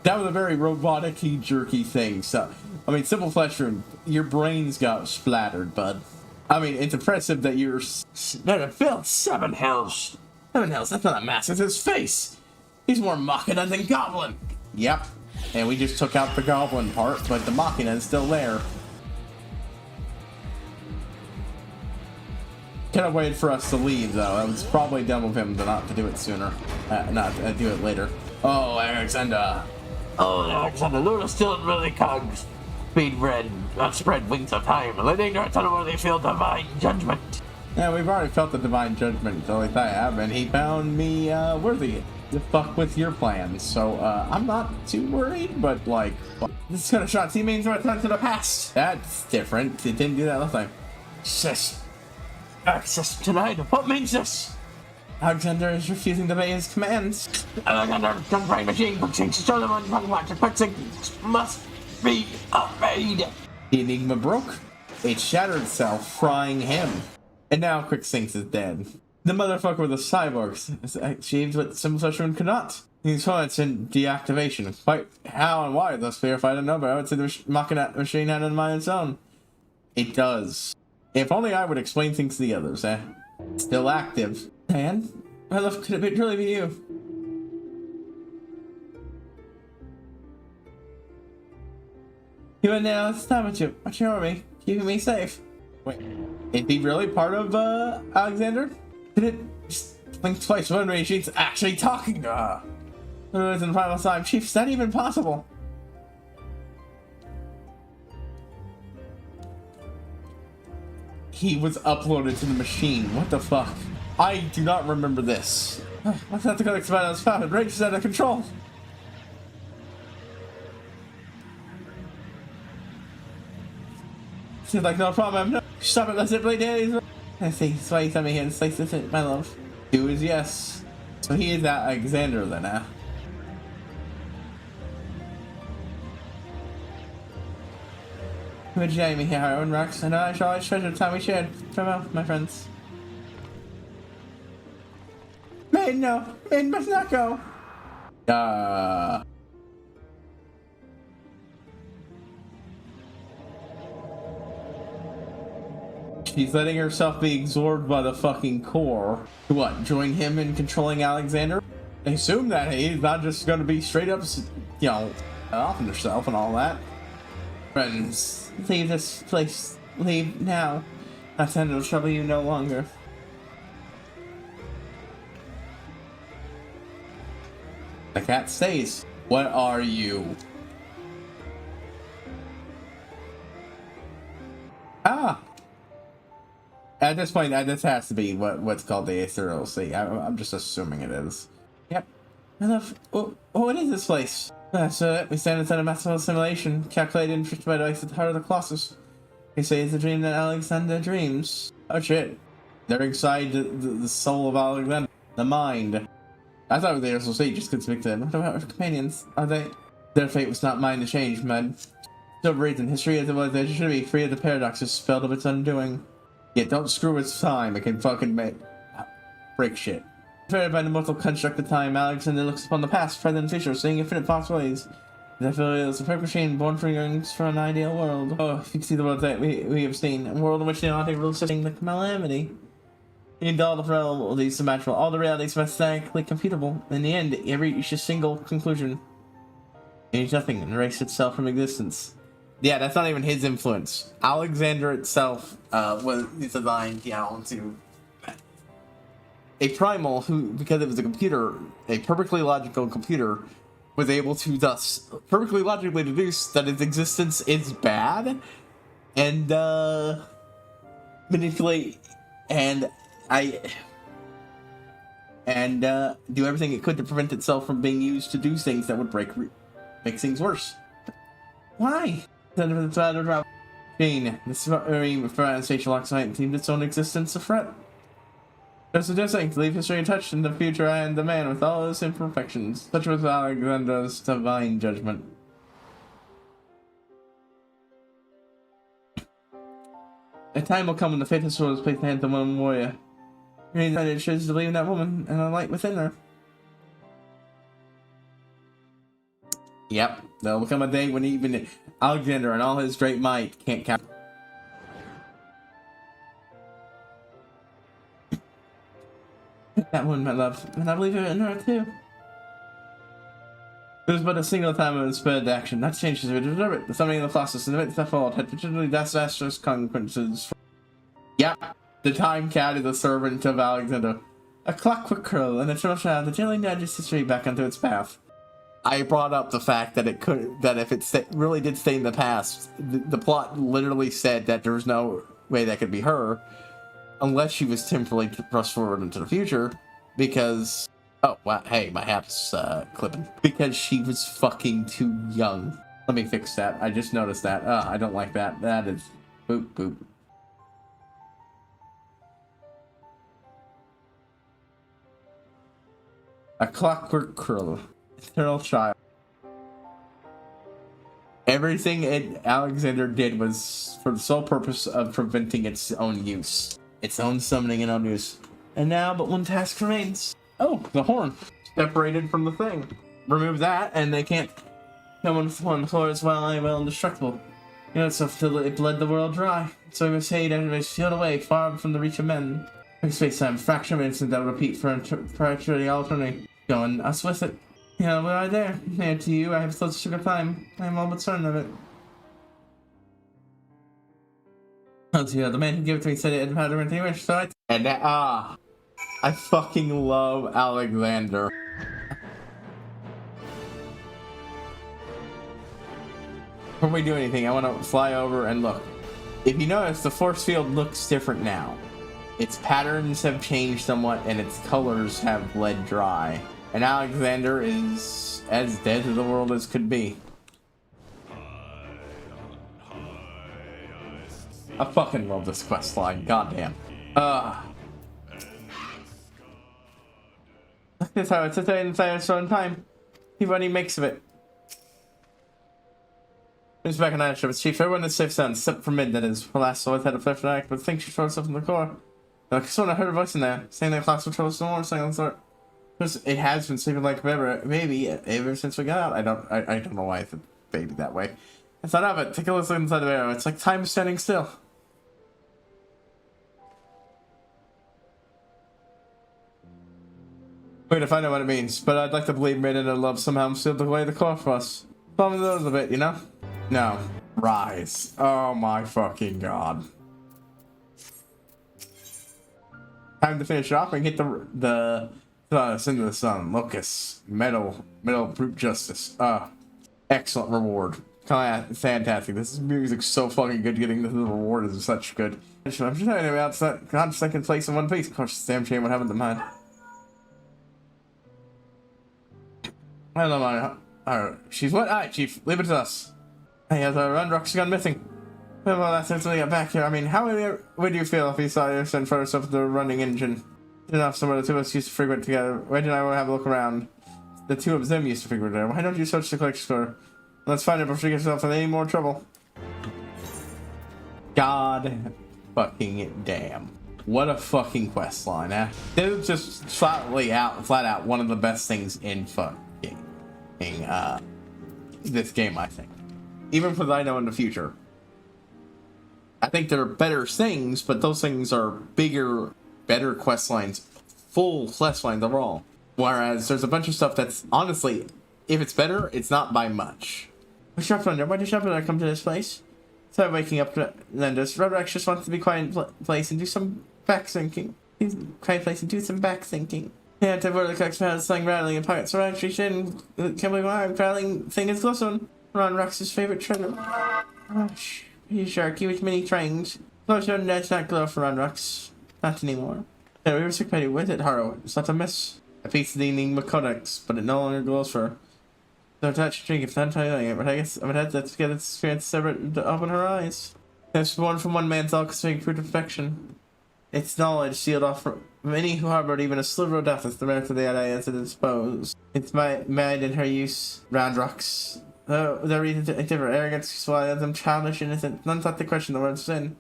That was a very robotic-y, jerky thing. So, I mean, simple flesh wound. Your brains got splattered, bud. I mean, it's impressive that you're... Better built 7 hells. 7 hells, that's not a mask, it's his face. He's more Machina than Goblin. Yep. And we just took out the Goblin part, but the Machina is still there. Kind of waited for us to leave, though. It was probably dumb of him not to do it sooner. Not do it later. Oh, Alexander. Oh, Alexander, Luna still in really cogs. Speed red, spread wings of time, letting our unworthy feel divine judgment. Yeah, we've already felt the divine judgment, at least I have, and he found me worthy to fuck with your plans. So I'm not too worried, but like, this is gonna shot he means return to the past. That's different. It didn't do that last time. Access denied. What means this? Alexander is refusing to obey his commands. Alexander, constrain machine, fixing show them on what fixing must be obeyed. The Enigma broke. It shattered itself, frying him. And now Quicksinks is dead. The motherfucker with the cyborgs achieved what simple Fleshman could not. These points in deactivation. Quite how and why thus verified, I don't know, but I would say the machine had in mind its own. It does. If only I would explain things to the others, eh? Still active. And my love, could it really be you? You and now, stop at you. Watch over me. Keeping me safe. Wait, is he really part of, Alexander? Did it just think twice wondering she's actually talking to her? It was in the final time. Chief, is that even possible? He was uploaded to the machine. What the fuck? I do not remember this. Let's have to go expand on this path. The rage is out of control. Seems like no problem. No, stop it. Let's play daddies. I see. That's why you sent me here and slice this in, my love. Do is yes. So he is that Alexander then, huh? Would you me here, our own rocks? And I shall always treasure the time we shared. Farewell, my friends. Maiden, no. Maiden must not go. She's letting herself be absorbed by the fucking core. To what? Join him in controlling Alexander? I assume that he's not just going to be straight up, you know, off on herself and all that. Friends, leave this place. Leave now. Alexander will trouble you no longer. The cat stays. What are you? Ah! At this point, this has to be what's called the Ethereal Sea. I'm just assuming it is. Yep. I love... what is this place? So we stand inside a massive simulation, calculated and tricked by device at the heart of the Colossus. They say it's a dream that Alexander dreams. Oh shit. They're inside the soul of Alexander. The mind. I thought they were supposed to say just convicted. What about our companions? Are they? Their fate was not mine to change, man. No reason. History as it was, they should be free of the paradoxes spelled of its undoing. Yet don't screw its time. It can fucking break shit. Favored by the mortal construct of time, Alexander looks upon the past, present, and future, seeing infinite possibilities. I feel it is a perfect machine born for yearnings for an ideal world. Oh, if you can see the world that we have seen, a world in which the only rules are the calamity. In all the realities imaginable, all the realities mathematically computable. In the end, it reaches a single conclusion. It needs nothing and erase itself from existence. Yeah, that's not even his influence. Alexander itself was designed, you know, to a primal who, because it was a computer, a perfectly logical computer, was able to thus perfectly logically deduce that its existence is bad and manipulate and do everything it could to prevent itself from being used to do things that would make things worse. Why? Being this very station locks night deemed its own existence a threat. Just suggesting to leave history untouched in the future and the man with all his imperfections. Such was Alexander's divine judgment. A time will come when the fated sword is placed in the hand of one warrior. He decided to believe in that woman and the light within her. Yep, there'll come a day when even Alexander and all his great might can't capture. That one, my love, and I believe it in her too. It was but a single time of spurred action, not to change his deserve it. The summoning of the Colossus and the events that followed had particularly disastrous consequences. Yep, the time cat is a servant of Alexander. A clockwork curl and a eternal shadow that gently nudges history back onto its path. I brought up the fact that it could, that if it really did stay in the past, the plot literally said that there was no way that could be her, unless she was temporarily thrust forward into the future, because, oh, wow, hey, my hat's clipping. Because she was fucking too young. Let me fix that. I just noticed that. I don't like that. That is, boop, boop. A clockwork curl. Eternal child. Everything Alexander did was for the sole purpose of preventing its own use. Its own summoning and own use. And now, but one task remains. Oh, the horn. Separated from the thing. Remove that, and they can't come on the floor as well. I will indestructible. You know, so till it bled the world dry. So we must hate and may sealed away, far from the reach of men. Space-time, fraction of an instant that will repeat for eternity, all eternity. Go and us with it. Yeah, we're right there. Here to you, I have close to time. I am all but certain of it. Oh, yeah, the man who gave it to me said it had to anything wish, so I... And I fucking love Alexander. Before we do anything, I want to fly over and look. If you notice, the force field looks different now. Its patterns have changed somewhat, and its colors have bled dry. And Alexander is as dead to the world as could be. I fucking love this quest line, goddamn. Look at this, how it's inside a certain time. See what he makes of it. Who's back on that ship? It's Chief. Everyone is safe sound, except for Mid, that is. Alas, so I've had a flash act, but think she throws herself in the core. Like, someone I heard a voice in there, saying that clocks will trouble some more, something of the sort. It has been sleeping like forever, maybe ever since we got out. I don't know why I said baby that way. I thought of it. Take a listen inside the arrow. It's like time is standing still. Wait, if I know what it means, but I'd like to believe Maiden and Love somehow sealed away the core for us. Follow me a little bit, you know? No. Rise. Oh my fucking god. Time to finish off and get the into the sun. Locus. Metal brute justice. Excellent reward. Fantastic. This music's so fucking good. Getting the reward is such good. I'm just talking about that second place in One Piece. Of course, damn shame what happened to mine. I don't know. She's what? Alright, Chief. Leave it to us. Hey, has our run rock's gone missing. Well, that's since we got back here. I mean, how would you feel if you saw your son first of the running engine? Enough somewhere the two of us used to frequent together. Why did I want to have a look around? The two of them used to frequent there. Why don't you search the collection store? Let's find it before you get yourself in any more trouble. God fucking damn. What a fucking quest line, eh? This is just flat out one of the best things in fucking this game, I think. Even for I know in the future. I think there are better things, but those things are bigger, better quest lines, full quest lines overall. Whereas there's a bunch of stuff that's, honestly, if it's better, it's not by much. Shopfender, why did Shopfender come to this place? Instead of waking up to Lenders, Roderick just wants to be quiet place and do some back thinking. Quiet place and do some back thinking. Yeah, to where the clerk's pad is slang rattling in pockets. So actually, can't believe my rattling thing is close on. Ron Rox's favorite treasure. Gosh, he's sharky with many trains. Close on, that's not glow for Ron Rox. Not anymore. Yeah, we were sick petty with it, Harrow. It's not a miss. A piece of the Enigma Codex, but it no longer glows for her. So touch drink if not telling it, but I guess I would have to get its experience separate to open her eyes. It's born from one man's all-consuming fruit of affection. Its knowledge sealed off from many who harbored even a sliver of doubt as the merit of the ideas it disposed. It's mad in her use, Round Rocks. The reason to differ arrogance, why them childish, innocent, none thought to question the word sin.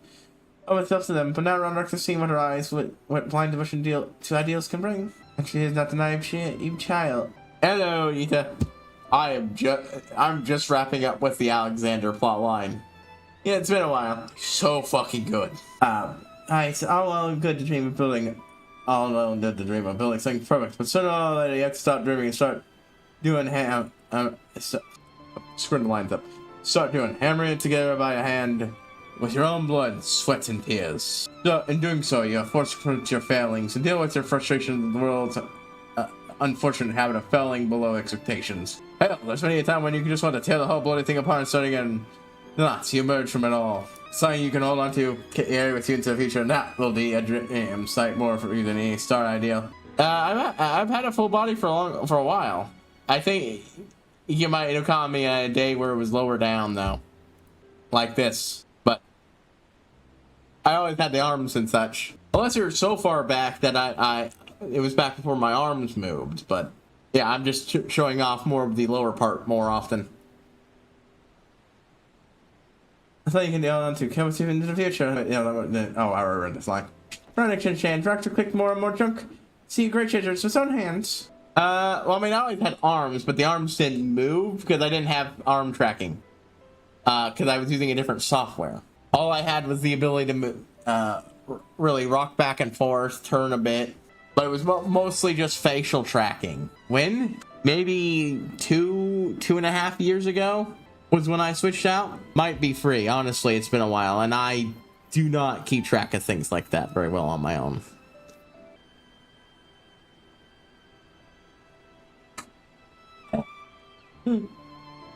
Oh, it's up to them, but now Round Rocks has seen what her eyes, what blind devotion to ideals can bring. And she is not denied even child. Hello, Ita. I'm just wrapping up with the Alexander plot line. Yeah, it's been a while. So fucking good. It's all well and good to dream of building. All well and good to dream of building something perfect, but sooner or later you have to stop dreaming and start doing screwing the lines up. Start doing hammering it together by a hand with your own blood, sweat, and tears. So, in doing so, you are forced to confront your failings and deal with your frustration with the world's unfortunate habit of falling below expectations. Hell, there's many a time when you just want to tear the whole bloody thing apart and start again. Not you emerge from it all. Something you can hold on to, carry with you into the future, and that will be a dream sight more for you than any star ideal. I've had a full body for a while. I think you might have caught me on a day where it was lower down though, like this. But I always had the arms and such. Unless you're so far back that it was back before my arms moved. But Yeah, I'm just showing off more of the lower part more often. I thought you can deal on to kill us even in the future. Oh, I remember this line. Production change. Rock to click more and more junk. See great treasures with his own hands. Well, I mean, I always had arms, but the arms didn't move because I didn't have arm tracking. Because I was using a different software. All I had was the ability to move, really rock back and forth, turn a bit. But it was mostly just facial tracking. When? Maybe 2.5 years ago was when I switched out. Might be free. Honestly, it's been a while, and I do not keep track of things like that very well on my own.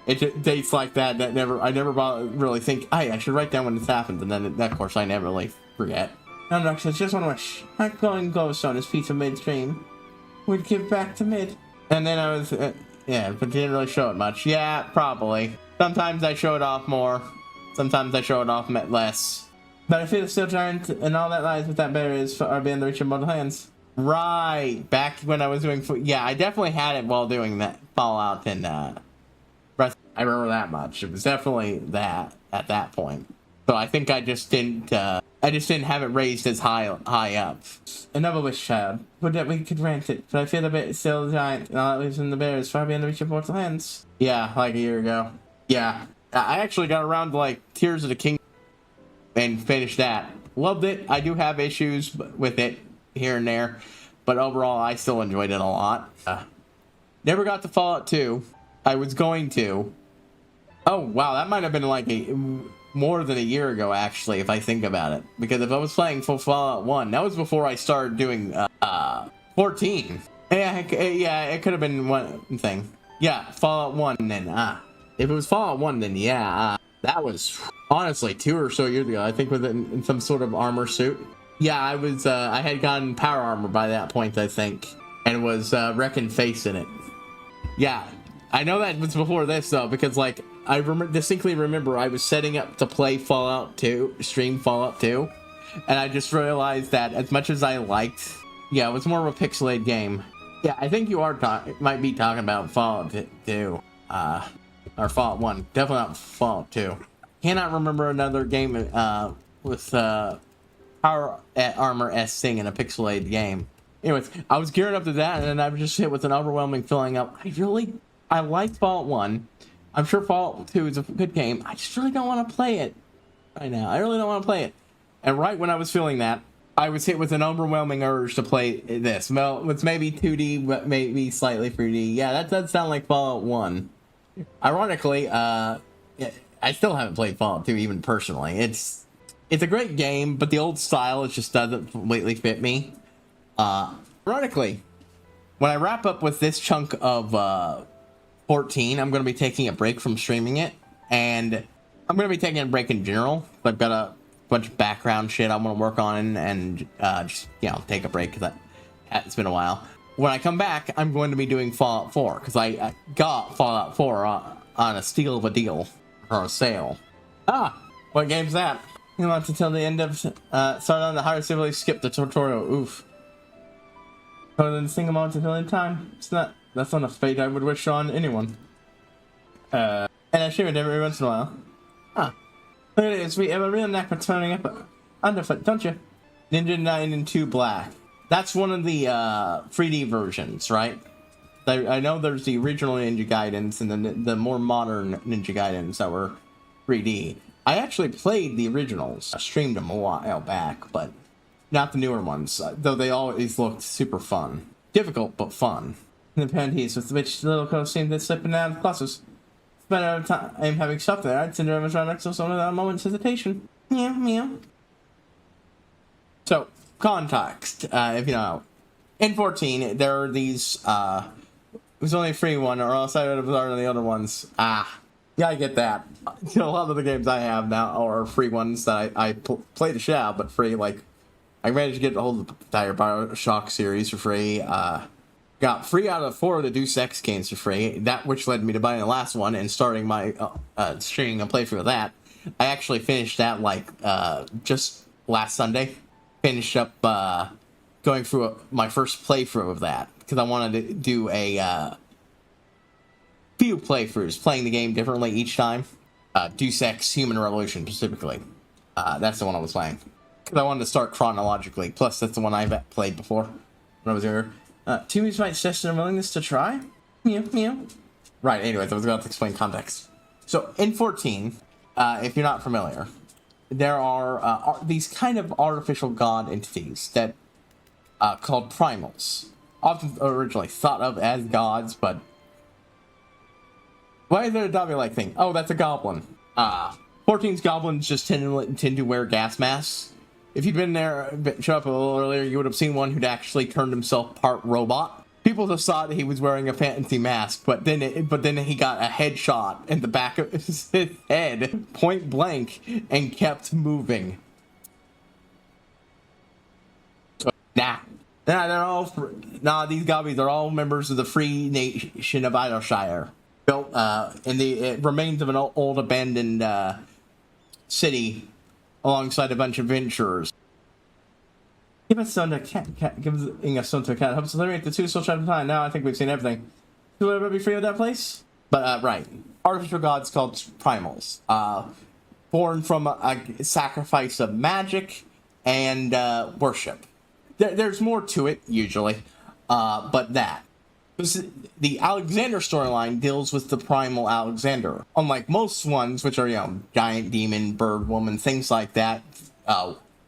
It dates like that I never really think, hey, I should write down when this happens, and then of course I never really forget. I'm not sure, just one wish. My glowing glowstone is piece of midstream. We'd give back to mid. And then I was, yeah, but didn't really show it much. Yeah, probably. Sometimes I show it off more. Sometimes I show it off less. But I feel still giant, and all that lies with that barrier is far beyond the reach of mortal hands. Right, back when I was doing, yeah, I definitely had it while doing that Fallout and Breath. I remember that much. It was definitely that at that point. So I think I just didn't have it raised as high up. Another wish, child. Would that we could grant it, but I feel a bit still giant, and all that lives in the bear is far beyond the reach of mortal hands. Yeah, like a year ago. Yeah, I actually got around to like Tears of the Kingdom and finished that. Loved it. I do have issues with it here and there, but overall I still enjoyed it a lot. Never got to Fallout 2. I was going to. Oh wow, that might have been like more than a year ago actually, if I think about it. Because if I was playing full Fallout 1, that was before I started doing 14. Yeah, it could have been one thing. Yeah, Fallout 1 then. If it was Fallout 1, then yeah, that was honestly 2 or so years ago. I think in some sort of armor suit. Yeah, I had gotten power armor by that point, I think, and was wrecking face in it. Yeah, I know that was before this though, because like I distinctly remember I was setting up to play Fallout 2, stream Fallout 2, and I just realized that as much as I liked, yeah, it was more of a pixelated game. Yeah, I think you might be talking about Fallout 2, or Fallout 1, definitely not Fallout 2. Cannot remember another game with power armor S thing in a pixelated game. Anyways, I was gearing up to that, and then I was just hit with an overwhelming feeling of, I liked Fallout 1. I'm sure Fallout 2 is a good game. I just really don't want to play it right now. I really don't want to play it. And right when I was feeling that, I was hit with an overwhelming urge to play this. Well, it's maybe 2D, but maybe slightly 3D. Yeah, that does sound like Fallout 1. Ironically, I still haven't played Fallout 2 even personally. It's a great game, but the old style just doesn't completely fit me. Ironically, when I wrap up with this chunk of 14, I'm going to be taking a break from streaming it, and I'm going to be taking a break in general. I've got a bunch of background shit I want to work on, and just, take a break because it's been a while. When I come back, I'm going to be doing Fallout 4, because I got Fallout 4 on a steal of a deal, or a sale. What game's that? You want to tell the end of, start on the higher civilly, skip the tutorial, oof. Other than single moment until in time, that's not a fate I would wish on anyone. And I stream it every once in a while. Look at this, we have a real knack for turning up underfoot, don't you? Ninja 9 and 2 Black. That's one of the 3D versions, right? I know there's the original Ninja Gaidens and then the more modern Ninja Gaidens that were 3D. I actually played the originals. I streamed them a while back, but not the newer ones, though they always looked super fun. Difficult, but fun. The panties with which the little coast seemed to slipping down clusters. Spent out of time having stuff there. I'd send her around next to someone without a moment's hesitation. Meow, meow. So, context, if you know. In 14, there are these, it was only a free one, or else I would have learned the other ones. Yeah, I get that. A lot of the games I have now are free ones that I play the shit out, but free, like, I managed to get a hold of the entire BioShock series for free. Got 3 out of 4 of the Deus Ex games for free. That which led me to buying the last one and starting my streaming a playthrough of that. I actually finished that like just last Sunday. Finished up going through my first playthrough of that, because I wanted to do a few playthroughs, playing the game differently each time. Deus Ex Human Revolution, specifically. That's the one I was playing. Because I wanted to start chronologically. Plus, that's the one I've played before when I was younger. Teammates might test their willingness to try? Meow, meow. Right, anyways, I was about to explain context. So, in 14, if you're not familiar, there are these kind of artificial god entities that called primals. Often originally thought of as gods, but why is there a Dobby-like thing? Oh, that's a goblin. 14's goblins just tend to wear gas masks. If you'd been there, showed up a little earlier, you would have seen one who'd actually turned himself part robot. People just thought he was wearing a fancy mask, but then he got a headshot in the back of his head, point blank, and kept moving. These gobbies are all members of the Free Nation of Idleshire, built in the remains of an old abandoned city, alongside a bunch of adventurers. Give us stone to cat. Giving a stone to a cat helps eliminate the two social at a time. Now I think we've seen everything. Do we ever be free of that place? But right, artificial gods called primals, born from a sacrifice of magic and worship. There's more to it usually, but that. The Alexander storyline deals with the primal Alexander. Unlike most ones, which are, giant demon, bird woman, things like that,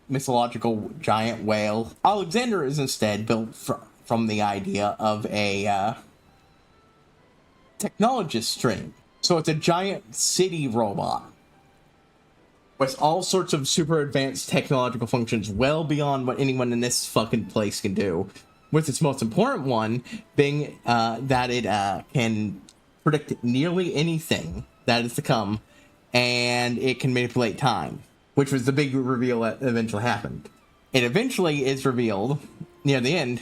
mythological giant whale, Alexander is instead built from the idea of a technologist stream. So it's a giant city robot with all sorts of super advanced technological functions well beyond what anyone in this fucking place can do. With its most important one being that it can predict nearly anything that is to come, and it can manipulate time, which was the big reveal that eventually happened. It eventually is revealed, near the end,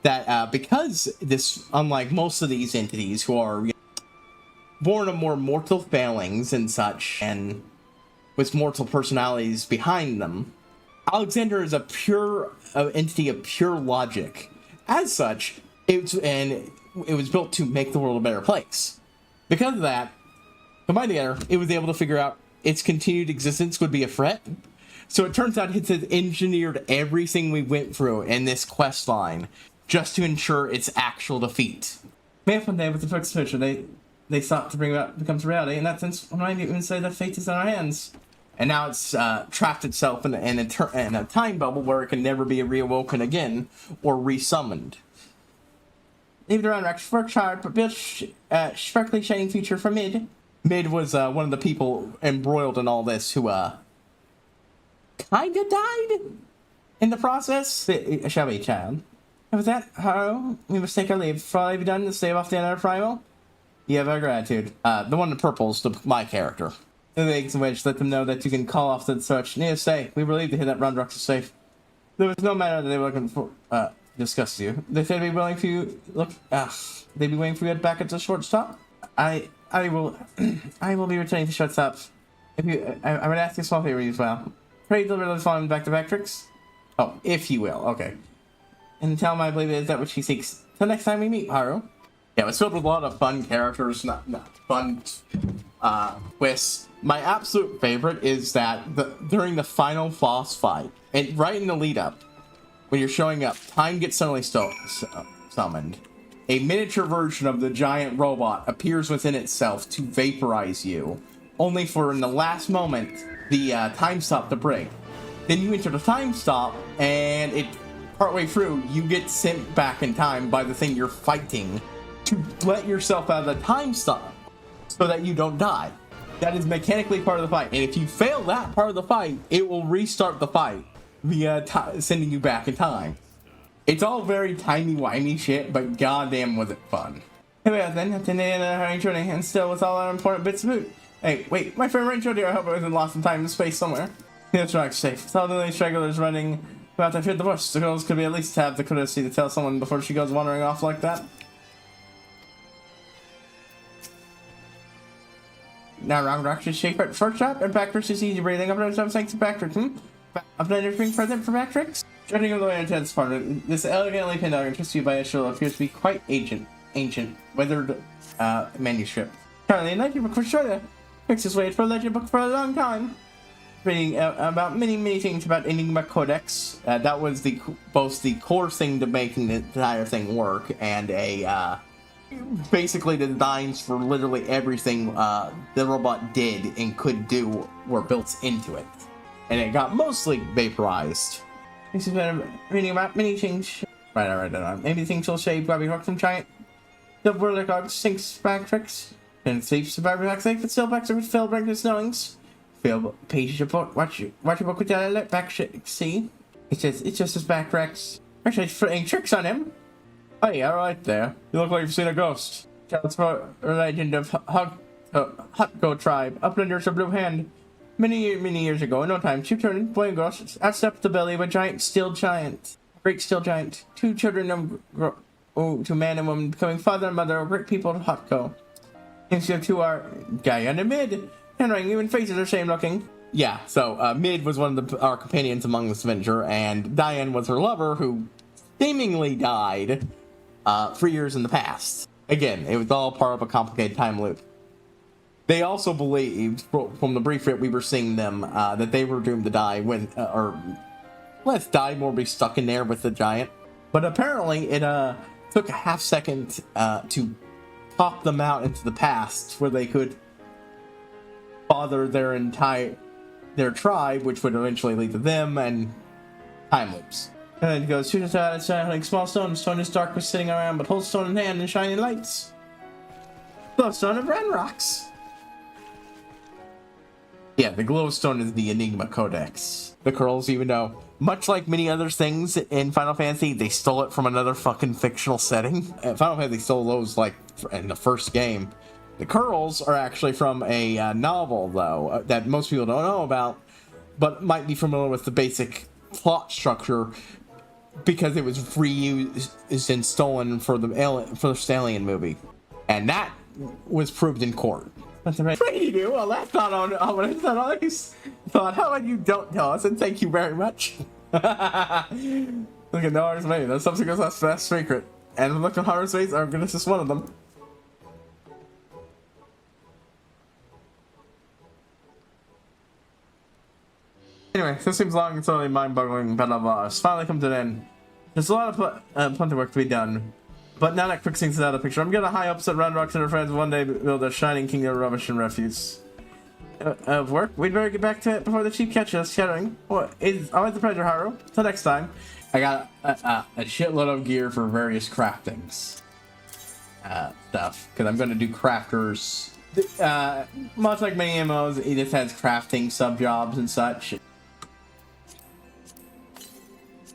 that because this, unlike most of these entities who are born of more mortal failings and such, and with mortal personalities behind them, Alexander is a pure entity of pure logic. As such, it was built to make the world a better place. Because of that, combined together, it was able to figure out its continued existence would be a threat. So it turns out it's engineered everything we went through in this quest line just to ensure its actual defeat. Maybe one day with the focus picture, they sought to bring about becomes reality. In that sense, I might even say that fate is in our hands. And now it's trapped itself in a time bubble where it can never be reawoken again or resummoned. Leave it around Rex Workshire, but built sparkly shining future for Mid. Mid was one of the people embroiled in all this who kinda died in the process. Shall we, child? And with that, Haru, we must take our leave. For all you've done to stave off the another primal, you have our gratitude. The one in purple is my character. The legs of which let them know that you can call off the search. Needless to say, we relieved to hear that Roundrocks is safe. There was no matter that they were looking for discuss you. They said they'd be willing for you they'd be waiting for you back at the short stop. I will be returning to short stops. I would ask you a small favor as well. Pray deliver those following back to Vectrix. Oh, if you will, okay. And tell him I believe it is that which he seeks. Till next time we meet, Haru. Yeah, it's filled with a lot of fun characters, not fun twists. My absolute favorite is that during the final boss fight, and right in the lead up, when you're showing up, time gets suddenly summoned. A miniature version of the giant robot appears within itself to vaporize you, only for in the last moment, the time stop to break. Then you enter the time stop, and partway through, you get sent back in time by the thing you're fighting to let yourself out of the time stop so that you don't die. That is mechanically part of the fight, and if you fail that part of the fight, it will restart the fight via sending you back in time. It's all very timey-wimey shit, but goddamn was it fun. Hey, well then, at the end of the range journey, and still with all our important bits of loot. Hey, wait, my friend Rachel dear, I hope I wasn't lost in time and space somewhere. That's right, safe. With all the stragglers running about to fear the bush, the girls could be at least have the courtesy to tell someone before she goes wandering off like that. Now wrong direction, shake first up, and Vectrix is easy breathing. Up to thanks to Vectrix, I've done everything present for Vectrix. Judging from the way intense part, this elegantly pinned dog interests you by a show appears to be quite ancient, weathered manuscript. Currently, a legend book for Australia makes its way for a legend book for a long time. Reading about many things about Enigma Codex. That was both the core thing to making the entire thing work, and basically the designs for literally everything the robot did and could do were built into it, and it got mostly vaporized. This is reading about many things. Right. Maybe things will say Bobby Hook from Giant. The world dog sinks back tricks and sleeps the Bobby Hook safe, but still backs with Phil Breakfast knowings. Phil pages your book. Watch your book with that alert back. See, it's just his back Rex. Actually, playing tricks on him. Oh yeah, right there. You look like you've seen a ghost. Tells for a legend of Hutko tribe up under the blue hand. Many years ago, in no time, two children, boy and girl, outstepped the belly of a great steel giant. Two children to man and woman, becoming father and mother of great people of Hutko. Instead of two are Gaia and Mid, and even faces are same looking. Yeah, so Mid was one of our companions among this adventure, and Diane was her lover, who seemingly died 3 years in the past. Again, it was all part of a complicated time loop. They also believed, from the brief that we were seeing them, that they were doomed to die or let's die or be stuck in there with the giant. But apparently it took a half second to pop them out into the past, where they could bother their tribe, which would eventually lead to them, and time loops. And then it goes, shoot us out, like small stone. Stone is dark, was sitting around, but hold stone in hand and shining lights. Glowstone of Ren Rocks. Yeah, the glowstone is the Enigma Codex. The curls, even though, much like many other things in Final Fantasy, they stole it from another fucking fictional setting. Final Fantasy stole those, like, in the first game. The curls are actually from a novel, though, that most people don't know about, but might be familiar with the basic plot structure, because it was reused and stolen for the first Alien movie. And that was proved in court. Pretty new. Well, that's not on what I thought. How about you don't tell us, and thank you very much. Look at no ours made. That's something that's best secret. And look at Horror's face. Our goodness is one of them. Anyway, this seems long and totally mind-boggling, but it's finally come to an end. There's a lot of plenty of work to be done. But now that quick things out of the picture, I'm gonna high upset Round Rocks and her friends one day build a shining kingdom of rubbish and refuse. Of work, we'd better get back to it before the chief catches us shattering. Always the pleasure, Haru. Till next time. I got a shitload of gear for various craftings. Stuff. Because I'm gonna do crafters. Much like many MMOs, it just has crafting sub-jobs and such.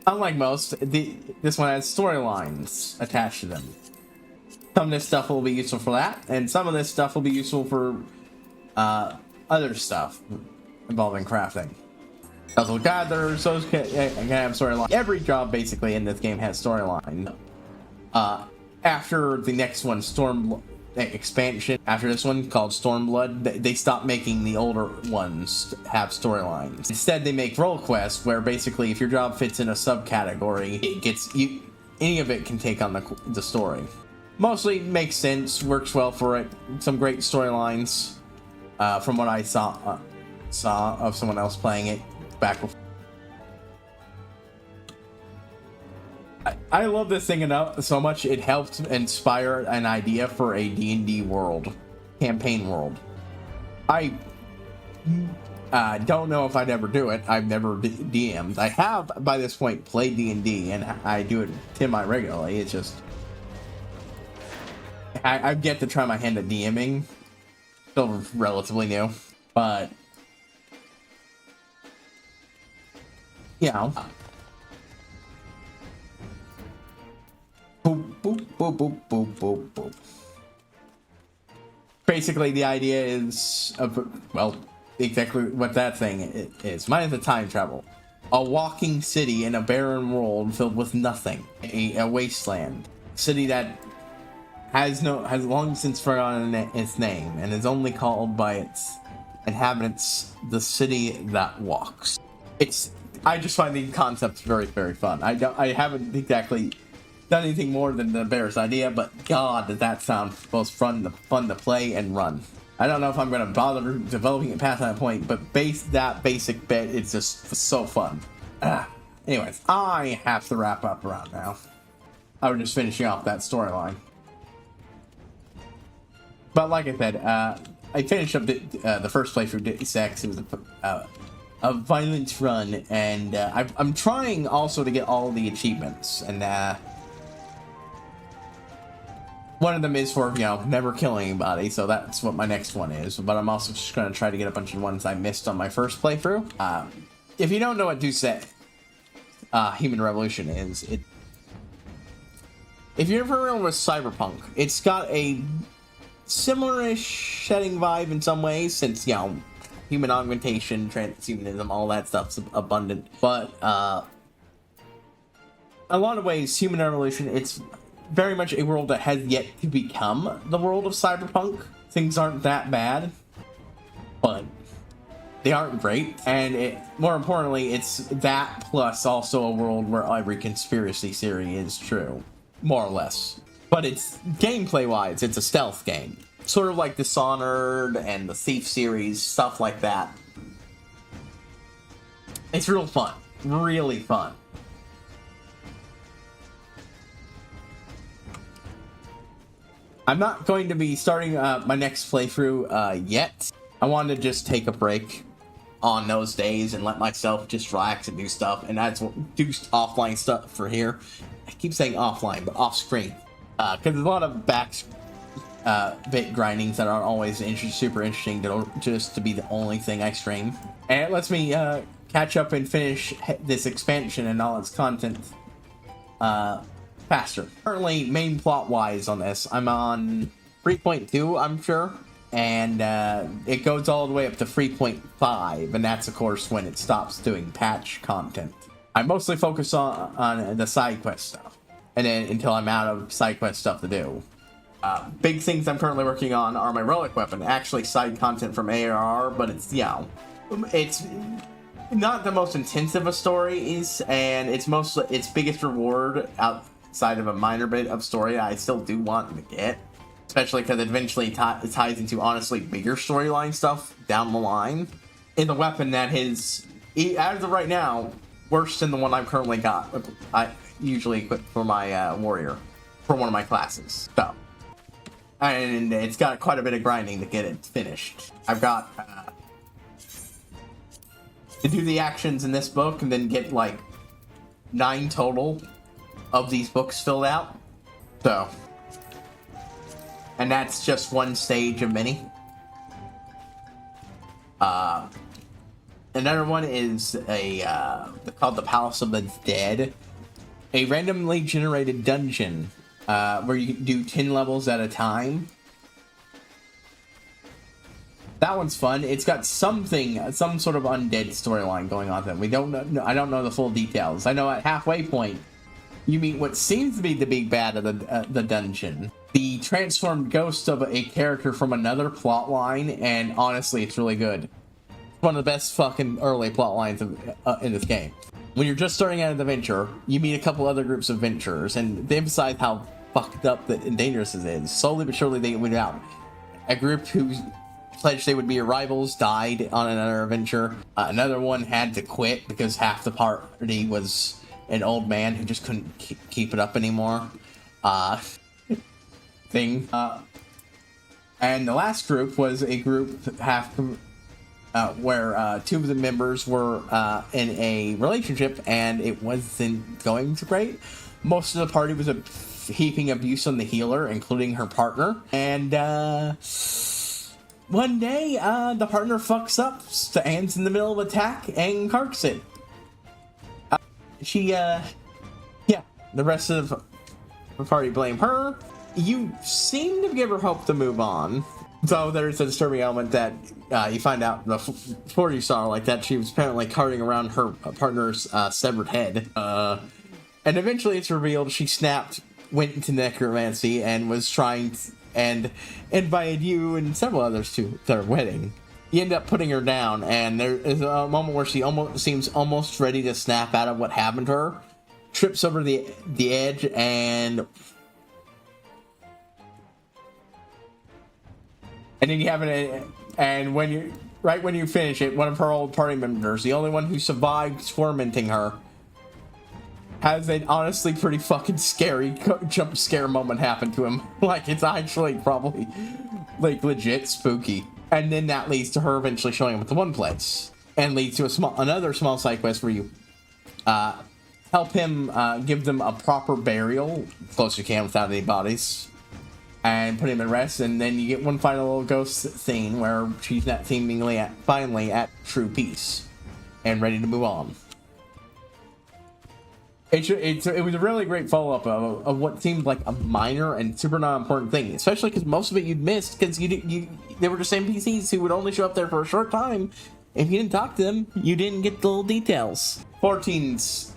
Unlike most, this one has storylines attached to them. Some of this stuff will be useful for that, and some of this stuff will be useful for other stuff involving crafting. Puzzle gather, so can have storyline. Every job basically in this game has storyline. After the next one, expansion, after this one called Stormblood, they stopped making the older ones have storylines. Instead, they make role quests where basically if your job fits in a subcategory, it gets you. Any of it can take on the story. Mostly makes sense, works well for it. Some great storylines from what I saw of someone else playing it back before. I love this thing enough so much it helped inspire an idea for a D&D world, campaign world. I don't know if I'd ever do it. I've never DM'd. I have by this point played D&D, and I do it semi-regularly. It's just I've yet to try my hand at DMing. Still relatively new, but you know. Boop, boop, boop, boop, boop, boop, boop. Basically, the idea is, well, exactly what that thing is. Mine is a time travel. A walking city in a barren world filled with nothing. A wasteland. City that has long since forgotten its name and is only called by its inhabitants the city that walks. It's I just find the concepts very, very fun. I haven't exactly done anything more than the Bears idea, but God, does that sound both fun to play and run. I don't know if I'm going to bother developing it past that point, but that basic bit is just so fun. Anyways, I have to wrap up around now. I was just finishing off that storyline. But like I said, I finished up the first playthrough, Ditty Sex. It was a violent run, and I'm trying also to get all the achievements, and one of them is for, never killing anybody, so that's what my next one is. But I'm also just going to try to get a bunch of ones I missed on my first playthrough. If you don't know what Human Revolution is, if you're familiar with Cyberpunk, it's got a similar-ish setting vibe in some ways, since, human augmentation, transhumanism, all that stuff's abundant. But, a lot of ways, Human Revolution, it's very much a world that has yet to become the world of Cyberpunk. Things aren't that bad, but they aren't great. And more importantly, it's that plus also a world where every conspiracy theory is true, more or less. But it's gameplay-wise, it's a stealth game. Sort of like Dishonored and the Thief series, stuff like that. It's real fun. Really fun. I'm not going to be starting my next playthrough yet. I wanted to just take a break on those days and let myself just relax and do stuff. And that's what do offline stuff for here. I keep saying offline, but off screen. Because there's a lot of bit grindings that aren't always super interesting just to be the only thing I stream. And it lets me catch up and finish this expansion and all its content faster. Currently, main plot-wise on this, I'm on 3.2, I'm sure. And it goes all the way up to 3.5, and that's, of course, when it stops doing patch content. I mostly focus on the side quest stuff, and then until I'm out of side quest stuff to do. Big things I'm currently working on are my relic weapon, actually side content from ARR, but it's not the most intensive of stories, and its biggest reward outside of a minor bit of story I still do want to get, especially because it eventually ties into honestly bigger storyline stuff down the line. In the weapon that is, as of right now, worse than the one I've currently got. I usually equip for my warrior, for one of my classes. So. And it's got quite a bit of grinding to get it finished. I've got to do the actions in this book and then get like 9 total of these books filled out. So, and that's just one stage of many. Another one is called the Palace of the Dead, a randomly generated dungeon where you do 10 levels at a time. That one's fun. It's got some sort of undead storyline going on that we don't know. I don't know the full details. I know at halfway point, you meet what seems to be the big bad of the dungeon, the transformed ghost of a character from another plot line, and honestly, it's really good. It's one of the best fucking early plot lines in this game. When you're just starting out an adventure, you meet a couple other groups of adventurers, and they emphasize how fucked up and dangerous it is. Slowly but surely, they went out. A group who pledged they would be your rivals died on another adventure. Another one had to quit because half the party was an old man who just couldn't keep it up anymore. And the last group was a group where 2 of the members were in a relationship and it wasn't going so great. Most of the party was heaping abuse on the healer, including her partner. And one day, the partner fucks up, stands in the middle of attack, and carks it. The rest of the party blame her. You seem to give her hope to move on. So there's a disturbing element that you find out before you saw her like that, she was apparently carting around her partner's severed head. And eventually it's revealed she went into necromancy and was trying and invited you and several others to their wedding. you end up putting her down, and there is a moment where she almost seems almost ready to snap out of what happened to her, trips over the edge, and then you have and when you finish it, one of her old party members, the only one who survived tormenting her, has an honestly pretty fucking scary jump scare moment happen to him. Like, it's actually probably like legit spooky. And then that leads to her eventually showing up at the one place, and leads to another small side quest where you help him give them a proper burial, close as you can without any bodies, and put him in rest. And then you get one final little ghost scene where she's not seemingly finally at true peace and ready to move on. It was a really great follow-up of what seemed like a minor and super not important thing, especially because most of it you'd missed because they were just NPCs who would only show up there for a short time. If you didn't talk to them, you didn't get the little details. 14's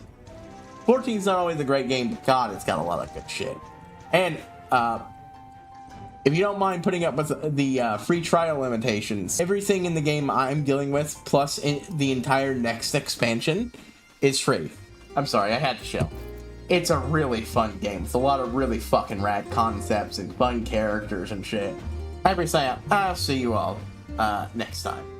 not always a great game, but God, it's got a lot of good shit. And if you don't mind putting up with the free trial limitations, everything in the game I'm dealing with, plus the entire next expansion, is free. I'm sorry, I had to show. It's a really fun game with a lot of really fucking rad concepts and fun characters and shit. HighPriest, I'll see you all next time.